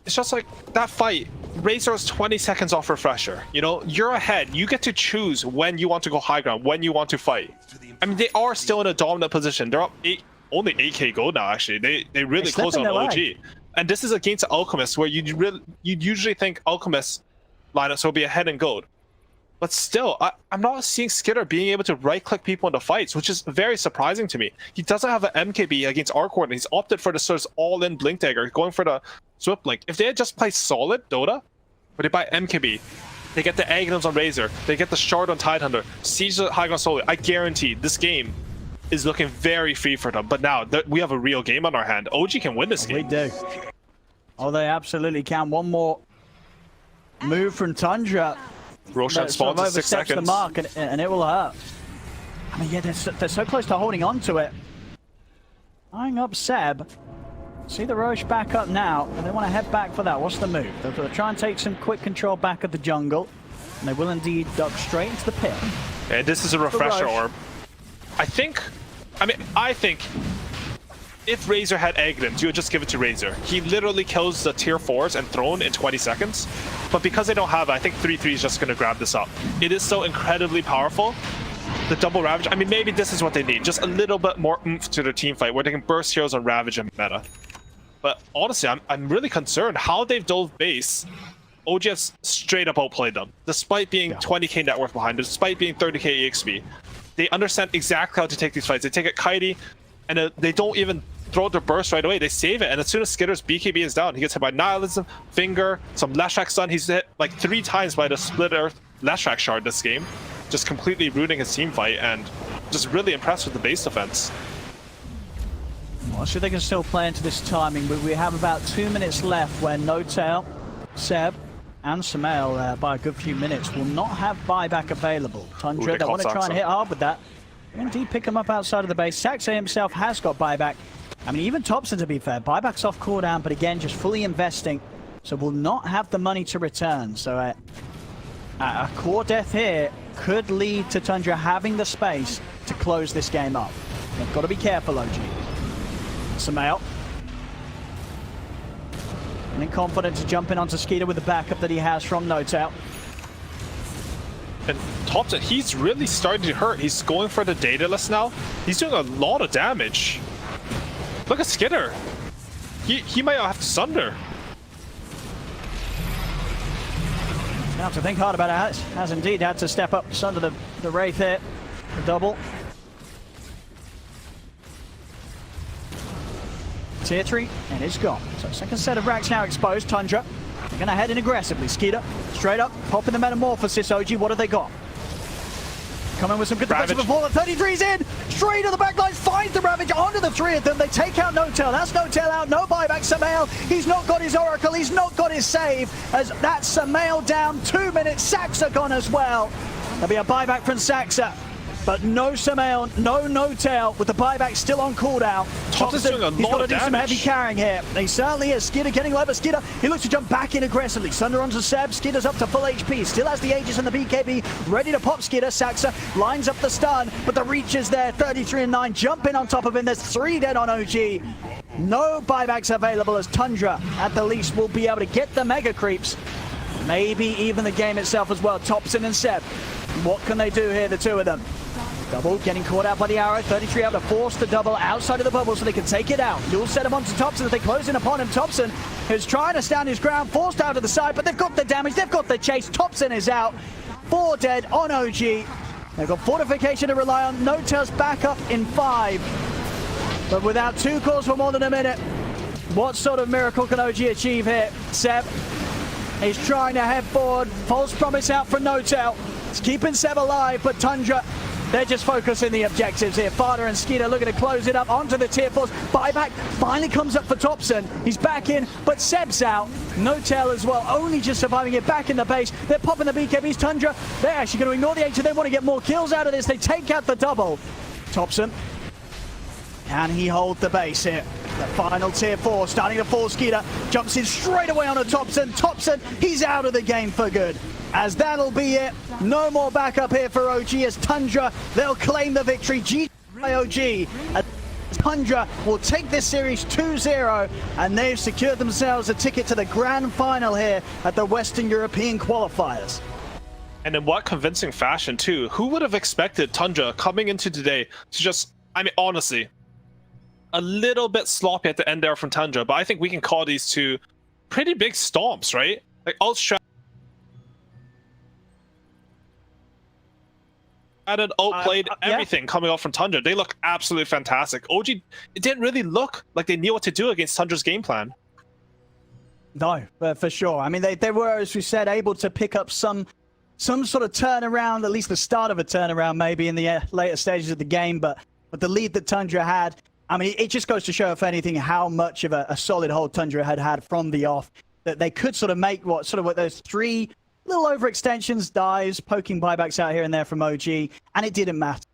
it's just like that fight. Razor's 20 seconds off refresher. You know, you're ahead. You get to choose when you want to go high ground, when you want to fight. I mean, they are still in a dominant position. They're up only 8k gold now, actually. They really close on OG. And this is against Alchemist, where you'd usually think Alchemist lineups will be ahead in gold. But still, I'm not seeing Skitter being able to right-click people into fights, which is very surprising to me. He doesn't have an MKB against Arcord, and he's opted for the sort of all-in Blink Dagger, going for the Swift Blink. If they had just played solid Dota, where they buy MKB, they get the Aghanims on Razor, they get the Shard on Tidehunter, Siege the High Ground Slowly, I guarantee this game is looking very free for them. But now we have a real game on our hand. OG can win this game. We do. Oh, they absolutely can. One more move from Tundra. Roshan spawns in 6 seconds. The mark and it will hurt. I mean, yeah, they're so close to holding on to it. Eyeing up Seb. See the Roche back up now, and they want to head back for that. What's the move? They'll try and take some quick control back of the jungle, and they will indeed duck straight into the pit. And this is a refresher orb. I think if Razor had Aghanims, you would just give it to Razor. He literally kills the tier 4s and Throne in 20 seconds. But because they don't have it, I think 3-3 is just going to grab this up. It is so incredibly powerful. The double Ravage, I mean, maybe this is what they need. Just a little bit more oomph to their team fight, where they can burst heroes on Ravage and meta. But honestly, I'm really concerned how they've dove base. OG has straight up outplayed them. Despite being 20k net worth behind, despite being 30k EXP. They understand exactly how to take these fights. They take it kitey, and they don't even throw their burst right away. They save it, and as soon as Skitter's BKB is down, he gets hit by Nihilism, Finger, some Leshrac stun. He's hit like 3 times by the Split Earth Leshrac shard this game, just completely ruining his team fight, and just really impressed with the base defense. Well, so they can still play into this timing, but we have about 2 minutes left where No-Tail, Seb, and Sumail, by a good few minutes, will not have buyback available. Tundra, they want to try and hit hard with that. They indeed pick him up outside of the base. Saxa himself has got buyback. I mean, even Thompson, to be fair, buyback's off cooldown, but again, just fully investing, so will not have the money to return. So a core death here could lead to Tundra having the space to close this game up. They've got to be careful, OG. Sumail. And confident to jump in onto Skeeter with the backup that he has from No-Tail. And Thompson, he's really starting to hurt. He's going for the Daedalus now. He's doing a lot of damage. Look at Skitter. He might have to Sunder. Gonna have to think hard about it. Has indeed had to step up under the Wraith here. The double. Tier 3, and it's gone. So second set of racks now exposed. Tundra, they're gonna head in aggressively. Skeeter, straight up, popping the Metamorphosis. OG, what have they got? Coming with some good defense before the 33's in. Straight to the back line, finds the Ravage onto the three of them. They take out No-Tail. That's No-Tail out, no buyback. Samael, he's not got his Oracle, he's not got his save. As that's Samael down, 2 minutes. Saxa gone as well. There'll be a buyback from Saxa. But no Samael, No-Tail, with the buyback still on cooldown. Thompson's doing a he's got lot to of do some damage. heavy carrying here. He certainly is. Skidder getting low, but Skidder, he looks to jump back in aggressively. Thunder onto Seb. Skidder's up to full HP. Still has the Aegis and the BKB ready to pop Skidder. Saxa lines up the stun, but the reach is there. 33 and 9 jumping on top of him. There's 3 dead on OG. No buybacks available as Tundra, at the least, will be able to get the mega creeps. Maybe even the game itself as well. Thompson and Seb. What can they do here, the two of them? Double getting caught out by the arrow. 33 able to force the double outside of the bubble so they can take it out. Dual set him onto Thompson as they close in upon him. Thompson is trying to stand his ground, forced out to the side, but they've got the damage, they've got the chase. Thompson is out. 4 dead on OG. They've got fortification to rely on. No-Tail's back up in 5. But without 2 calls for more than a minute, what sort of miracle can OG achieve here? Seb is trying to head forward. False promise out for No-Tail. It's keeping Seb alive, but Tundra, they're just focusing the objectives here. Farder and Skeeter looking to close it up onto the tier 4s. Buyback finally comes up for Thompson. He's back in, but Seb's out. No-Tail as well, only just surviving it back in the base. They're popping the BKBs. Tundra, they're actually going to ignore the H. They want to get more kills out of this. They take out the double. Thompson, can he hold the base here? The final tier 4 starting to fall. Skeeter jumps in straight away onto Thompson. Thompson, he's out of the game for good. As that'll be it. No more backup here for OG as Tundra, they'll claim the victory. GG. Tundra will take this series 2-0 and they've secured themselves a ticket to the grand final here at the Western European Qualifiers. And in what convincing fashion too. Who would have expected Tundra coming into today to just, I mean, honestly, a little bit sloppy at the end there from Tundra, but I think we can call these two pretty big stomps, right? Like ult strat, outplayed everything coming off from Tundra. They look absolutely fantastic. OG, it didn't really look like they knew what to do against Tundra's game plan. No, for sure. I mean, they were, as we said, able to pick up some sort of turnaround, at least the start of a turnaround maybe in the later stages of the game, but the lead that Tundra had, I mean, it just goes to show, if anything, how much of a solid hold Tundra had from the off, that they could sort of make what those 3 little overextensions, dives, poking buybacks out here and there from OG, and it didn't matter.